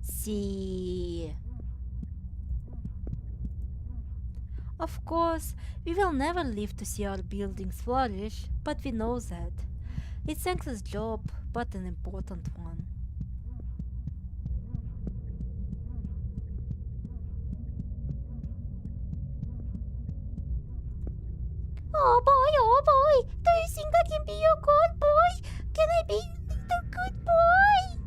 See. Of course, we will never live to see our buildings flourish, but we know that. It's a thankless job, but an important one. Oh boy, do you think I can be your good boy? Can I be the good boy?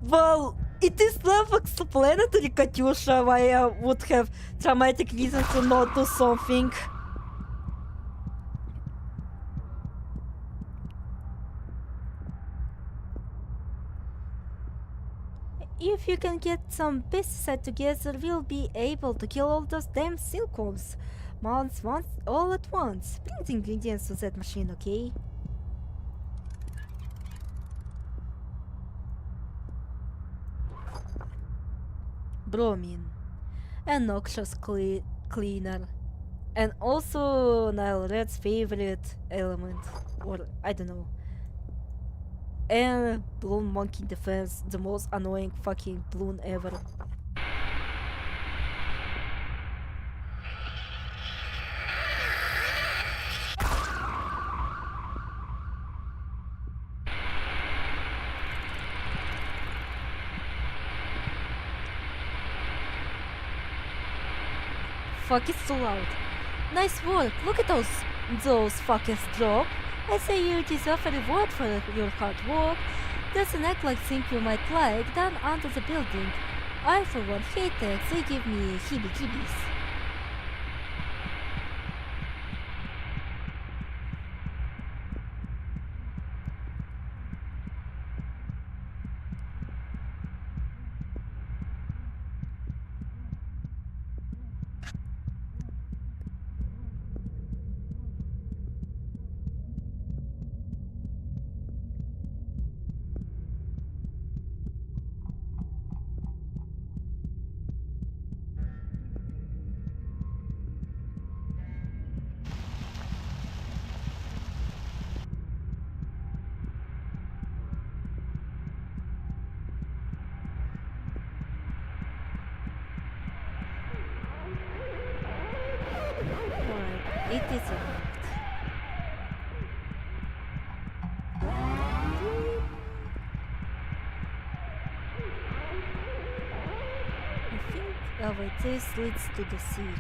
Well, it is self-explanatory, Katyusha, why I would have dramatic reason to not do something. If you can get some pesticide together, we'll be able to kill all those damn silkworms. Once, all at once. Bring the ingredients to that machine, okay? Bromine. A noxious cleaner. And also Nile Red's favorite element. Or, I don't know. And Balloon Monkey Defense, the most annoying fucking balloon ever. Fuck, it's so loud. Nice work. Look at those fuckers drop. I say you deserve a reward for your hard work. There's an act like thing you might like down under the building. I for one hate eggs, they give me heebie-jeebies. Alright, it is a I think, oh wait, this leads to the ceiling.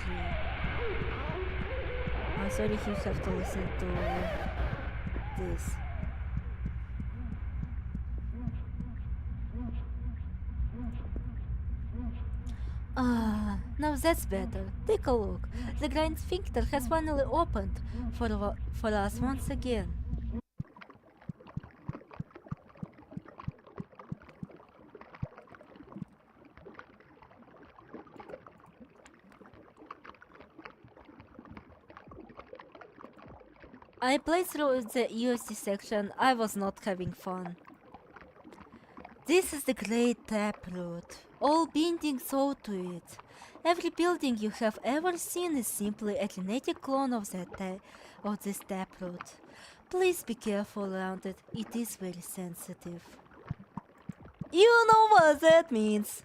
I'm sorry you have to listen to this. Ah, now that's better. Take a look. The grind sphincter has finally opened for us once again. I played through the USD section. I was not having fun. This is the great taproot. All buildings owe to it. Every building you have ever seen is simply a genetic clone of this taproot. Please be careful around it. It is very sensitive. You know what that means.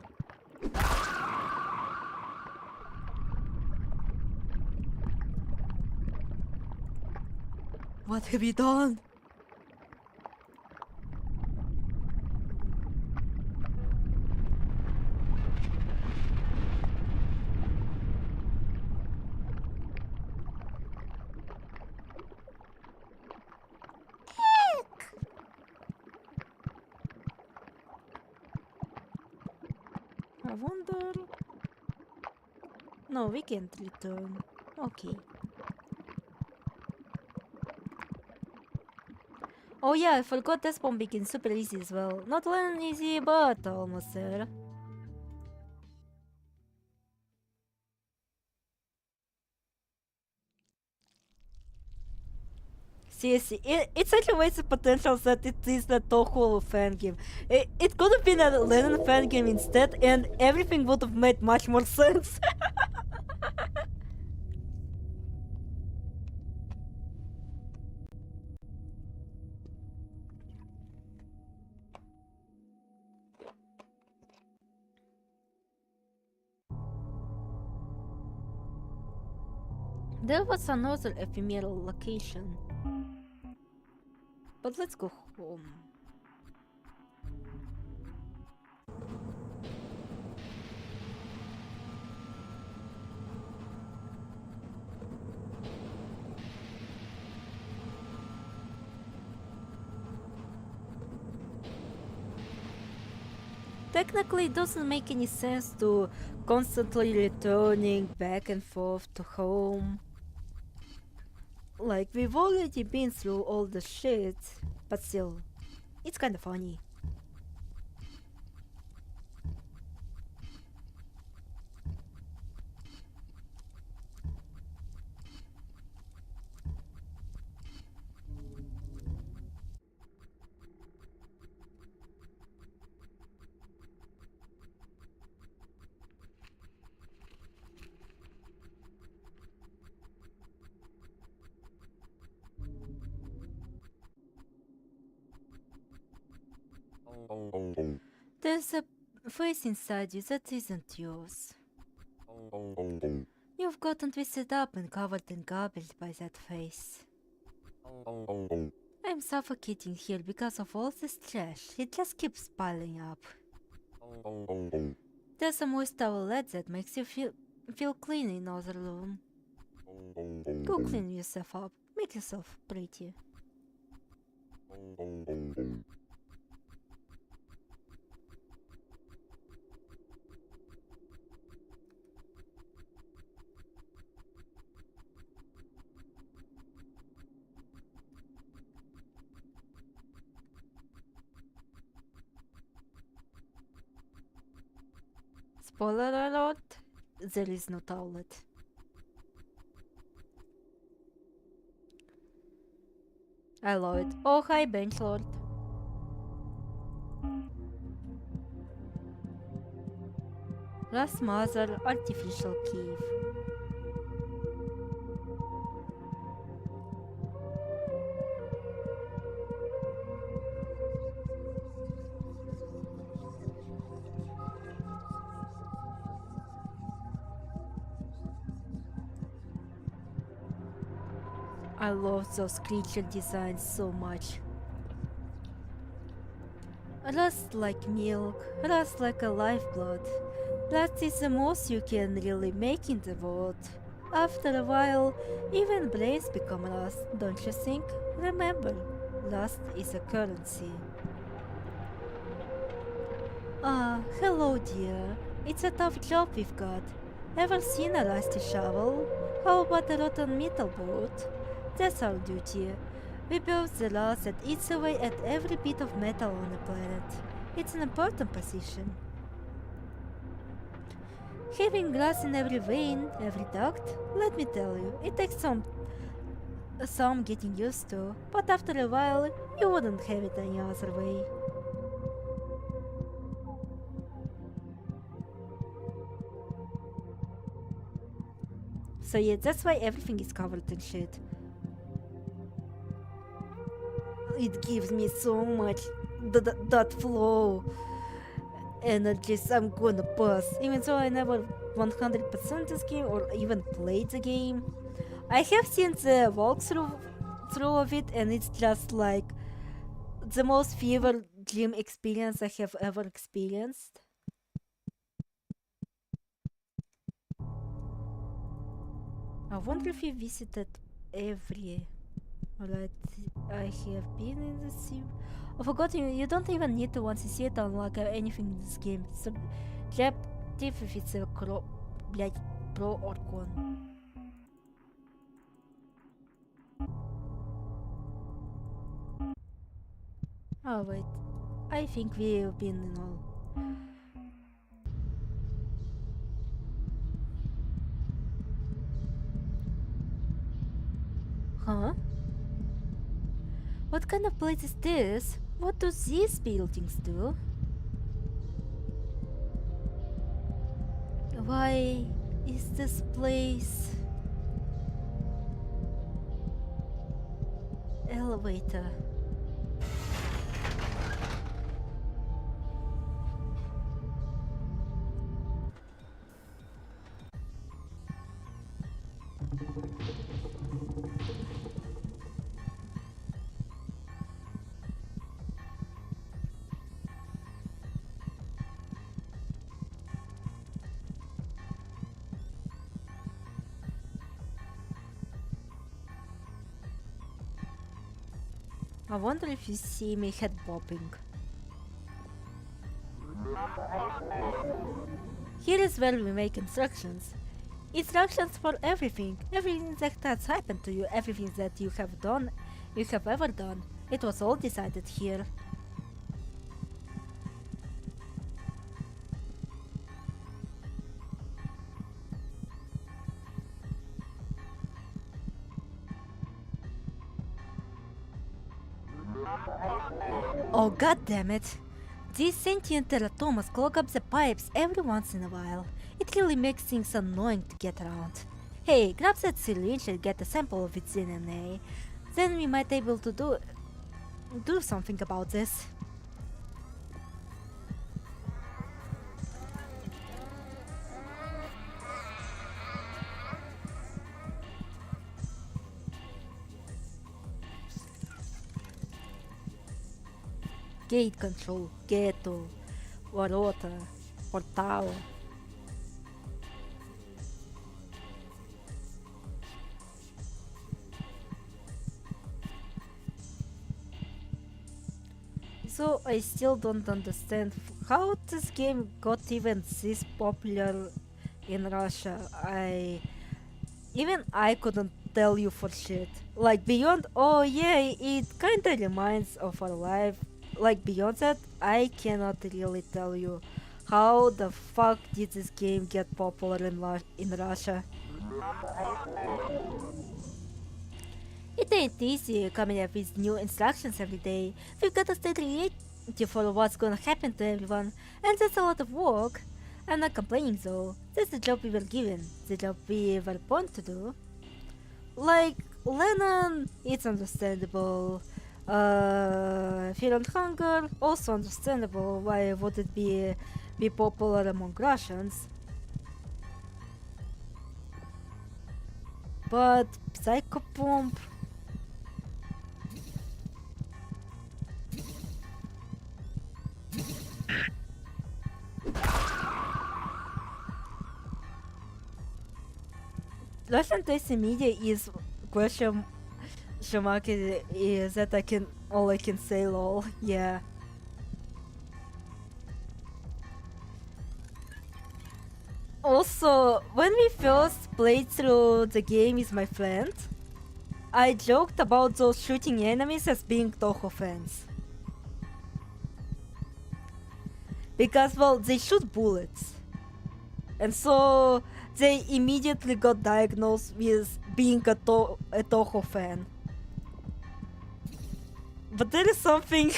What have you done? I wonder... No, we can't return. Okay. Oh yeah, I forgot this bomb begins super easy as well. Not one easy, but almost there. Seriously, it's such a wasted potential that it is the Toho fan game. It could have been a Lennon fan game instead, and everything would have made much more sense. There was another ephemeral location. But let's go home. Technically, it doesn't make any sense to constantly returning back and forth to home. Like, we've already been through all the shit, but still, it's kinda funny. There's a face inside you that isn't yours. You've gotten twisted up and covered and gobbled by that face. I'm suffocating here because of all this trash. It just keeps piling up. There's a moist towelette that makes you feel clean in another room. Go clean yourself up. Make yourself pretty. Spoiler alert, there is no toilet. I love it. Oh, hi, Bench Lord. Last Mother, Artificial Cave. I love those creature designs so much. Rust like milk, rust like a lifeblood. Rust is the most you can really make in the world. After a while, even brains become rust, don't you think? Remember, rust is a currency. Ah, hello dear. It's a tough job we've got. Ever seen a rusty shovel? How about a rotten metal boat? That's our duty. We build the rust that eats away at every bit of metal on the planet. It's an important position. Having glass in every vein, every duct, let me tell you, it takes some getting used to, but after a while, you wouldn't have it any other way. So yeah, that's why everything is covered in shit. It gives me so much that flow energy, so I'm gonna pass. Even though I never 100% this game or even played the game, I have seen the walkthrough of it, and it's just like the most fever dream experience I have ever experienced. I wonder if you visited every. Alright, I have been in the sea. I forgot you don't even need to once you see it unlock anything in this game. It's objective if it's a блядь, pro or con. Oh wait, I think we've been in all. Huh? What kind of place is this? What do these buildings do? Why is this place... Elevator. I wonder if you see me head bobbing. Here is where we make instructions. Instructions for everything. Everything that has happened to you, everything that you have done, you have ever done. It was all decided here. Oh, god damn it! These sentient teratomas clog up the pipes every once in a while. It really makes things annoying to get around. Hey, grab that syringe and get a sample of its DNA. Then we might be able to do something about this. Gate control, ghetto, ворота, портал. So I still don't understand how this game got even this popular in Russia. I couldn't tell you for shit. Like beyond, oh yeah, it kinda reminds of our life. Like beyond that, I cannot really tell you how the fuck did this game get popular in Russia. It ain't easy coming up with new instructions every day. We've got to stay creative for what's gonna happen to everyone, and that's a lot of work. I'm not complaining though. That's the job we were given, the job we were born to do. Like Lennon, it's understandable. Fear and Hunger, also understandable. Why would it be popular among Russians? But Psychopomp. Russian taste media is question mark is that all I can say lol. Yeah. Also, when we first played through the game with my friend, I joked about those shooting enemies as being Toho fans. Because, well, they shoot bullets. And so they immediately got diagnosed with being a Toho fan. But there is something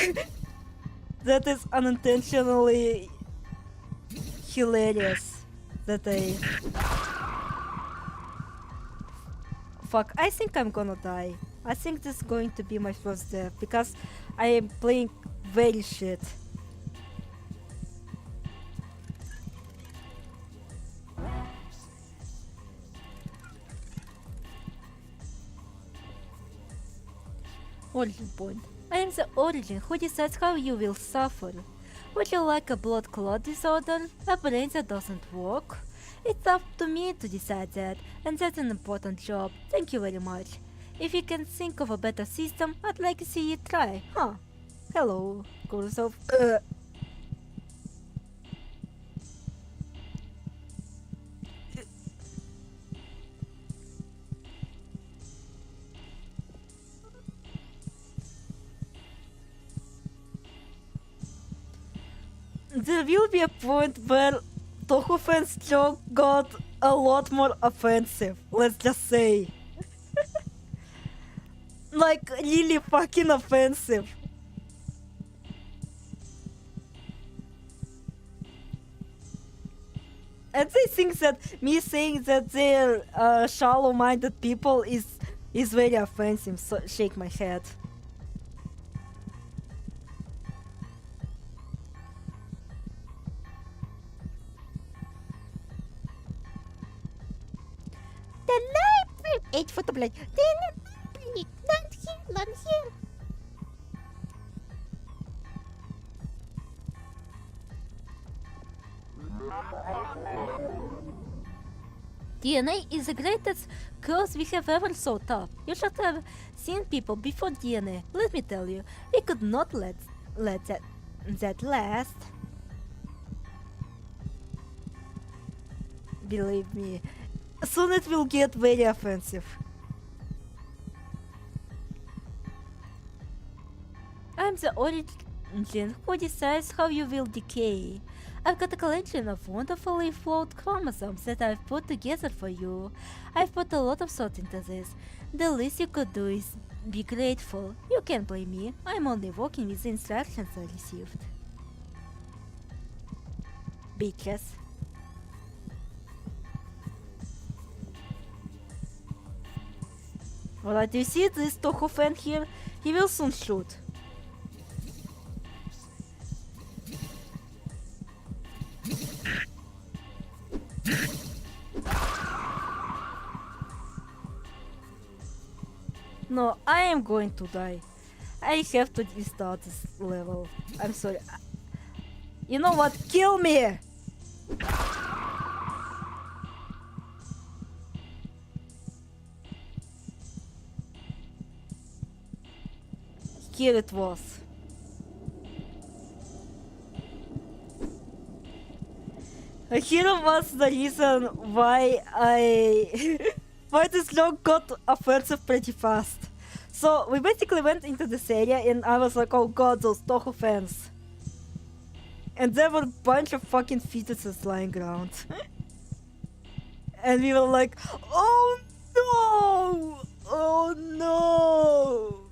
that is unintentionally hilarious that I... Fuck, I think I'm gonna die. I think this is going to be my first death because I am playing very shit. Origin point. I am the origin who decides how you will suffer. Would you like a blood clot disorder? A brain that doesn't work? It's up to me to decide that, and that's an important job. Thank you very much. If you can think of a better system, I'd like to see you try. Huh. Hello, Kursov. There will be a point where Toho fans joke got a lot more offensive, let's just say. Like, really fucking offensive. And they think that me saying that they're shallow-minded people is very offensive, so shake my head. The library 8 foot blade. Not here. DNA is the greatest curse we have ever thought up. You should have seen people before DNA. Let me tell you, we could not let that last. Believe me, soon it will get very offensive. I'm the origin who decides how you will decay. I've got a collection of wonderfully flawed chromosomes that I've put together for you. I've put a lot of thought into this. The least you could do is be grateful. You can't blame me. I'm only working with the instructions I received. Bitches. Alright, you see this Toho fan here? He will soon shoot. No, I am going to die. I have to restart this level. I'm sorry. You know what? Kill me! Here it was. Here was the reason why why this dog got offensive pretty fast. So we basically went into this area and I was like, oh god, those Toho fans. And there were a bunch of fucking fetuses lying around. And we were like, oh no! Oh no!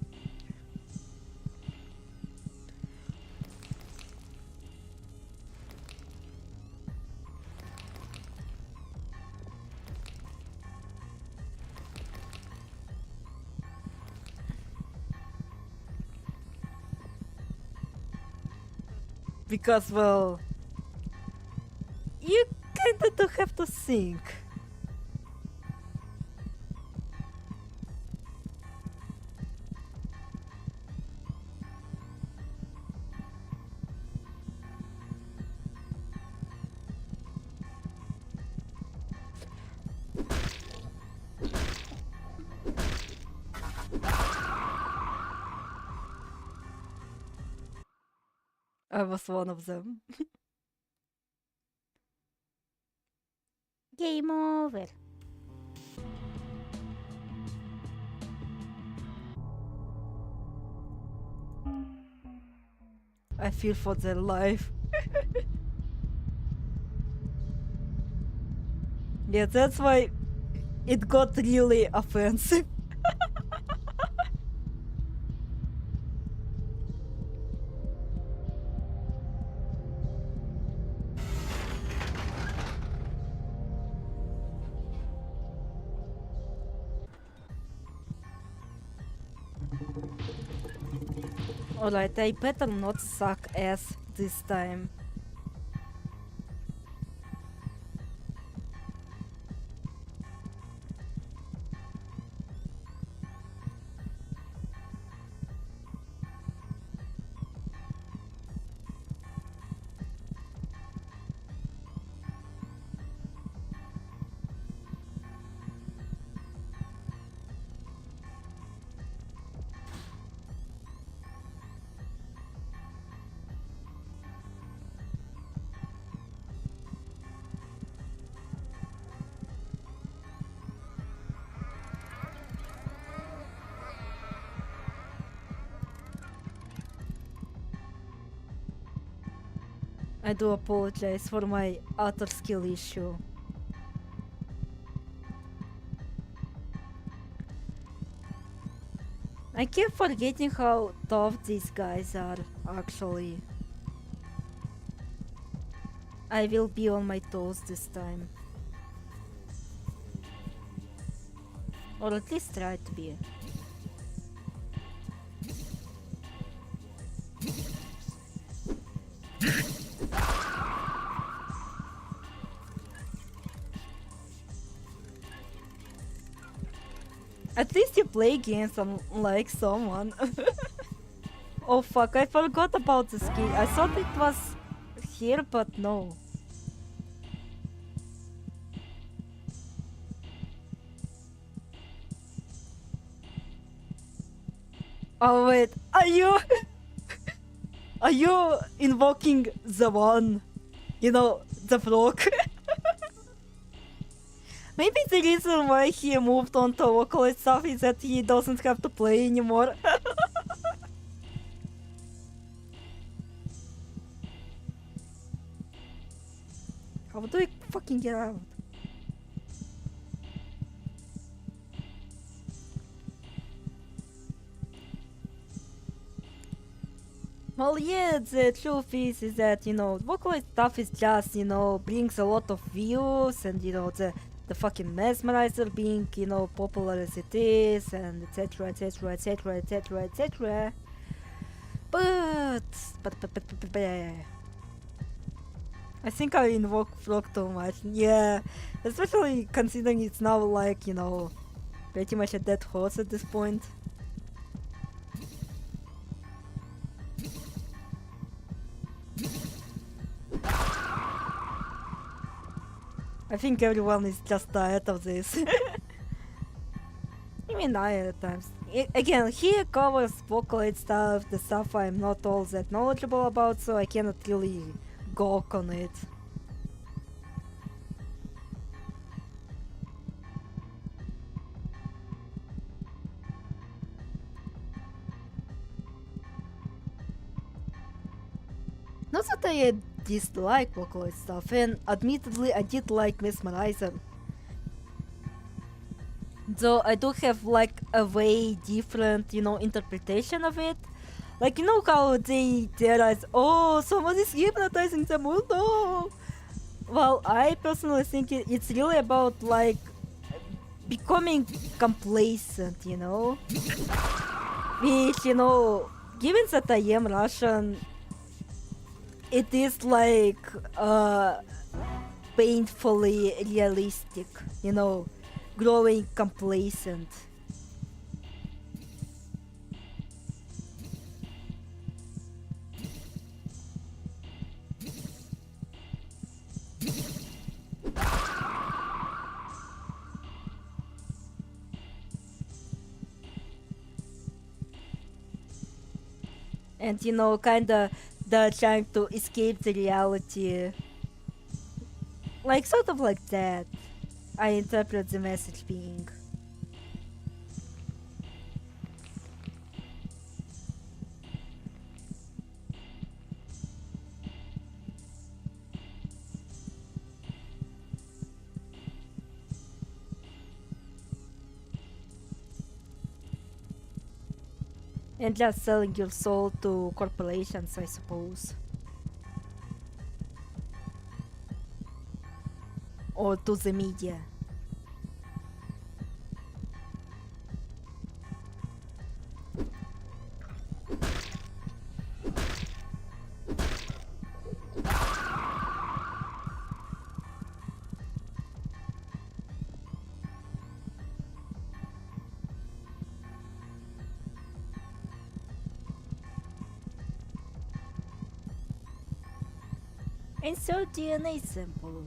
Because, well, you kinda do have to think. I was one of them. Game over. I feel for their life. Yeah, that's why it got really offensive. Alright, I better not suck ass this time. I do apologize for my utter skill issue. I keep forgetting how tough these guys are, actually. I will be on my toes this time. Or at least try to be. At least you play games unlike someone. Oh fuck, I forgot about this key. I thought it was here, but no. Oh wait, are you... Are you invoking the one? You know, the frog? Maybe the reason why he moved on to localized stuff is that he doesn't have to play anymore. How do I fucking get out? Well, yeah, the truth is that, you know, vocalized stuff is just, you know, brings a lot of views and, you know, the fucking mesmerizer being, you know, popular as it is and etc, etc, etc, etc, etc. But I think I invoke frog too much. Yeah, especially considering it's now like, you know, pretty much a dead horse at this point. I think everyone is just tired of this. Even I at times. Again, he covers Vocaloid stuff, the stuff I'm not all that knowledgeable about, so I cannot really gawk on it. not that I dislike Vocaloid stuff, and admittedly I did like Mesmerizer. Though I do have like a way different, interpretation of it. Like, you know how they theorize, oh, someone is hypnotizing the moon, no! Well, I personally think it's really about like becoming complacent, Which, given that I am Russian, it is like painfully realistic, growing complacent. And kinda the trying to escape the reality. Like, sort of like that. I interpret the message being. And just selling your soul to corporations, I suppose. Or to the media. Insert DNA sample.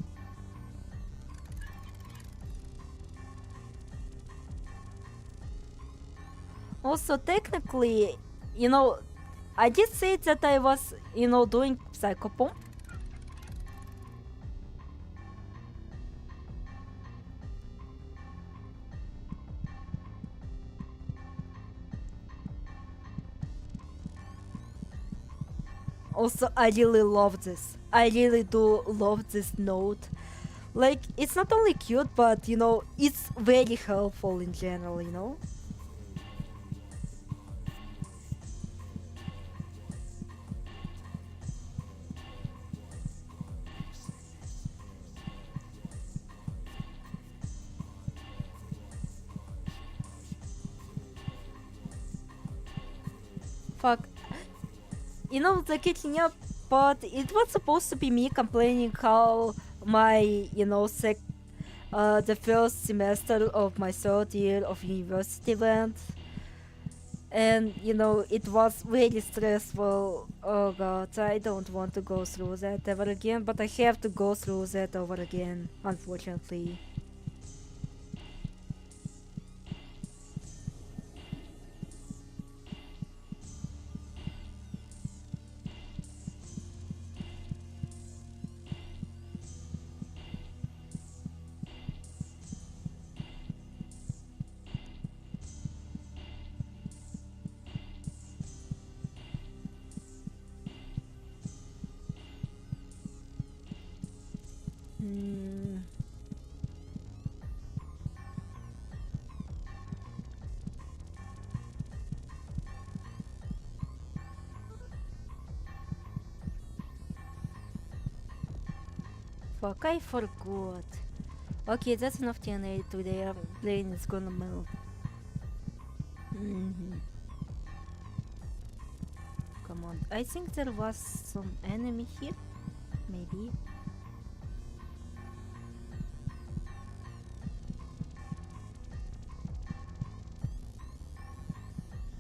Also, technically, I did say that I was, doing Psychopomp. Also, I really love this. I really do love this note. Like, it's not only cute, but, it's very helpful in general, Fuck. The catching up part, it was supposed to be me complaining how my, the first semester of my third year of university went. And, it was very stressful. Oh god, I don't want to go through that ever again, but I have to go through that over again, unfortunately. Fuck, I forgot. Okay, that's enough TNA today. Our brain is gonna melt. Come on. I think there was some enemy here. Maybe.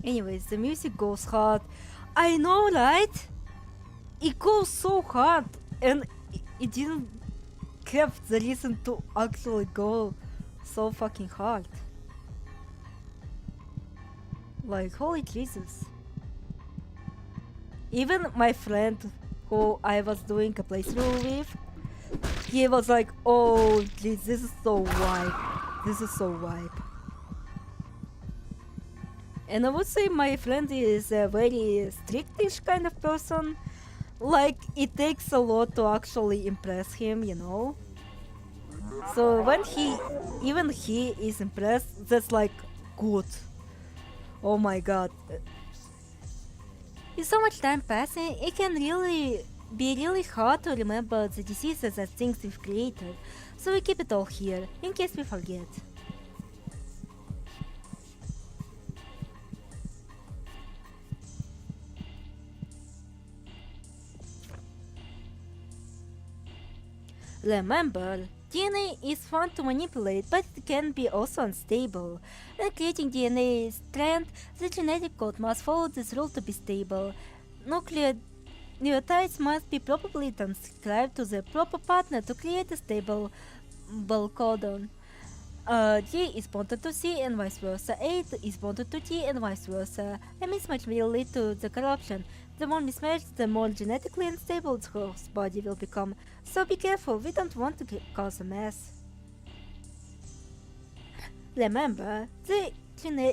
Anyways, the music goes hard. I know, right? It goes so hard, and it didn't have the reason to actually go so fucking hard. Like, holy Jesus. Even my friend who I was doing a playthrough with, he was like, oh geez, this is so wipe. This is so wipe. And I would say my friend is a very strictish kind of person, Like, it takes a lot to actually impress him, you know? So when even he is impressed, that's like, good. Oh my god. With so much time passing, it can really be really hard to remember the diseases and things we've created. So we keep it all here, in case we forget. Remember, DNA is fun to manipulate, but it can be also unstable. When creating DNA strand, the genetic code must follow this rule to be stable. Nucleotides must be properly transcribed to their proper partner to create a stable codon. D is bonded to C and vice versa. A is bonded to T and vice versa. A mismatch will lead to the corruption. The more mismatched, the more genetically unstable the host body will become. So be careful, we don't want to cause a mess. Remember,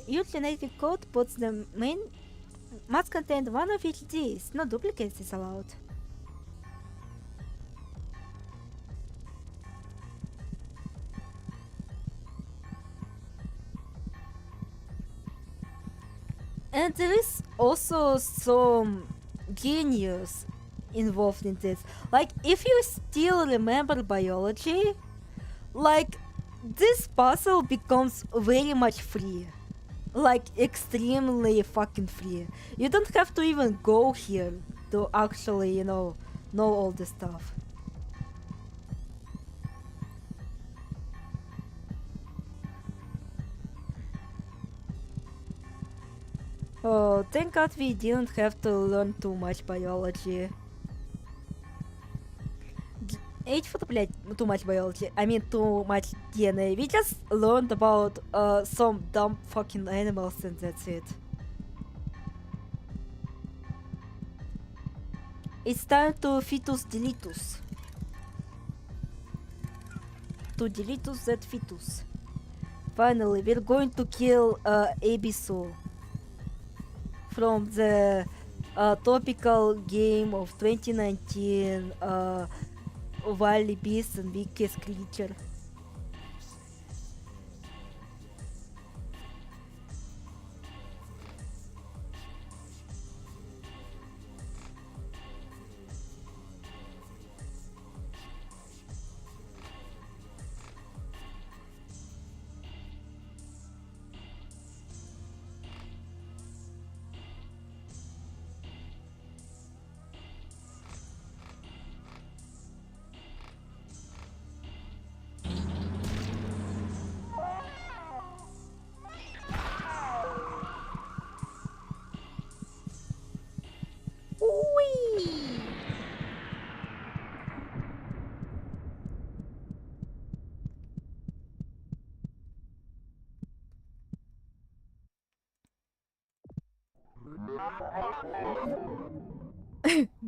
your genetic code puts the main must contain one of each Ds. No duplicates is allowed. And there is also some genius involved in this. Like, if you still remember biology, like, this puzzle becomes very much free. Like, extremely fucking free. You don't have to even go here to actually, know all this stuff. Oh, thank god we didn't have to learn too much biology. Блядь, too much biology. I mean too much DNA. We just learned about some dumb fucking animals and that's it. It's time to fetus deletus. To deletus that fetus. Finally, we're going to kill Abysso from the topical game of 2019 Wily Beast and Biggest Creature.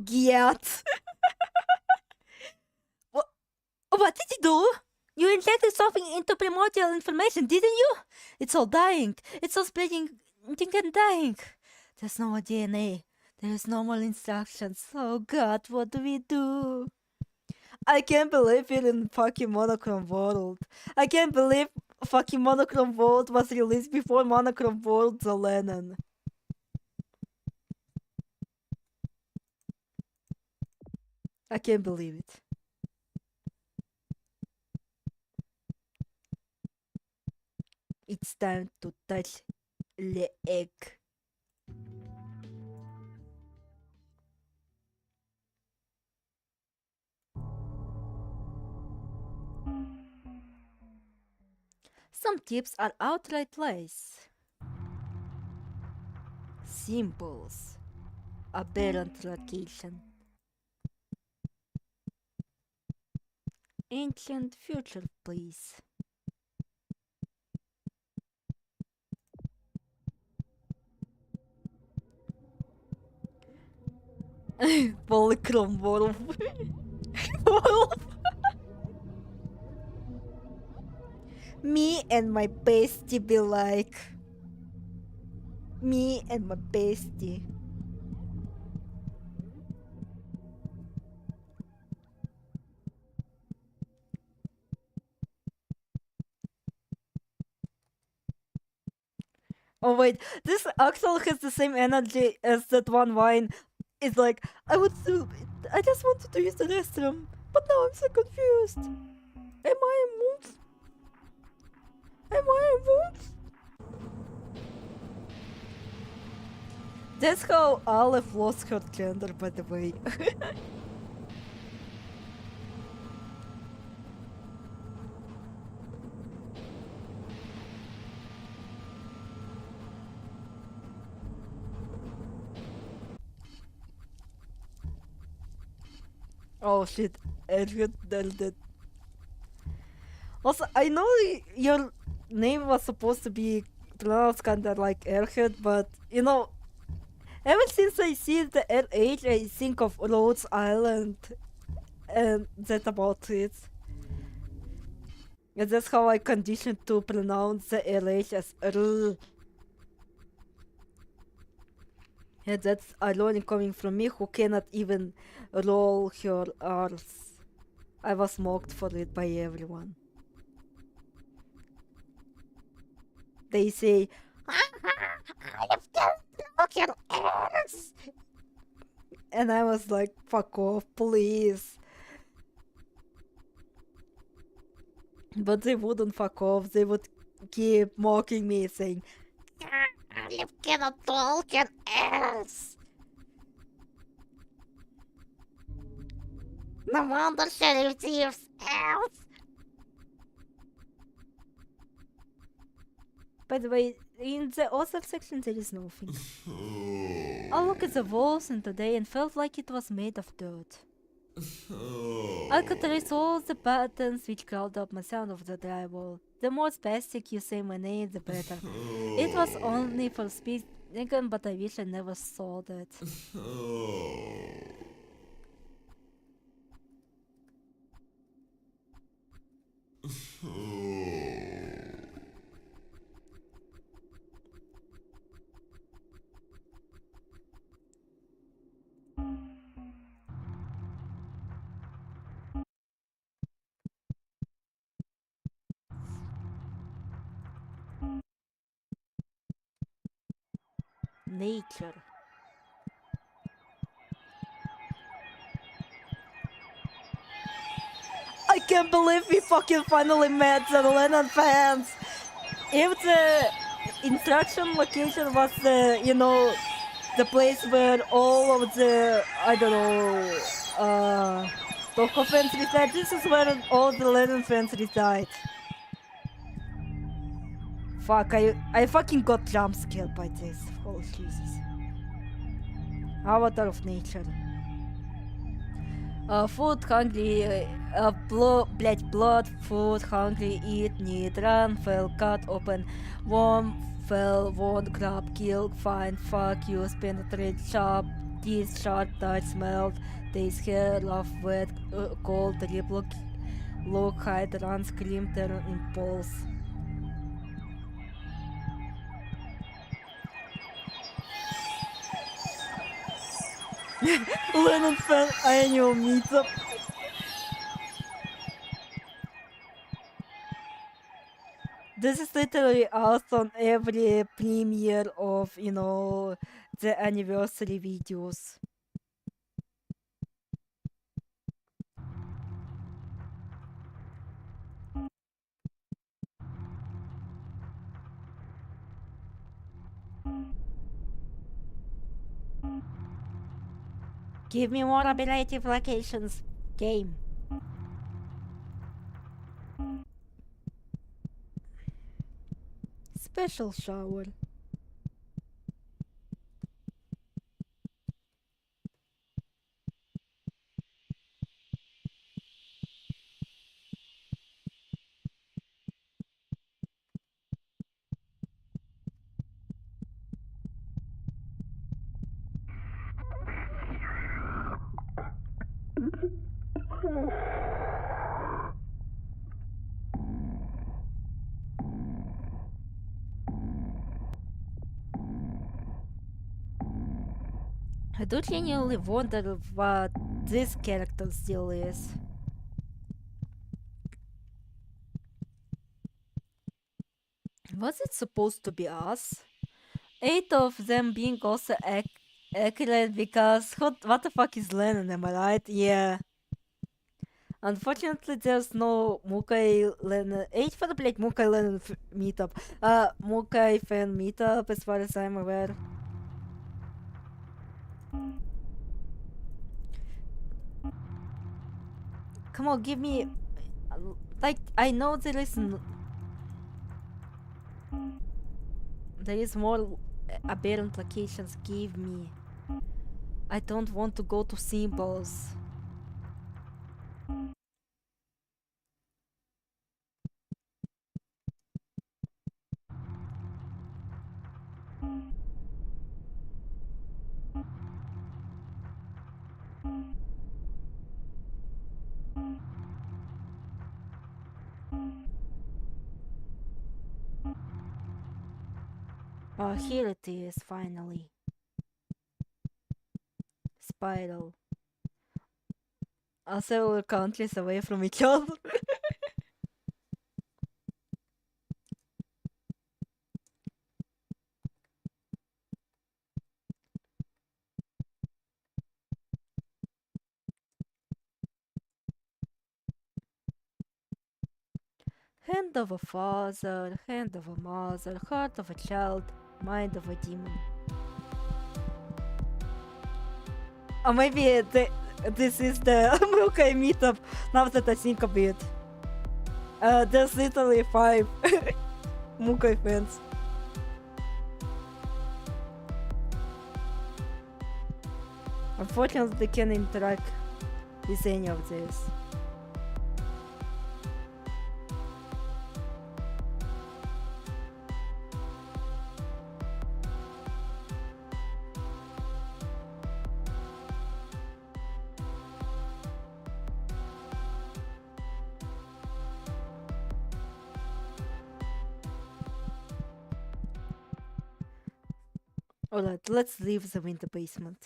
Get. What did you do? You injected something into primordial information, didn't you? It's all dying. It's all spreading and dying. There's no more DNA. There is no more instructions. Oh god, what do we do? I can't believe we're in fucking Monochrome World. I can't believe fucking Monochrome World was released before Monochrome World the Lennon. I can't believe it. It's time to touch the egg. Some tips are outright lies. Symbols. Aberrant location. Ancient future, please. Polychrome wolf. Wolf. Me and my bestie be like. Me and my bestie. Oh wait, this actually has the same energy as that one wine. It's like, I just wanted to use the restroom, but now I'm so confused. Am I a moose? Am I a moose? That's how Aleph lost her gender, by the way. Oh shit, Elliot nailed it. Also, I know your name was supposed to be pronounced kinda like Erhard, but you know, ever since I see the LH, I think of Rhodes Island, and that's about it. And that's how I conditioned to pronounce the LH as R. And that's ironic coming from me, who cannot even roll her R's. I was mocked for it by everyone. They say, and I was like, fuck off, please. But they wouldn't fuck off, they would keep mocking me, saying, you cannot talk an ass. No wonder she receives else. By the way, in the author section there is nothing. I looked at the walls in today and felt like it was made of dirt. I could trace all the patterns which cloud up my sound of the drywall. The more spastic you say my name, the better. It was only for speaking, but I wish I never saw that. Nature. I can't believe we fucking finally met the Lennon fans! If the instruction location was the, you know, the place where all of the, I don't know, Toko fans reside, this is where all the Lennon fans reside. Fuck, I fucking got jump scared by this. Oh Jesus. Avatar of nature. Food hungry, blood, food hungry, eat, need, run, fell, cut, open, warm, fell, wound, grab, kill, find, fuck, use, penetrate, sharp, teeth, sharp, touch, smell, taste, hair, laugh, wet, cold, rip, look, hide, run, scream, turn, impulse. Lennon fan annual meetup. This is literally out on every premiere of, you know, the anniversary videos. Give me more ablative locations, game. Special shower. I do genuinely wonder what this character still is. Was it supposed to be us? 8 of them being also accurate because what the fuck is Lennon, am I right? Yeah. Unfortunately, there's no Mukai Lennon. 8 for the Blake Mukai Lennon meetup. Mukai fan meetup, as far as I'm aware. Come on, give me. Like, I know there is. There is more aberrant locations. Give me. I don't want to go to symbols. Oh, here it is, finally. Spiral. Several countries away from each other. Hand of a father, hand of a mother, heart of a child, mind of a demon. Or maybe this is the Mukai meetup, now that I think of it. There's literally 5 Mukai fans. Unfortunately, they can't interact with any of this. Alright, let's leave them in the basement.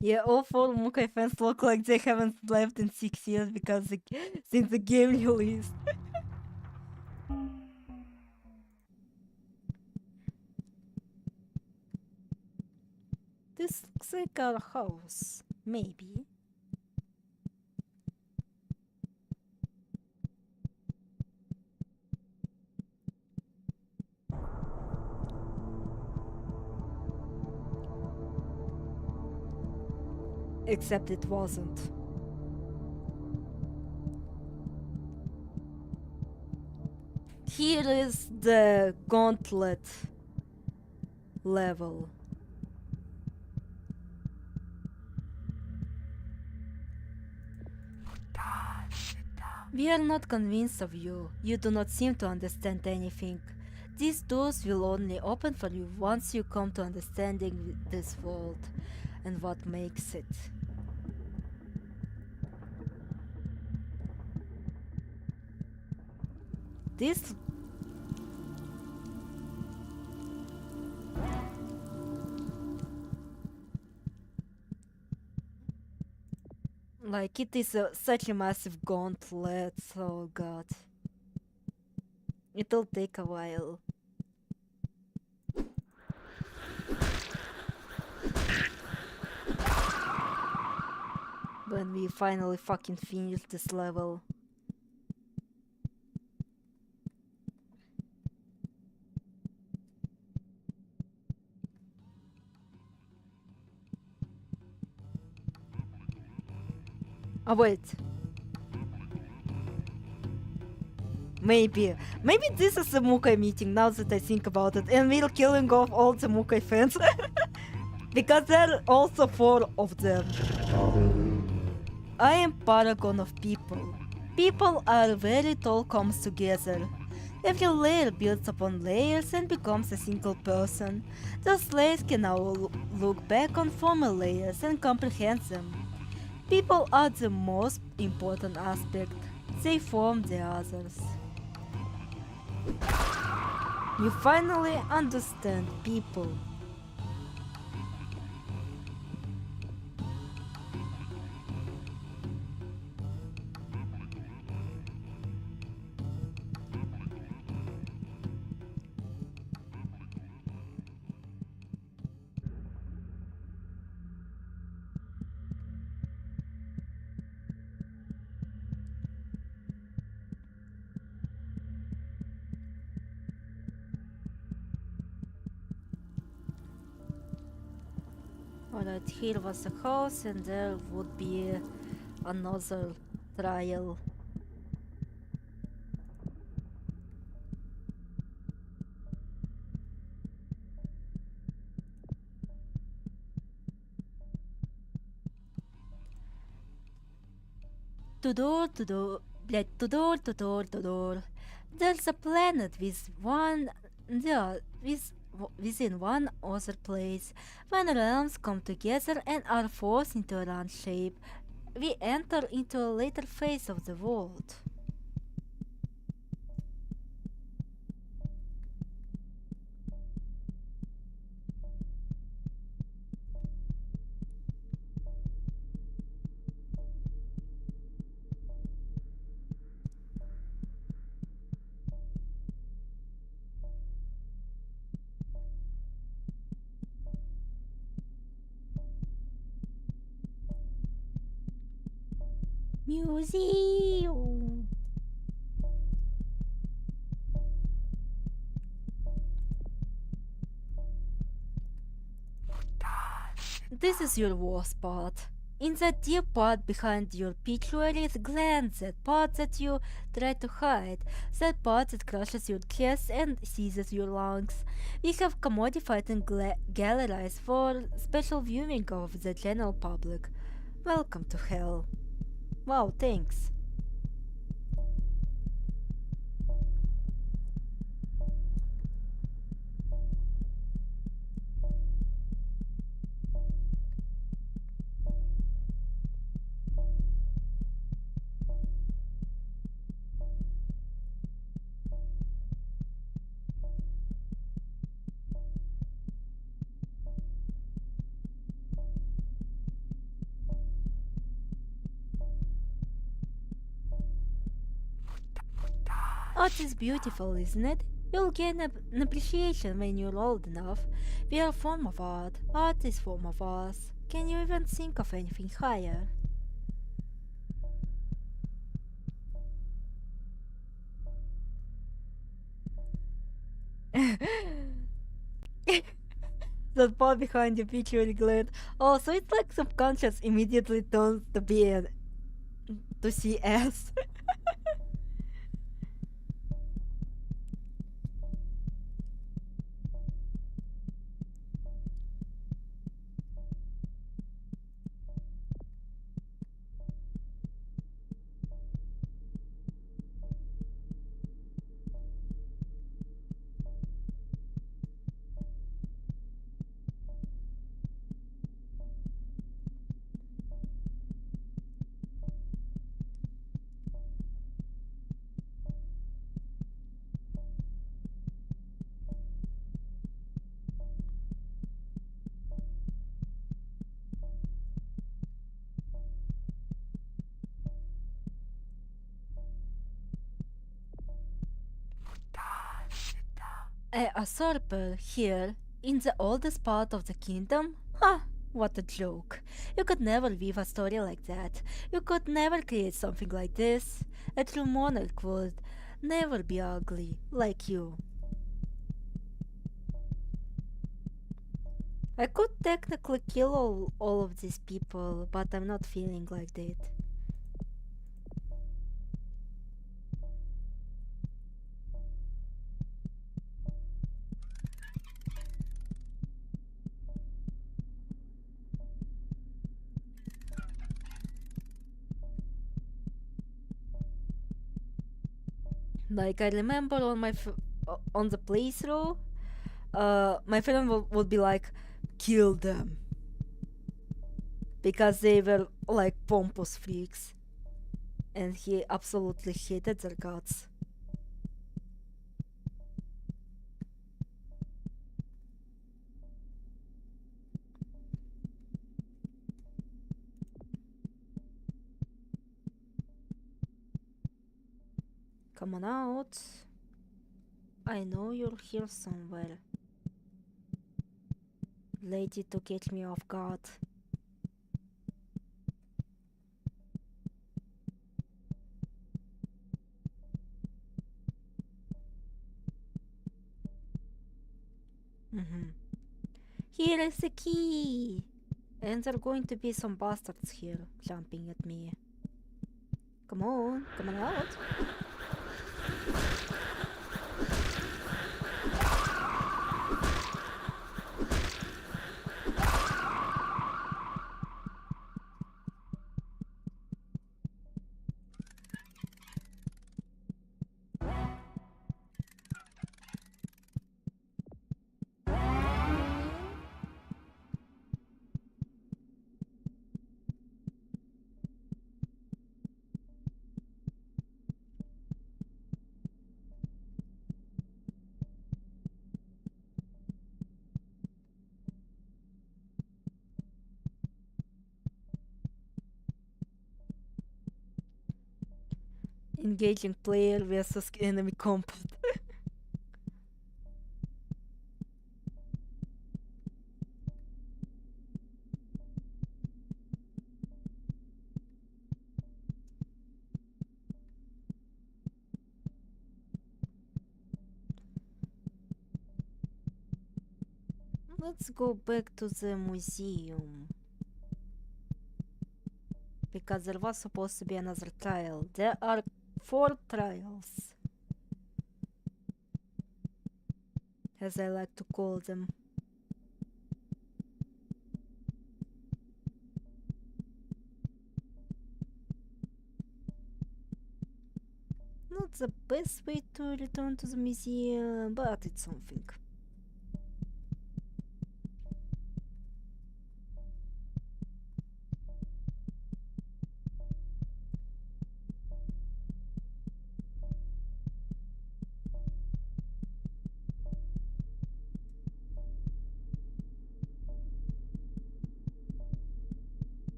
Yeah, all 4 Mukai fans look like they haven't slept in 6 years because since the game released. This looks like our house, maybe. Except it wasn't. Here is the gauntlet level. We are not convinced of you. You do not seem to understand anything. These doors will only open for you once you come to understanding this world and what makes it. This like it is such a massive gauntlet, oh god. It'll take a while. When we finally fucking finish this level. Oh wait. Maybe this is a Mukai meeting now that I think about it, and we're killing off all the Mukai fans. Because there are also 4 of them. I am paragon of people. People are very tall comes together. Every layer builds upon layers and becomes a single person. Those layers can now look back on former layers and comprehend them. People are the most important aspect. They form the others. You finally understand people. Alright, here was the house and there would be another trial. To door, блядь, to door. There's a planet with one, yeah, within one other place. When realms come together and are forced into a round shape, we enter into a later phase of the world. Museum. This is your worst part. In that deep part behind your pituitary gland, that part that you try to hide, that part that crushes your chest and seizes your lungs. We have commodified and gallerized for special viewing of the general public. Welcome to hell. Wow, thanks. Art is beautiful, isn't it? You'll gain an appreciation when you're old enough. We are a form of art. Art is form of us. Can you even think of anything higher? That part behind the pituitary gland. Oh, so it's like subconscious immediately turns to be to see S. A usurper here, in the oldest part of the kingdom? Ha! What a joke. You could never weave a story like that. You could never create something like this. A true monarch would never be ugly, like you. I could technically kill all of these people, but I'm not feeling like that. Like I remember on the playthrough, my friend would be like, kill them, because they were like pompous freaks, and he absolutely hated their guts. Come on out. I know you're here somewhere. Lady to get me off guard. Here is the key! And there are going to be some bastards here jumping at me. Come on out. Engaging player versus enemy combat. Let's go back to the museum. Because there was supposed to be another trial. There are 4 trials, as I like to call them. Not the best way to return to the museum, but it's something.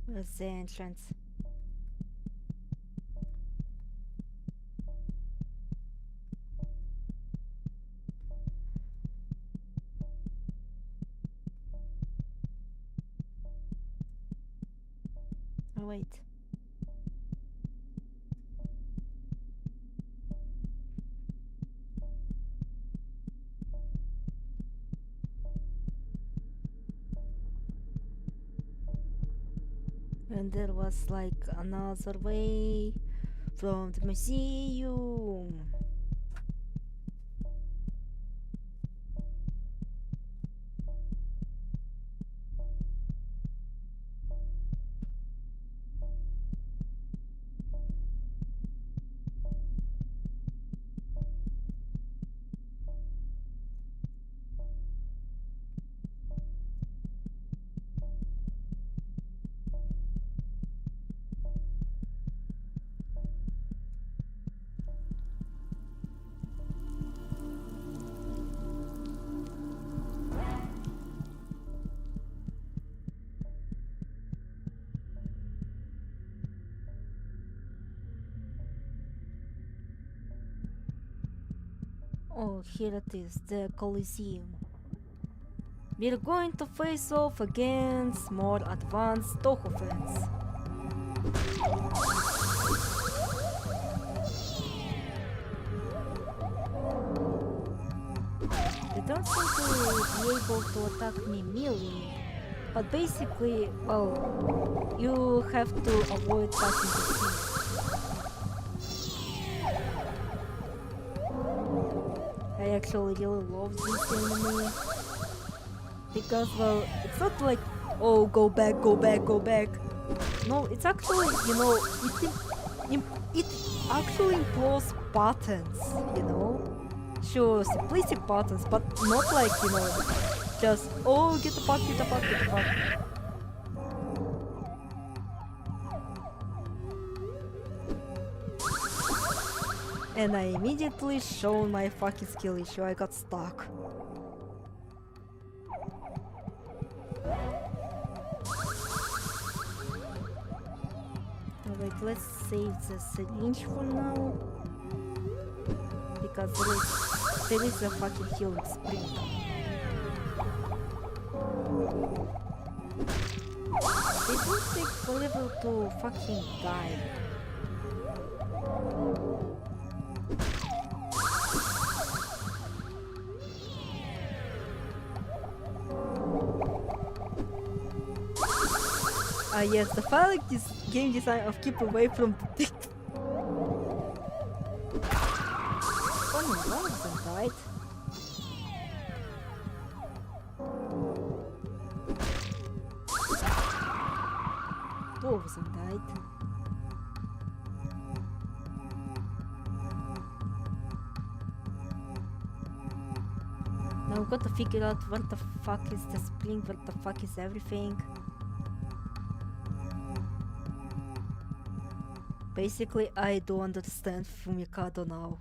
Where's the entrance? Oh wait. And there was like another way from the museum. Oh, here it is, the Coliseum. We're going to face off against more advanced Toho fans. They don't seem to be able to attack me melee, but basically, well, you have to avoid touching the sea. I actually really love this enemy because, well, it's not like, oh, go back, go back, go back. No, it's actually, you know, it actually employs patterns, you know. Sure, simplistic patterns, but not like, you know, just, oh, get the fuck, get the fuck, get the fuck. And I immediately shown my fucking skill issue. I got stuck. Alright, let's save the syringe for now. Because there is a fucking healing spring. They do take forever to fucking die. Ah yes, the fun this game design of keep away from the dick. Funny, one of them died. Two of them died. Now we got to figure out what the fuck is the spring, what the fuck is everything. Basically, I do understand Fumikado now.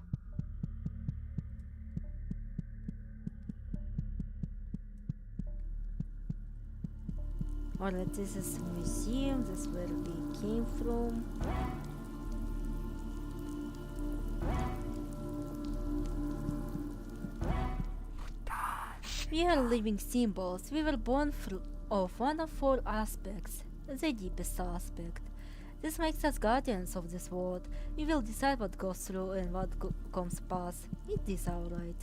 Alright, this is a museum, this is where we came from. We are living symbols. We were born of one of four aspects, the deepest aspect. This makes us guardians of this world. We will decide what goes through and what comes past. It is alright.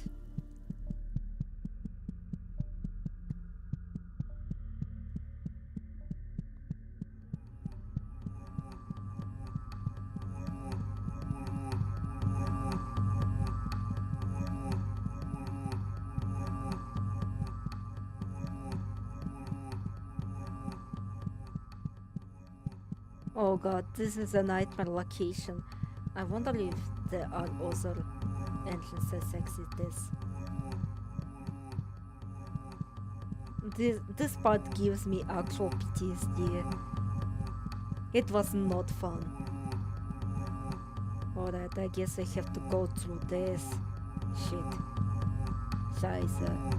Oh god, this is a nightmare location. I wonder if there are other entrances exit this. This part gives me actual PTSD. It was not fun. Alright, I guess I have to go through this. Shit. Scheiße.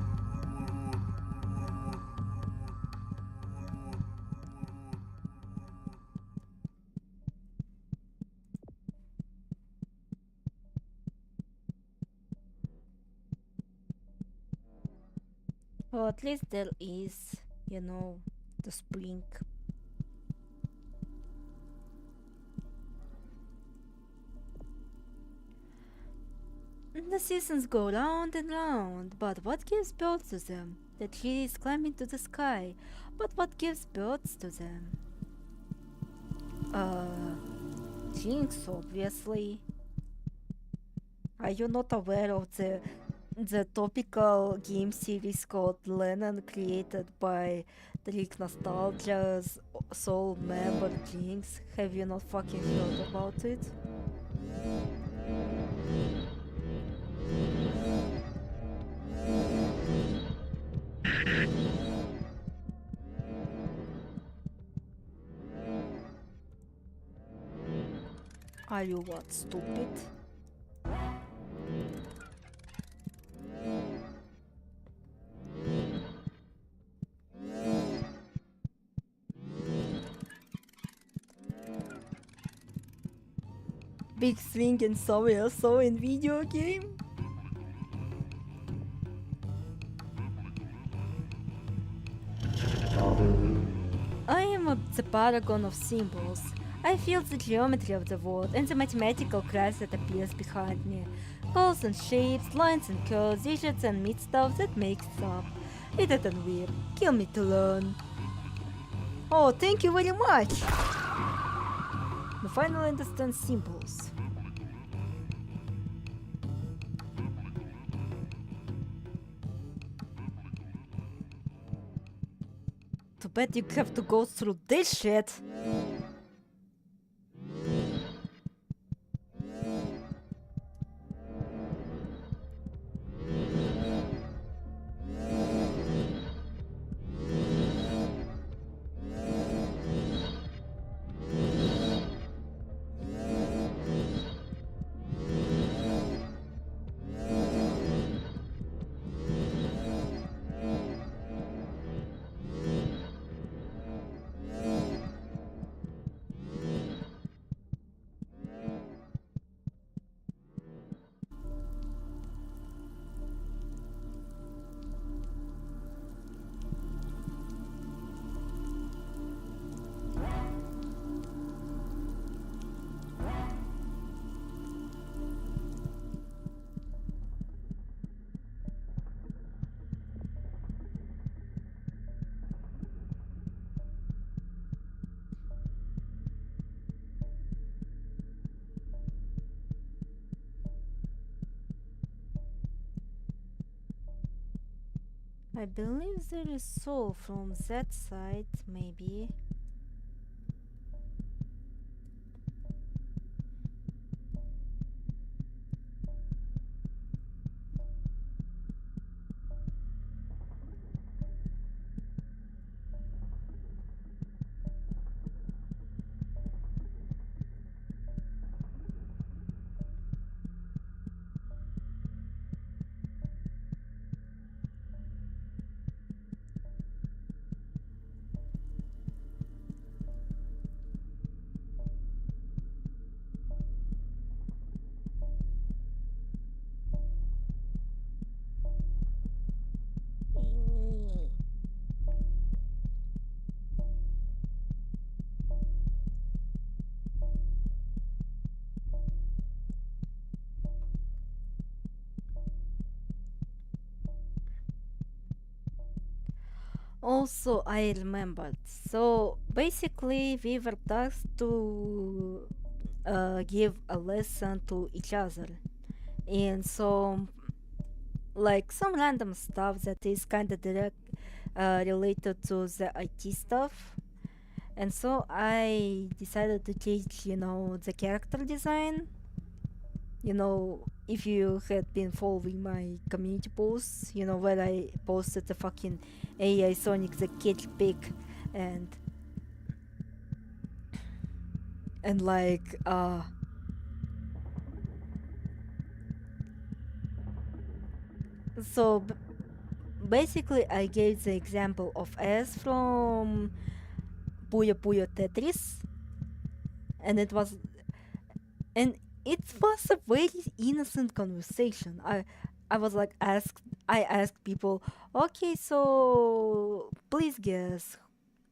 Well, at least there is, you know, the spring. The seasons go round and round, but what gives birth to them? The trees climb into the sky, but what gives birth to them? Jinx, obviously. Are you not aware of the topical game series called Lennon created by Trick Nostalgia's sole member Jinx? Have you not fucking heard about it? Are you what, stupid? Big thing and somewhere so in video game? I am the paragon of symbols. I feel the geometry of the world and the mathematical craft that appears behind me. Calls and shapes, lines and curves, digits and meat stuff that makes up. It isn't weird. Kill me to learn. Oh, thank you very much! I finally understand symbols. Too bad you have to go through this shit. I believe there is soul from that side, maybe. Also, I remembered. So basically, we were tasked to give a lesson to each other, and so like some random stuff that is kind of direct related to the IT stuff. And so I decided to teach, the character design. If you had been following my community posts, where I posted the fucking AI Sonic the Kid pic and like so basically I gave the example of S from Puyo Puyo Tetris, and it was a very innocent conversation. I was like I asked people, okay, so please guess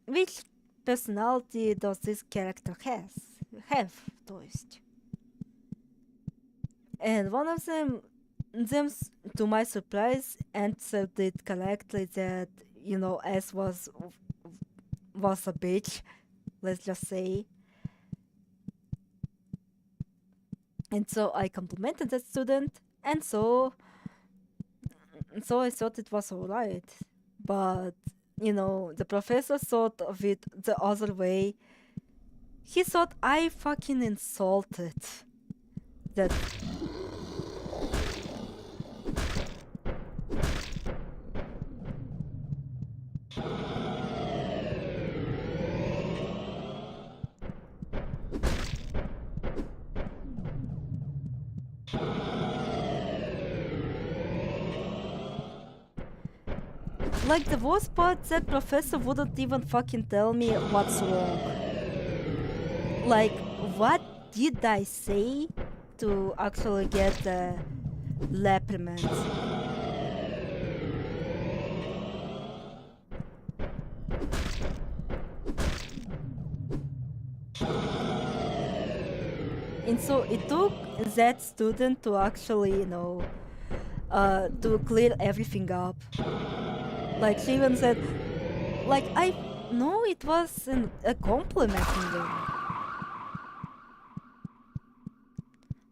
which personality does this character have, то есть. And one of them to my surprise answered it correctly that S was a bitch, let's just say. And so I complimented that student, and so I thought it was alright. But the professor thought of it the other way. He thought I fucking insulted that. Like, the worst part, that professor wouldn't even fucking tell me what's wrong. Like, what did I say to actually get the reprimand? And so it took that student to actually, to clear everything up. Like, she even said, like, I know it was a compliment even.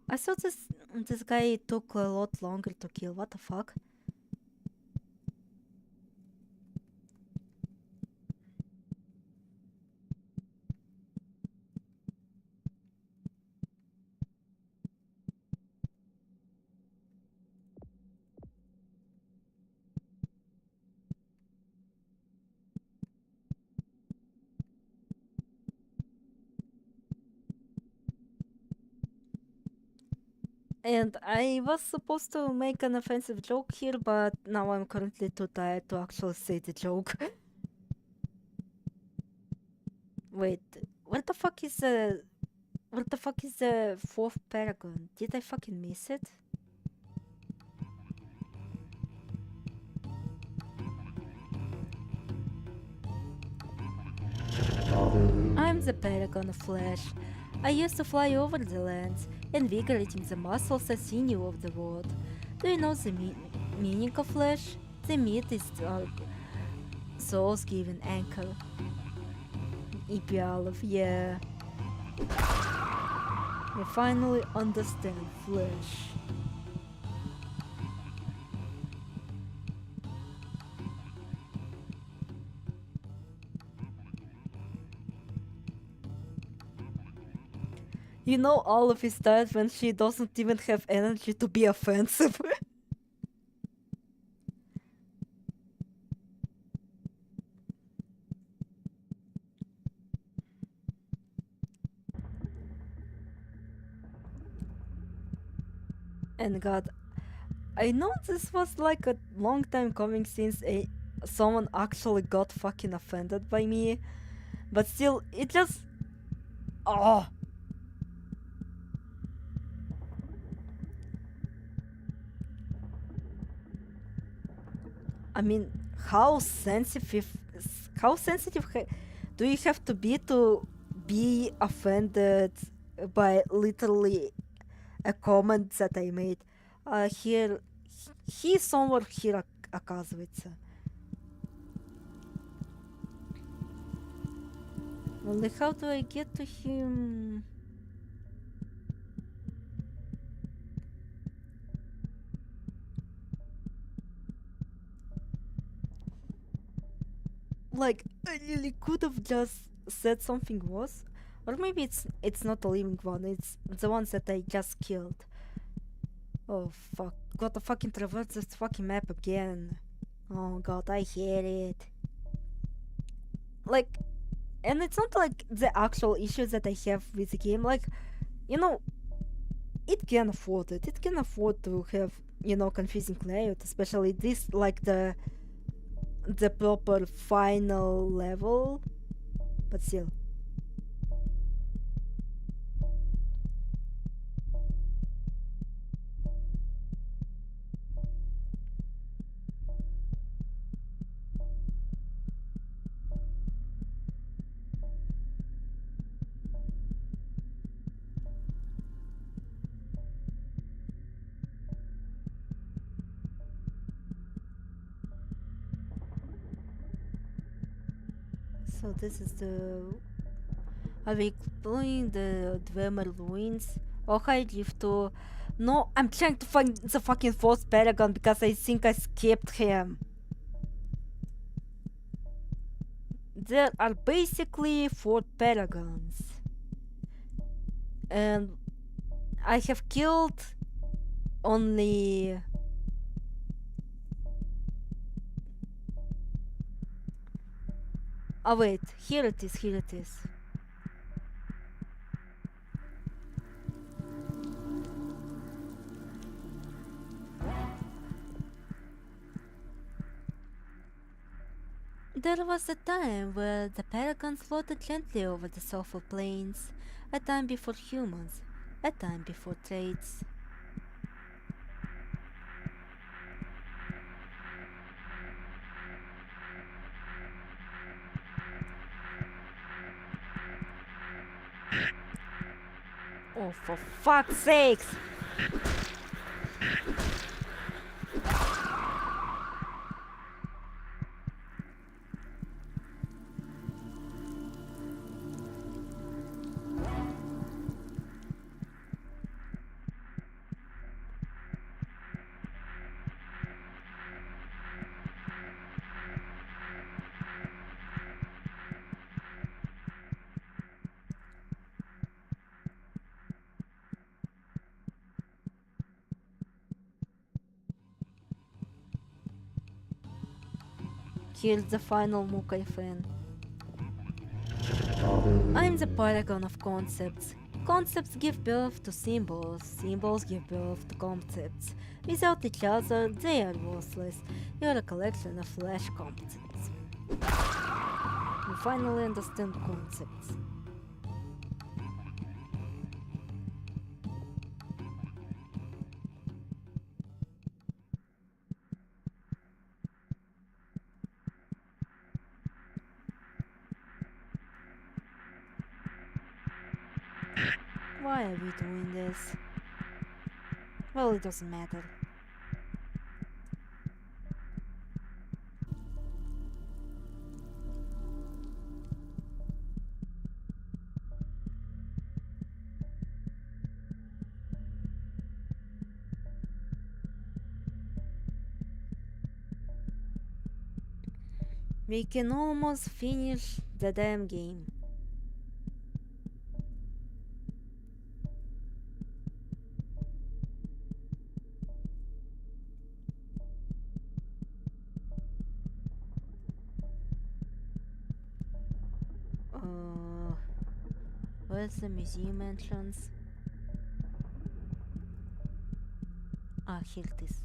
I thought this guy took a lot longer to kill. What the fuck? And I was supposed to make an offensive joke here, but now I'm currently too tired to actually say the joke. Wait, where the fuck is the fourth paragon? Did I fucking miss it? I'm the paragon of flesh. I used to fly over the lands, invigorating the muscles and sinew of the world. Do you know the meaning of flesh? The meat is soul's given anchor. Ipialov, yeah. We finally understand flesh. You know all of his times when she doesn't even have energy to be offensive. And God, I know this was like a long time coming since someone actually got fucking offended by me, but still, it just. Oh! I mean, how sensitive. How sensitive do you have to be offended by literally a comment that I made? Here. He somewhere here оказывается. Only how do I get to him? Like, I really could have just said something worse. Or maybe it's not a living one, it's the ones that I just killed. Oh fuck, gotta fucking traverse this fucking map again. Oh god, I hate it. Like, and it's not like the actual issues that I have with the game, like, you know, it can afford it. It can afford to have, you know, confusing layout, especially this, like the proper final level, but still. So this is the... Are we exploring the Dwemer ruins? Oh, hi, Gifto. No, I'm trying to find the fucking fourth paragon because I think I skipped him. There are basically 4 paragons. And I have killed only... Oh wait, here it is, here it is. There was a time where the paragons floated gently over the sulfur plains, a time before humans, a time before trades. Oh, for fuck's sakes! Here's the final Mukai fan. I'm the paragon of concepts. Concepts give birth to symbols, symbols give birth to concepts. Without each other, they are worthless. You're a collection of flesh concepts. You finally understand concepts. Why are we doing this? Well, it doesn't matter. We can almost finish the damn game. Where's the museum entrance? Ah, here it is.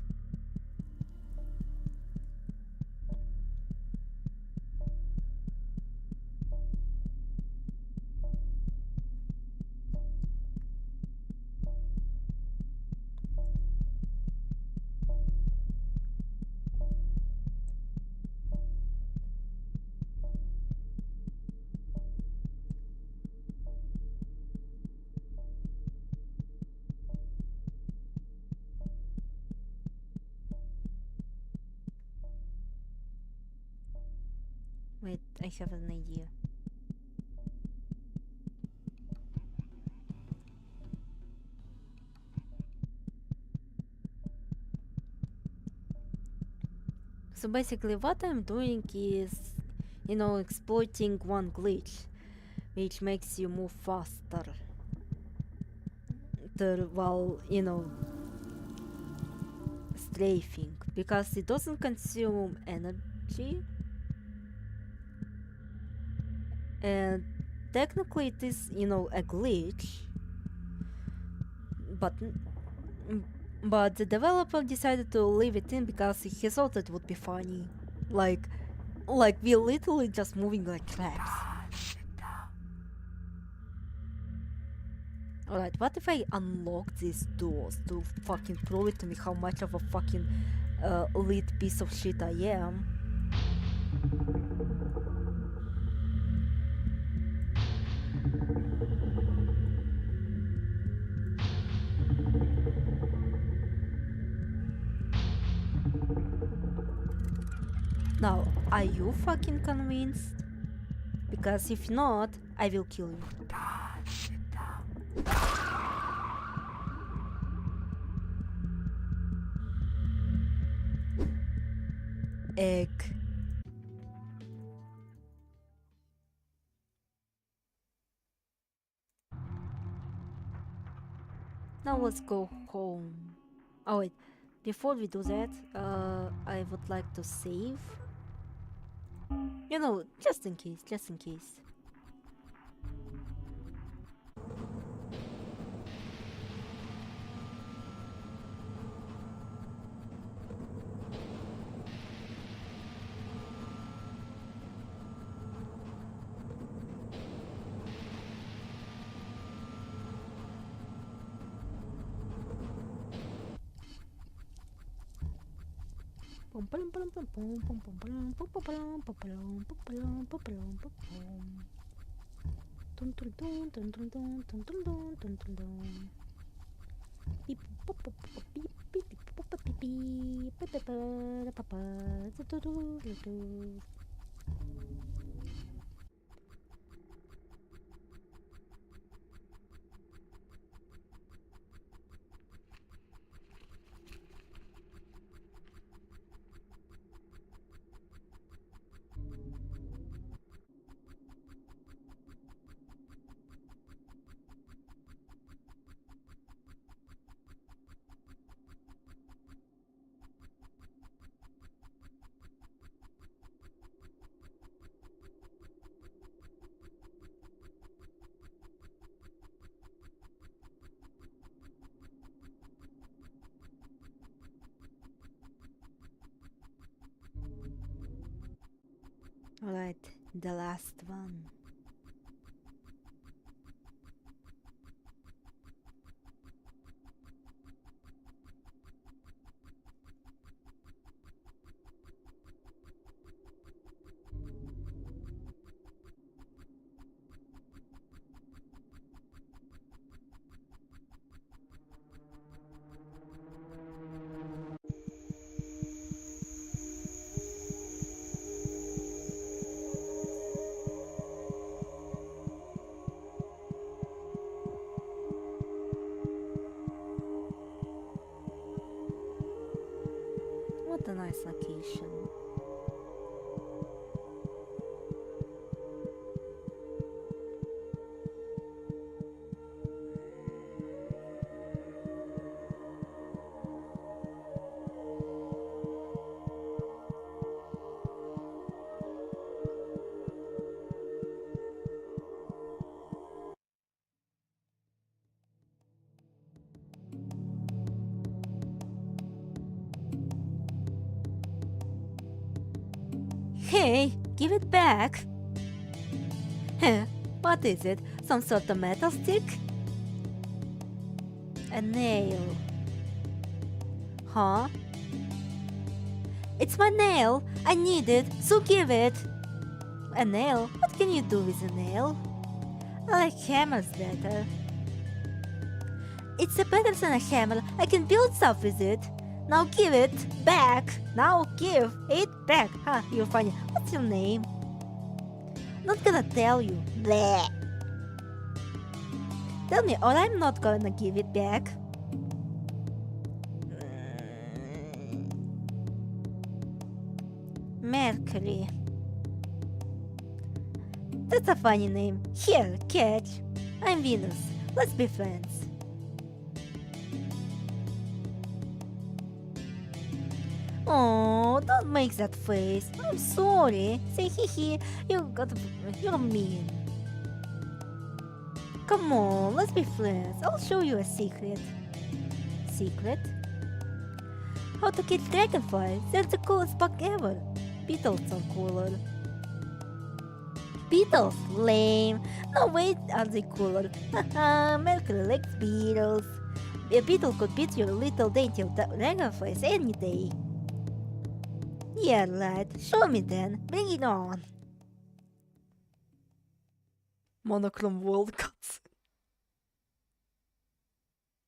Wait, I have an idea. So basically what I'm doing is, exploiting one glitch, which makes you move faster. While, strafing, because it doesn't consume energy. And technically it is, a glitch. But the developer decided to leave it in because he thought it would be funny. Like we're literally just moving like traps. Alright, what if I unlock these doors to fucking prove it to me how much of a fucking elite piece of shit I am? Now, are you fucking convinced? Because if not, I will kill you. Egg. Now let's go home. Oh wait, before we do that, I would like to save. Just in case, just in case. Alright, the last one. What a nice location. Hey, give it back. Huh, what is it? Some sort of metal stick? A nail. Huh? It's my nail! I need it, so give it! A nail? What can you do with a nail? I like hammers better. It's better than a hammer. I can build stuff with it. Now give it back. Now give it back. Huh, you're funny. What's your name? Not gonna tell you. Bleh. Tell me, or I'm not gonna give it back. Mercury. That's a funny name. Here, catch. I'm Venus. Let's be friends. Oh, don't make that face. I'm sorry. Say hee hee. You're mean. Come on, let's be friends. I'll show you a secret. Secret? How to catch dragonflies? They're the coolest bug ever. Beetles are cooler. Beetles? Lame. No way are they cooler. Haha, Mercury likes beetles. A beetle could beat your little dainty dragonflies any day. Yeah, lad. Show me then. Bring it on. Monochrome world cuts.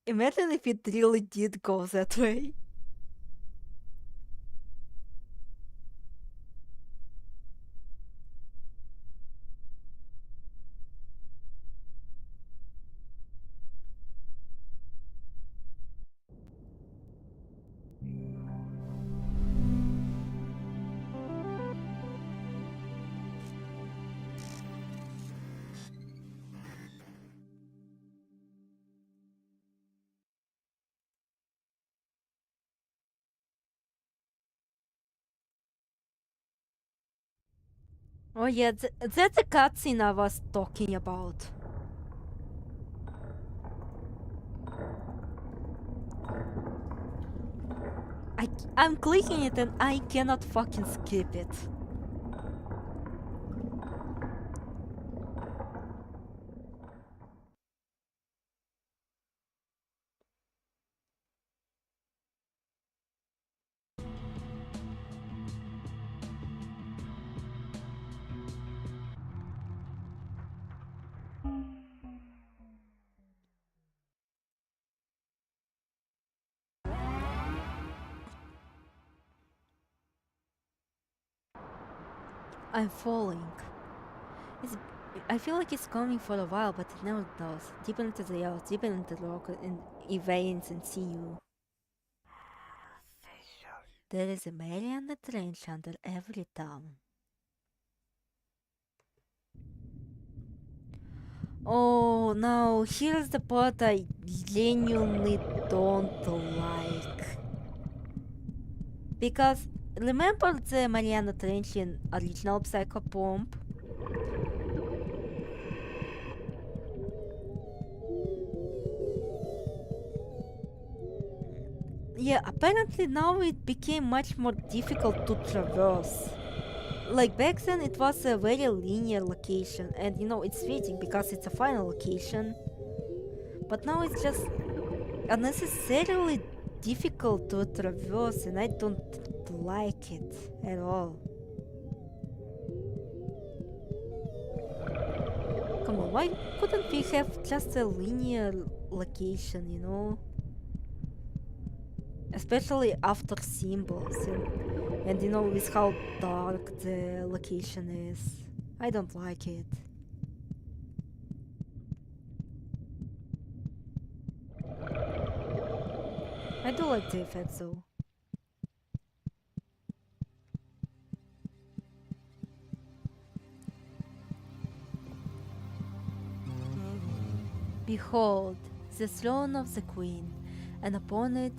Imagine if it really did go that way. Oh yeah, that's the cutscene I was talking about. I'm clicking it and I cannot fucking skip it. I'm falling. It's, I feel like it's coming for a while, but it never does. Deeper into the earth, deeper into the rock, and evades and see you. There is a Mariana Trench under every town. Oh no, here's the part I genuinely don't like. Because remember the Mariana Trench in original Psychopomp? Yeah, apparently now it became much more difficult to traverse. Like back then it was a very linear location and you know it's fitting because it's a final location. But now it's just unnecessarily difficult to traverse and I don't like it at all. Come on, why couldn't we have just a linear location, you know? Especially after symbols and you know with how dark the location is. I don't like it. I do like the effects though. Behold, the throne of the queen, and upon it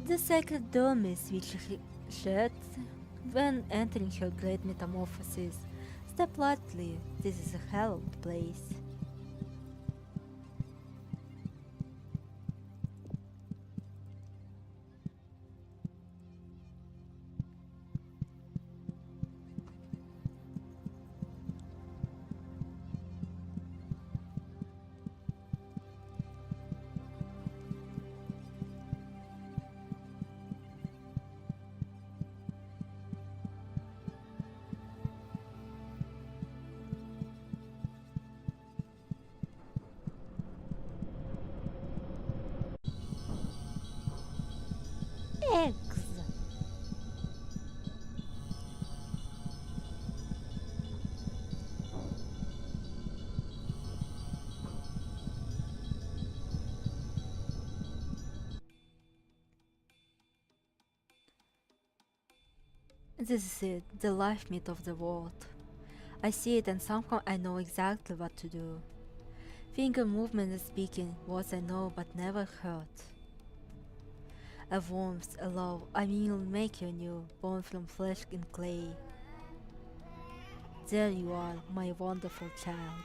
the sacred domes which shed when entering her great metamorphosis. Step lightly, this is a hallowed place. This is it, the life myth of the world. I see it and somehow I know exactly what to do. Finger movement is speaking words I know but never heard. A warmth, a love, I will make you new, born from flesh and clay. There you are, my wonderful child.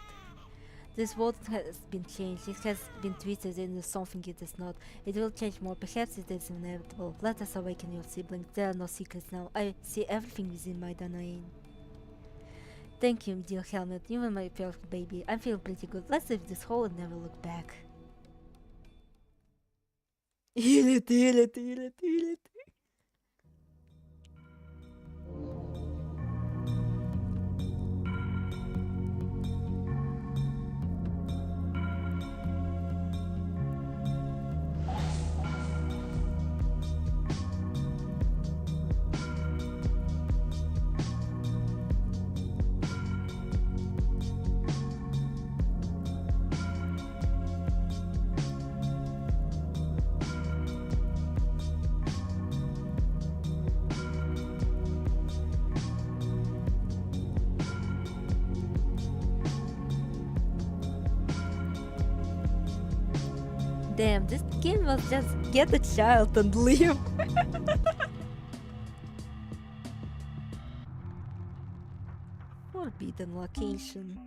This world has been changed, it has been twisted into something it is not. It will change more, perhaps it is inevitable. Let us awaken your siblings, there are no secrets now. I see everything within my domain. Thank you, dear Helmet, you were my perfect baby. I'm feeling pretty good. Let's leave this hole and never look back. Heal it, heal it, heal it, heal it. Damn, this game was just get a child and leave. Forbidden location.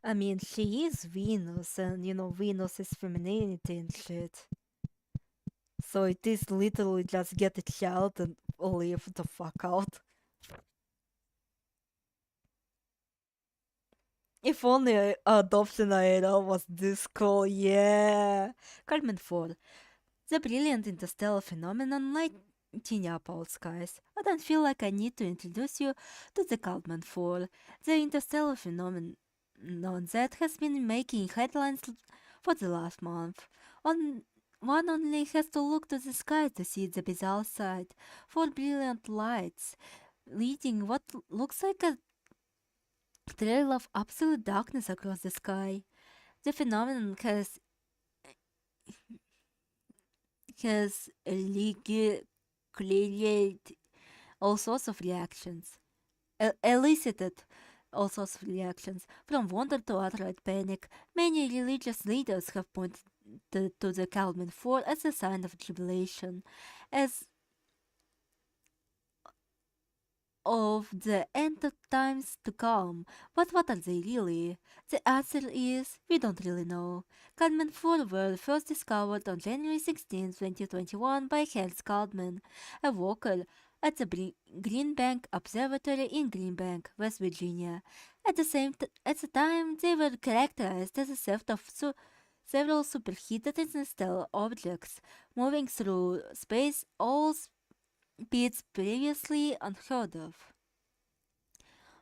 I mean, she is Venus, and you know, Venus is femininity and shit. So it is literally just get a child and leave the fuck out. If only adoption era was this cool, yeah. Carmen 4. The brilliant interstellar phenomenon lighting up our skies. I don't feel like I need to introduce you to the Carmen 4. The interstellar phenomenon that has been making headlines for the last month. One only has to look to the sky to see the bizarre sight. Four brilliant lights leading what looks like a trail of absolute darkness across the sky. The phenomenon has created all sorts of reactions, elicited all sorts of reactions, from wonder to outright panic. Many religious leaders have pointed to the Calvin Ford as a sign of tribulation, as of the end of times to come. But what are they really? The answer is we don't really know. Cadman 4 were first discovered on January 16, 2021 by Hans Cadman, a worker at the Greenbank Observatory in Greenbank, West Virginia. At the time, they were characterized as a set of several superheated interstellar objects moving through space, all speeds previously unheard of.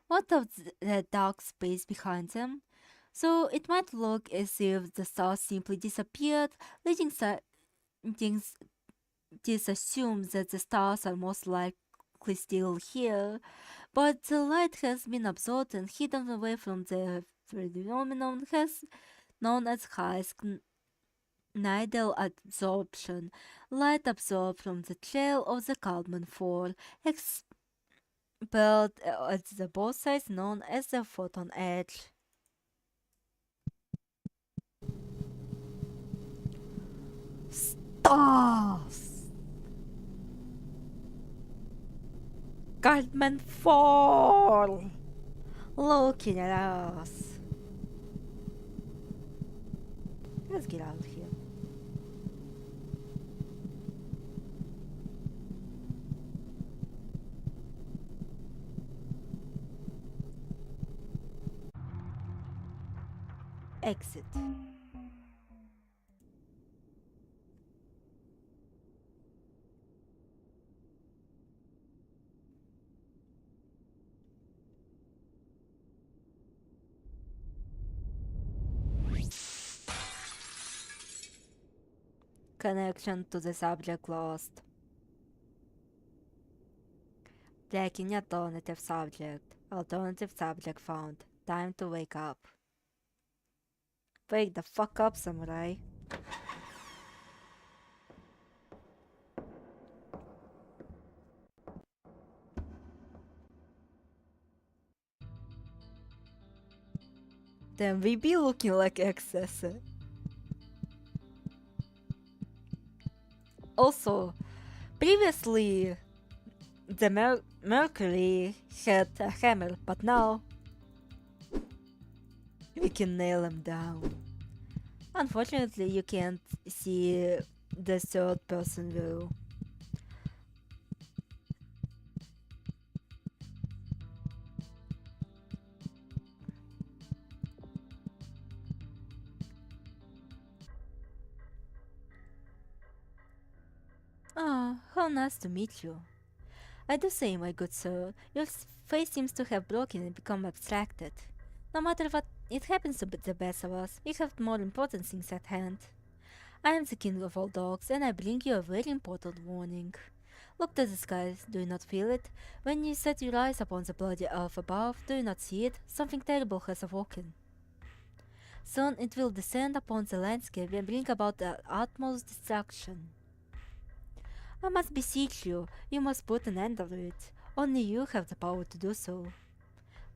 What of the dark space behind them? So it might look as if the stars simply disappeared, leading scientists to assume that the stars are most likely still here, but the light has been absorbed and hidden away from the phenomenon has known as high nidal absorption, light absorbed from the trail of the Kalman Fall, expelled at the both sides known as the photon edge. Stars! Kalman Fall! Looking at us. Let's get out of here. Exit. Connection to the subject lost. Tracking alternative subject. Alternative subject found. Time to wake up. Wake the fuck up, samurai. Then we be looking like excess. Also, previously the Mercury had a hammer, but now we can nail him down. Unfortunately, you can't see the third person view. Ah, how nice to meet you. I do say, my good sir, your face seems to have broken and become abstracted. No matter what, it happens to the best of us. We have more important things at hand. I am the king of all dogs, and I bring you a very important warning. Look to the skies, do you not feel it? When you set your eyes upon the bloody earth above, do you not see it? Something terrible has awoken. Soon it will descend upon the landscape and bring about the utmost destruction. I must beseech you, you must put an end to it. Only you have the power to do so.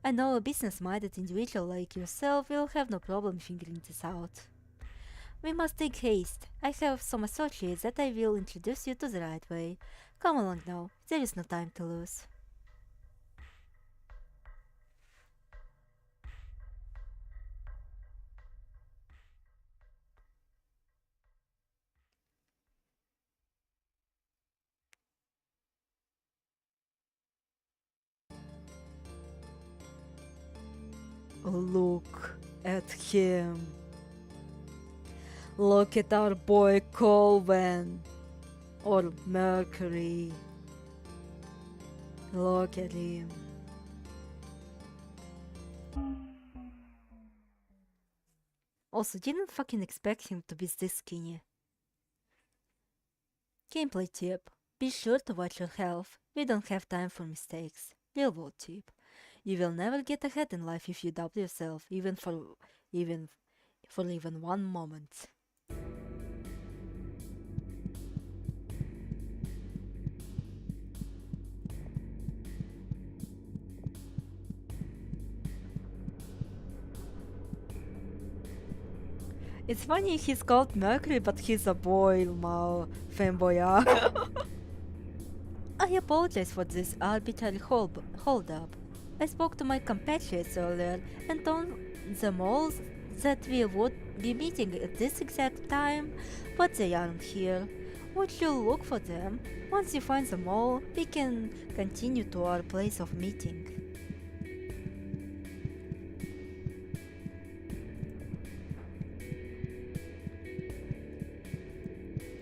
I know a business-minded individual like yourself will have no problem figuring this out. We must take haste. I have some associates that I will introduce you to the right way. Come along now, there is no time to lose. Look at him. Look at our boy Colvin. Or Mercury. Look at him. Also, didn't fucking expect him to be this skinny. Gameplay tip. Be sure to watch your health. We don't have time for mistakes. Real world tip. You will never get ahead in life if you doubt yourself, even for even 1 moment. It's funny he's called Mercury, but he's a boy, Mao fanboy. I apologize for this arbitrary hold up. I spoke to my compatriots earlier and told them all that we would be meeting at this exact time, but they aren't here. Would you look for them? Once you find them all, we can continue to our place of meeting.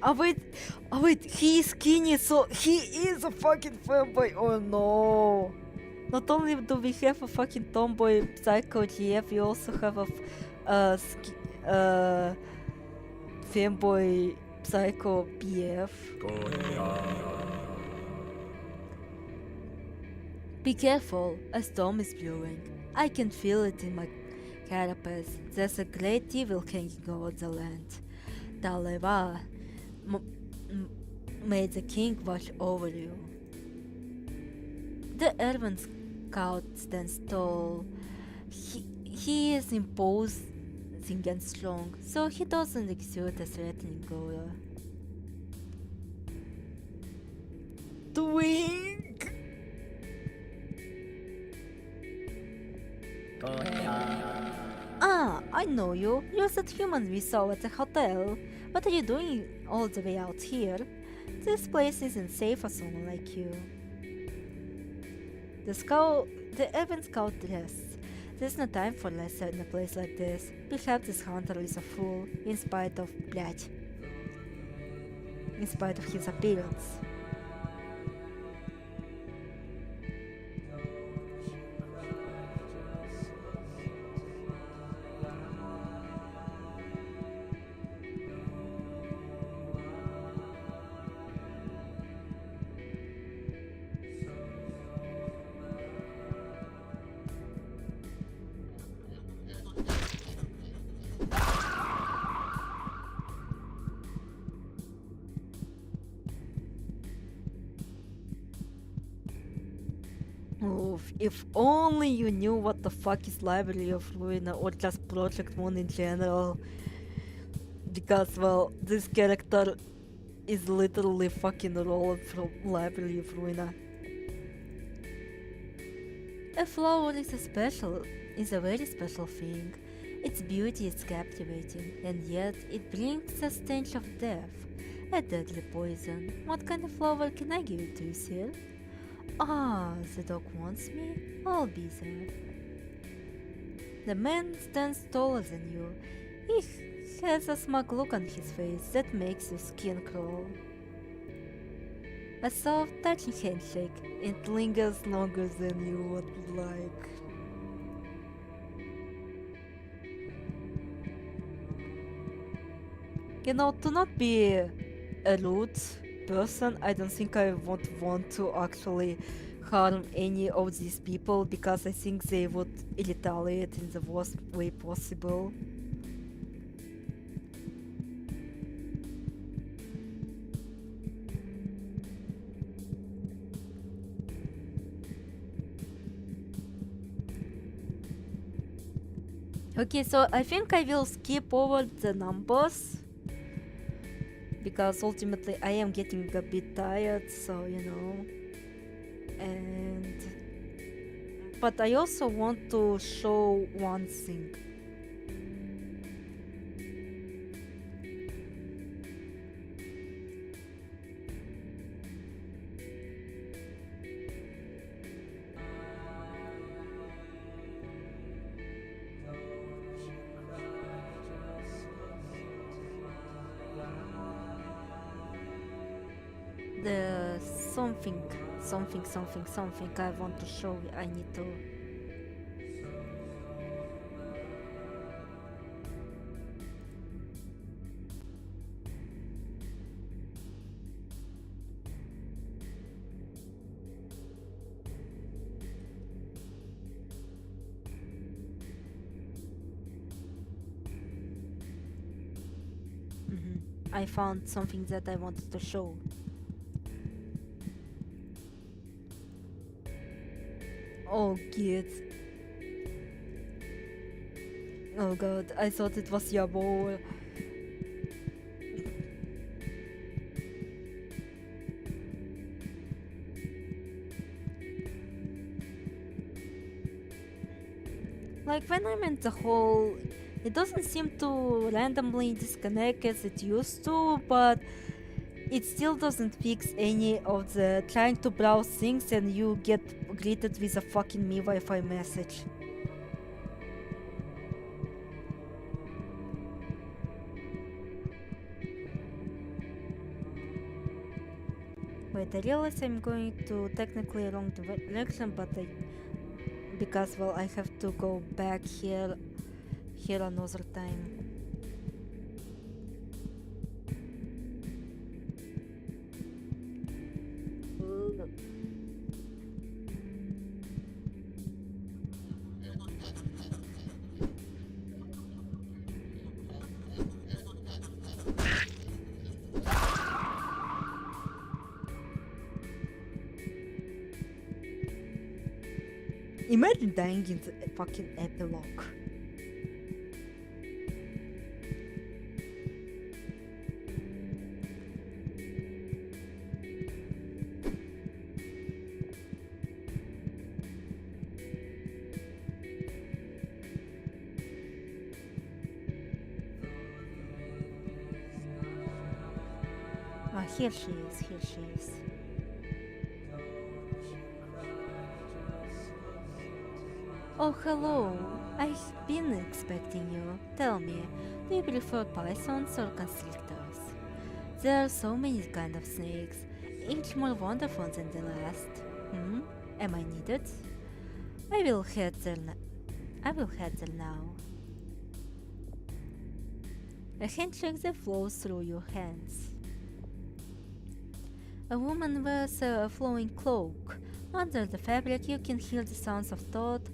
Oh wait, he is skinny, so he is a fucking fanboy. Oh no. Not only do we have a fucking tomboy Psycho GF, we also have a fanboy Psycho BF. Be careful, a storm is brewing. I can feel it in my carapace. There's a great evil hanging over the land. Taleva, may the king watch over you. The Elven scout stands tall. He is imposing and strong, so he doesn't exude a threatening aura. Twink! Ah, I know you. You're that human we saw at the hotel. What are you doing all the way out here? This place isn't safe for someone like you. The Elven scout rests. There's no time for lesser in a place like this. Perhaps this hunter is a fool, in spite of his appearance. if only you knew what the fuck is Library of Ruina or just Project Moon in general. Because, well, this character is literally fucking rolled from Library of Ruina. A flower is a very special thing. Its beauty is captivating, and yet it brings a stench of death, a deadly poison. What kind of flower can I give it to you, sir? Ah, the dog wants me? I'll be there. The man stands taller than you. He has a smug look on his face that makes your skin crawl. A soft, touching handshake. It lingers longer than you would like. You know, to not be a rude person, I don't think I would want to actually harm any of these people because I think they would retaliate in the worst way possible. Okay, so I think I will skip over the numbers because ultimately I am getting a bit tired, so you know. But I also want to show one thing. The something I want to show. I need to. I found something that I wanted to show. Oh, kids. Oh god, I thought it was Yabo. Like when I'm in the hole, it doesn't seem to randomly disconnect as it used to, but it still doesn't fix any of the trying to browse things and you get greeted with a fucking me Wi-Fi message. Wait, I realize I'm going to technically wrong direction, but because well I have to go back here another time. Imagine dying in the fucking epilogue. Ah, here she is. Oh, hello. I've been expecting you. Tell me, do you prefer pythons or constrictors? There are so many kind of snakes, each more wonderful than the last. Am I needed? I will head there now. A handshake that flows through your hands. A woman wears a flowing cloak. Under the fabric you can hear the sounds of thought.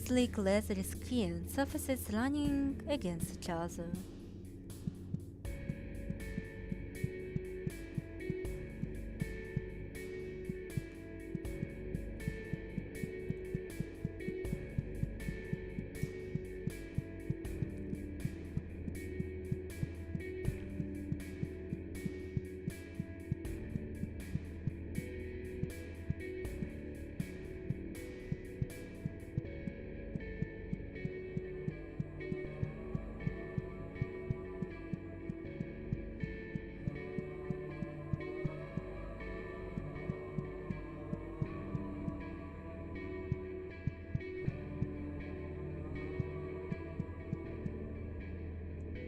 Sleek leathery skin, surfaces running against each other.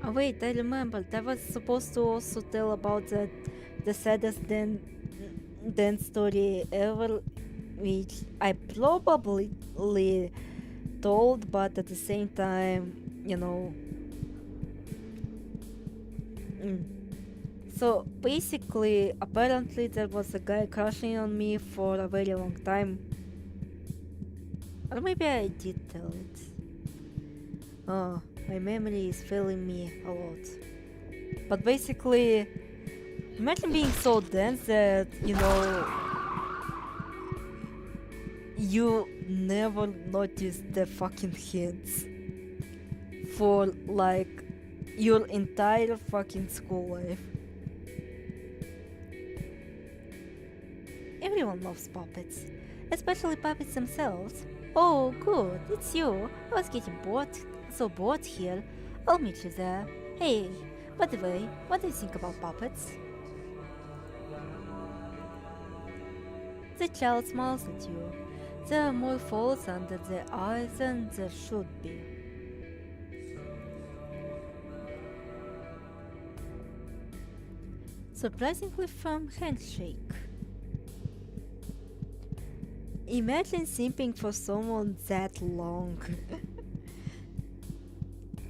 Oh wait, I remember. I was supposed to also tell about the saddest dance story ever, which I probably told, but at the same time, you know. Mm. So basically, apparently there was a guy crushing on me for a very long time. Or maybe I did tell it. Oh, my memory is failing me a lot. But basically, imagine being so dense that, you never notice the fucking hints for like your entire fucking school life. Everyone loves puppets, especially puppets themselves. Oh, good, it's you. I was getting so bored here. I'll meet you there. Hey, by the way, what do you think about puppets? The child smiles at you. There are more folds under their eyes than there should be. Surprisingly firm handshake. Imagine simping for someone that long.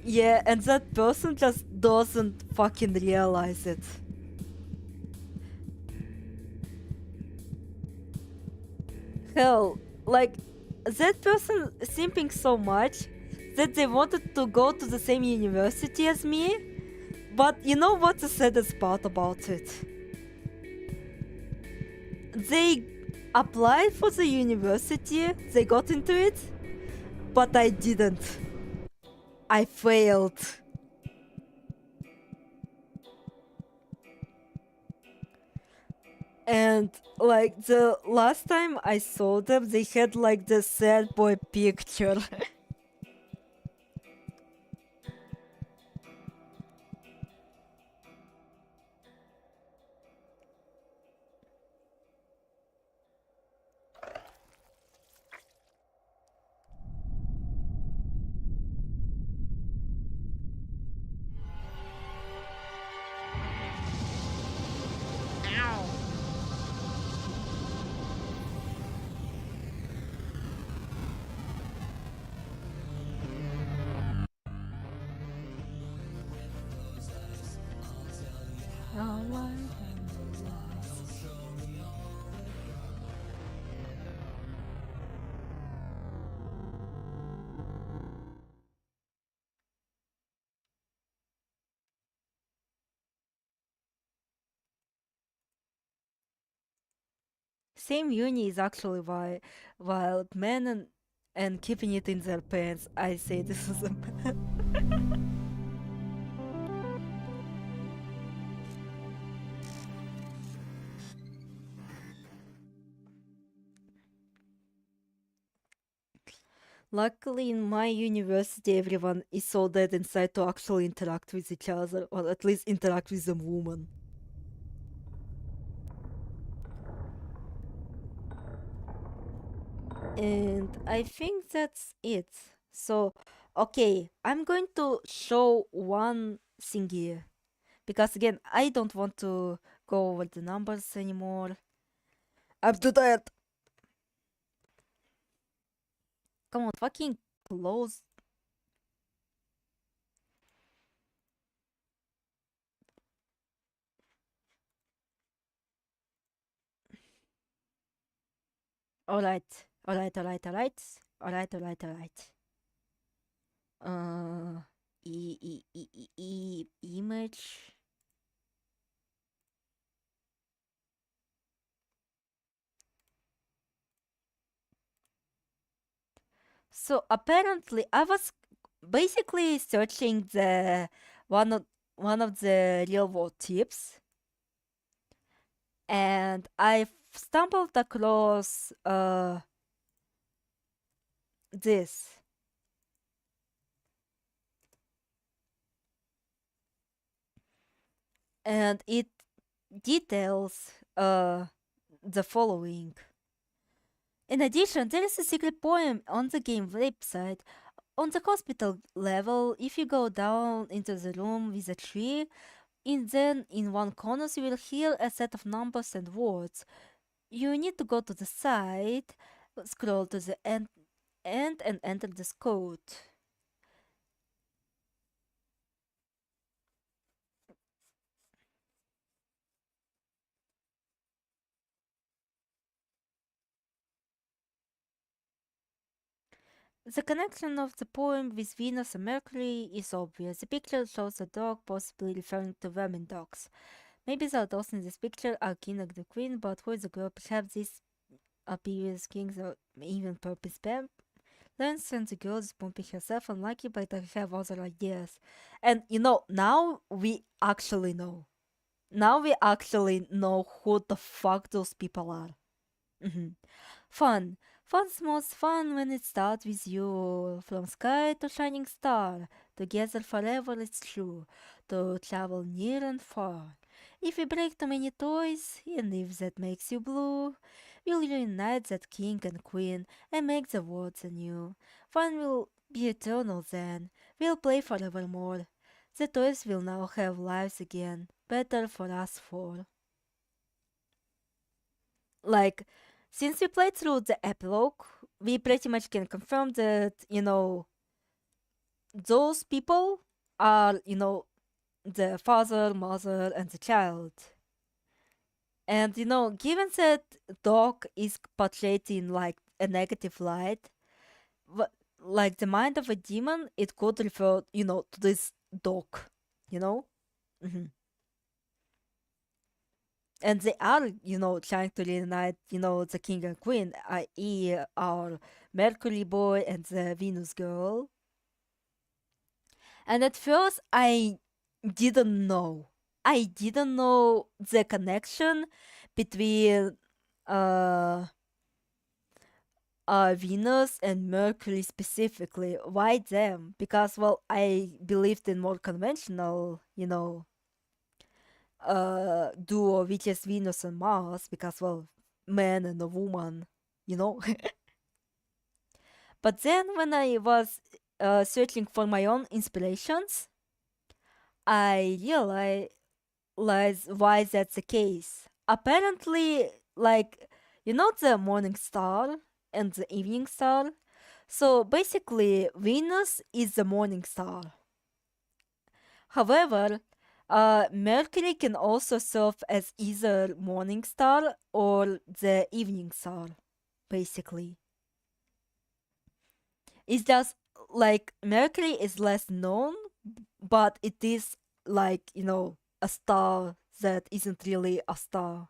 Yeah, and that person just doesn't fucking realize it. Hell, like, that person simping so much that they wanted to go to the same university as me. But you know what's the saddest part about it? They applied for the university, they got into it, but I didn't. I failed. And like the last time I saw them, they had like the sad boy picture. Same uni is actually why, while men and keeping it in their pants, I say this is a man. Luckily, in my university, everyone is so dead inside to actually interact with each other, or at least interact with a woman. And I think that's it. So, okay, I'm going to show one thing here. Because again, I don't want to go over the numbers anymore. I'm too tired. Come on, fucking close. Alright, alright, alright, alright. Alright, alright, alright. Image. So apparently, I was basically searching the one of the real world tips, and I stumbled across this, and it details the following. In addition, there is a secret poem on the game website On the hospital level, if you go down into the room with a tree, then in one corner you will hear a set of numbers and words. You need to go to the side, scroll to the end and enter this code. The connection of the poem with Venus and Mercury is obvious. The picture shows a dog, possibly referring to vermin dogs. Maybe the adults in this picture are king and the queen, but who is the girl? Perhaps these are previous kings or even purpose balance, and the girl is pumping herself unlucky, but I have other ideas. And now we actually know. Now we actually know who the fuck those people are. Fun. Fun's most fun when it starts with you. From sky to shining star. Together forever it's true. To travel near and far. If we break too many toys, and if that makes you blue, we'll reunite that king and queen and make the worlds anew. Fun will be eternal then. We'll play forevermore. The toys will now have lives again. Better for us four. Like, since we played through the epilogue, we pretty much can confirm that, those people are, the father, mother, and the child. And, given that dog is portrayed in, like, a negative light, like, the mind of a demon, it could refer, to this dog, you know? Mm-hmm. And they are, trying to reunite, the king and queen, i.e., our Mercury boy and the Venus girl. And at first, I didn't know. I didn't know the connection between Venus and Mercury specifically. Why them? Because, well, I believed in more conventional, duo, which is Venus and Mars, because, well, man and a woman, you know. But then when I was searching for my own inspirations, I realized why that's the case. Apparently, like, the morning star and the evening star. So basically, Venus is the morning star. However, Mercury can also serve as either morning star or the evening star, basically. It's just like Mercury is less known, but it is like, a star that isn't really a star.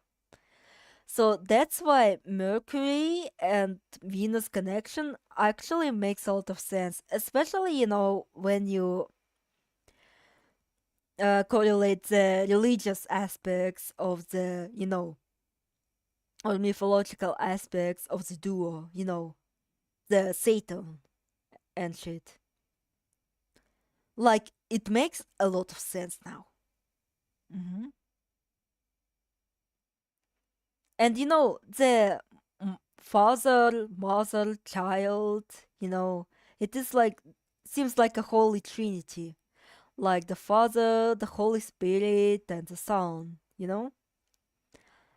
So that's why Mercury and Venus connection actually makes a lot of sense, especially, when you correlate the religious aspects of the, or mythological aspects of the duo, the Satan and shit. Like, it makes a lot of sense now. Mm-hmm. And the father, mother, child, it is like, seems like a holy trinity. Like the Father, the Holy Spirit, and the Son,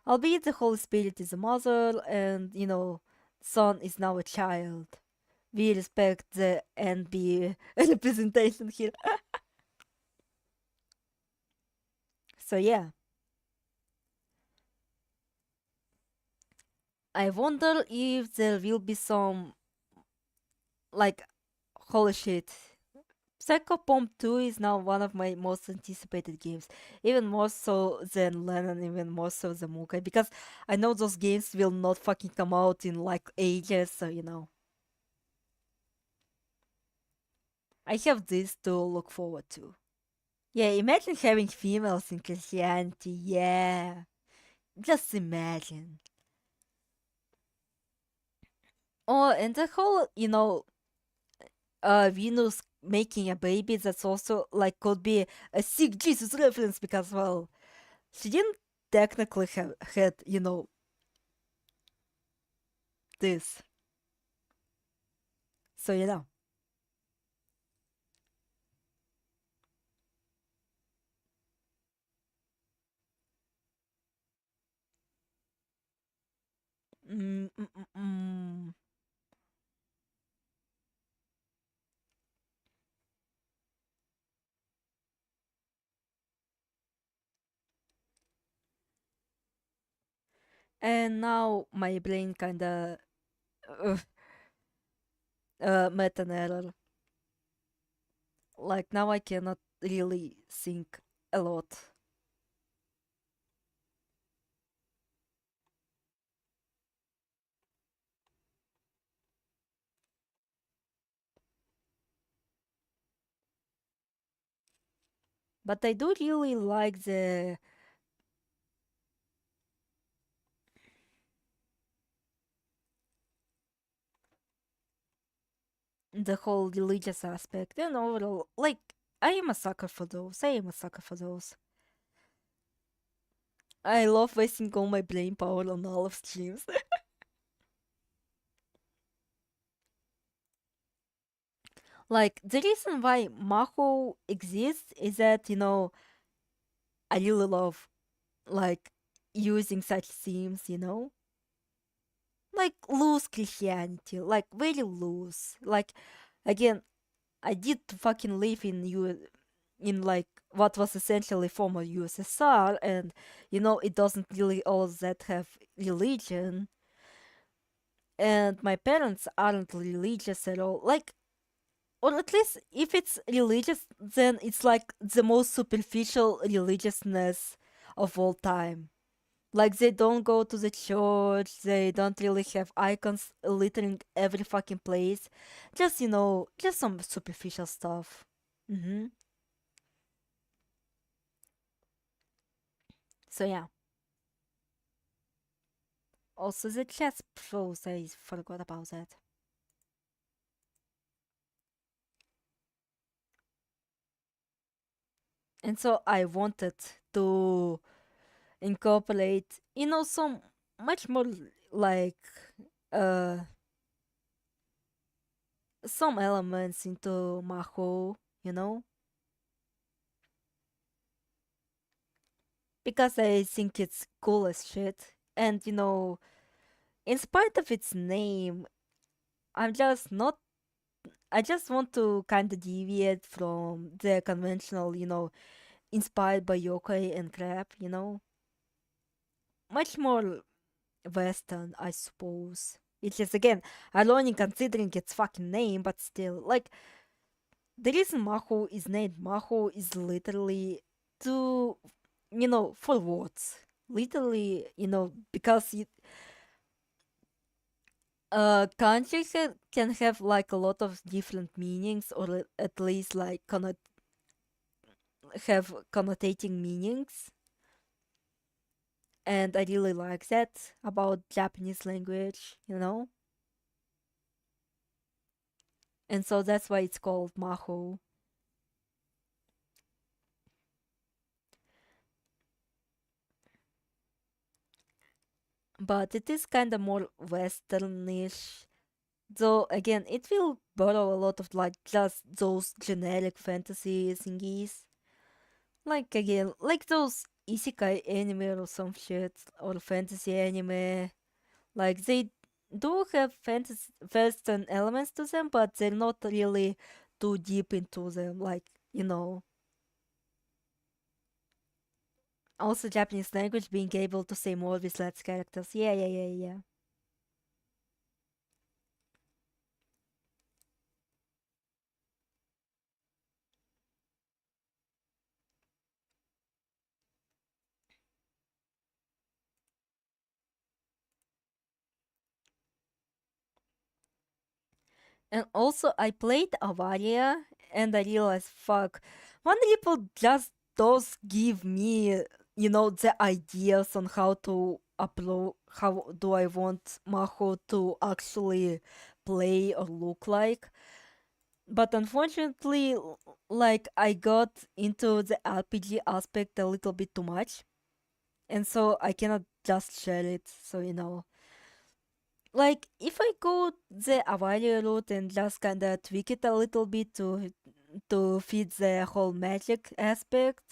Albeit the Holy Spirit is a mother, and, Son is now a child. We respect the NB representation here. So, yeah. I wonder if there will be some, like, holy shit. Psychopomp 2 is now one of my most anticipated games, even more so than Lennon, even more so than Mukai, because I know those games will not fucking come out in like ages, so I have this to look forward to. Yeah, imagine having females in Christianity, yeah. Just imagine. Oh, and the whole, Venus making a baby, that's also like could be a sick Jesus reference because, well, she didn't technically have had, this. So, Mm, mm, mm, mm. And now my brain kinda uh, met an error. Like now I cannot really think a lot. But I do really like the whole religious aspect and overall, like, I am a sucker for those. I am a sucker for those. I love wasting all my brain power on all of streams. Like, the reason why Maho exists is that, I really love, like, using such themes, Like, loose Christianity, like, very loose. Like, again, I did fucking live in like what was essentially former USSR, and it doesn't really all that have religion, and my parents aren't religious at all. Like, or at least if it's religious, then it's like the most superficial religiousness of all time. Like, they don't go to the church, they don't really have icons littering every fucking place. Just, just some superficial stuff. Mm-hmm. So yeah. Also, the chat froze. I forgot about that. And so I wanted to incorporate, some much more like uh some elements into Maho, because I think it's cool as shit. And in spite of its name, I'm just not. I just want to kind of deviate from the conventional, inspired by yokai and crap, much more Western, I suppose. It's just again ironic considering its fucking name, but still, like, the reason Maho is named Maho is literally to, for words. Literally, because kanji can have like a lot of different meanings, or at least like have connotating meanings. And I really like that about Japanese language, And so that's why it's called Maho. But it is kind of more westernish. Though again, it will borrow a lot of like just those generic fantasy thingies. Like again, like those isekai anime or some shit, or fantasy anime. Like they do have fantasy western elements to them, but they're not really too deep into them. Like, also Japanese language being able to say more with less characters. Yeah, yeah, yeah, yeah. And also, I played Avaria, and I realized, fuck, when people just does give me, the ideas on how to upload, how do I want Maho to actually play or look like. But unfortunately, like, I got into the RPG aspect a little bit too much, and so I cannot just share it. So, like, if I go the Avalia route and just kinda tweak it a little bit to fit the whole magic aspect,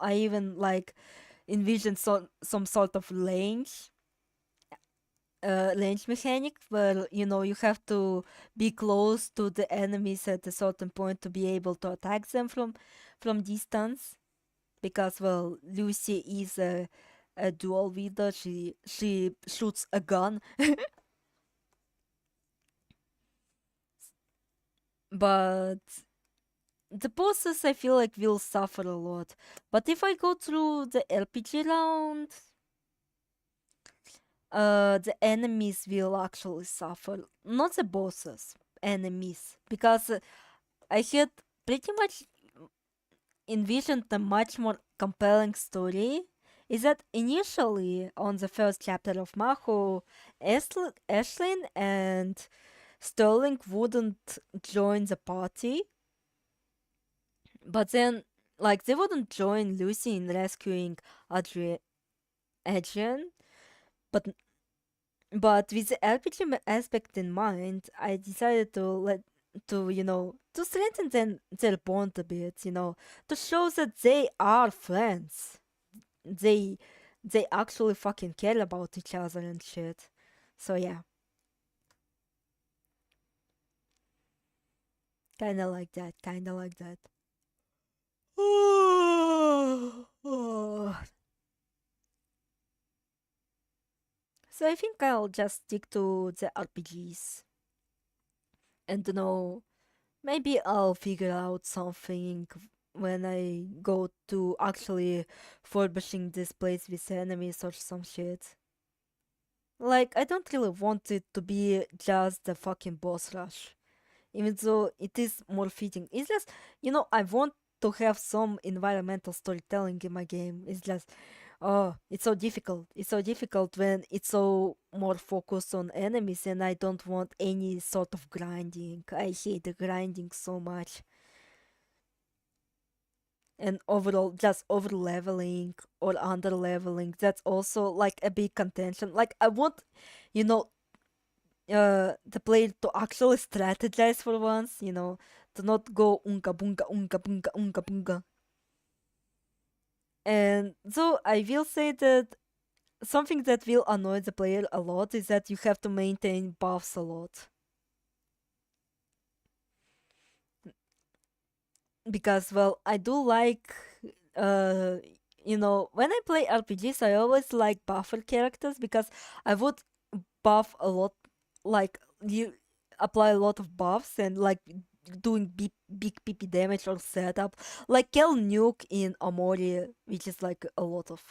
I even like envision some sort of range. range mechanic where you have to be close to the enemies at a certain point to be able to attack them from distance, because well, Lucy is a dual wielder. She shoots a gun. But the bosses, I feel like, will suffer a lot. But if I go through the RPG round, the enemies will actually suffer. Not the bosses, enemies. Because I had pretty much envisioned a much more compelling story. Is that initially on the first chapter of Maho, Ashlyn and Sterling wouldn't join the party, but then, like, they wouldn't join Lucy in rescuing Adrian, but with the RPG aspect in mind, I decided to strengthen their bond a bit, to show that they are friends. They they actually fucking care about each other and shit. So yeah, kinda like that, kinda like that. So I think I'll just stick to the RPGs. And maybe I'll figure out something when I go to actually furbishing this place with enemies or some shit. Like, I don't really want it to be just the fucking boss rush, even though it is more fitting. It's just, I want to have some environmental storytelling in my game. It's just, oh, it's so difficult. It's so difficult when it's so more focused on enemies, and I don't want any sort of grinding. I hate the grinding so much. And overall, just over leveling or under leveling, that's also like a big contention. Like, I want, you know, the player to actually strategize for once, to not go unga bunga unga bunga unga bunga. And so I will say that something that will annoy the player a lot is that you have to maintain buffs a lot. Because, well, I do like, when I play RPGs, I always like buffer characters because I would buff a lot, like, you apply a lot of buffs and, like, doing big PP damage or setup. Like Kel Nuke in Amori, which is, like, a lot of.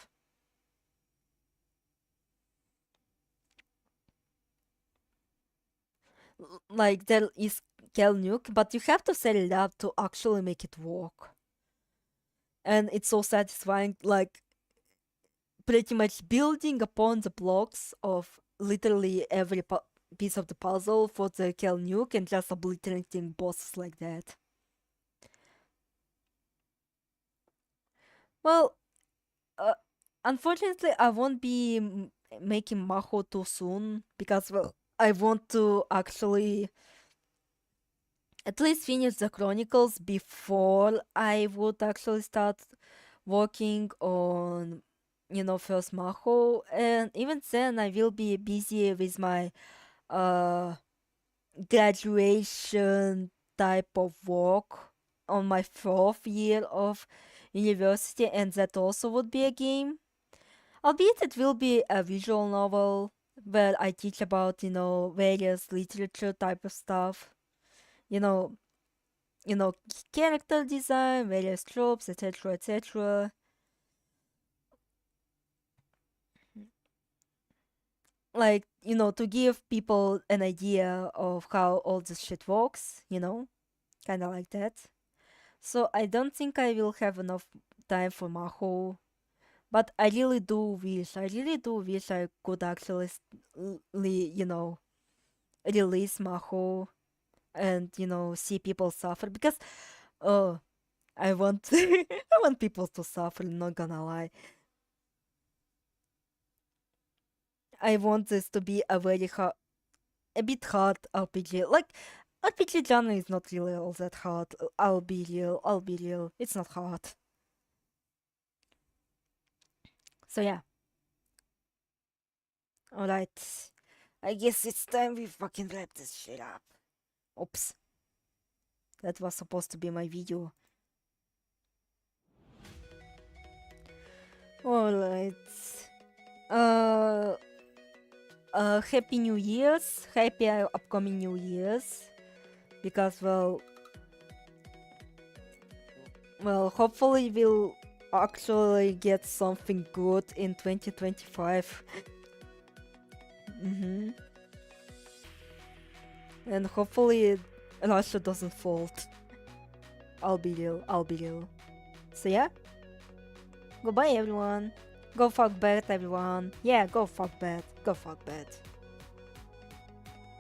Like, there is Kel Nuke, but you have to set it up to actually make it work. And it's so satisfying, like, pretty much building upon the blocks of literally every piece of the puzzle for the Kel Nuke and just obliterating bosses like that. Well, uh, unfortunately, I won't be making Maho too soon because, well, I want to actually at least finish the Chronicles before I would actually start working on, first Maho. And even then, I will be busy with my uh graduation type of work on my fourth year of university, and that also would be a game. Albeit it will be a visual novel where I teach about, various literature type of stuff. You know, character design, various tropes, etc., etc. Like, to give people an idea of how all this shit works, kind of like that. So I don't think I will have enough time for Maho, but I really do wish I could actually, release Maho and, see people suffer because, oh, I want, I want people to suffer, not gonna lie. I want this to be a very hard, a bit hard RPG. Like, RPG genre is not really all that hard. I'll be real. It's not hard. So yeah. Alright. I guess it's time we fucking wrap this shit up. Oops. That was supposed to be my video. Alright. Happy New Year's. Happy upcoming New Year's. Because, well, hopefully we'll actually get something good in 2025. And hopefully Russia doesn't fold. I'll be real. So yeah. Goodbye everyone. Go fuck bad everyone. Yeah, go fuck bad.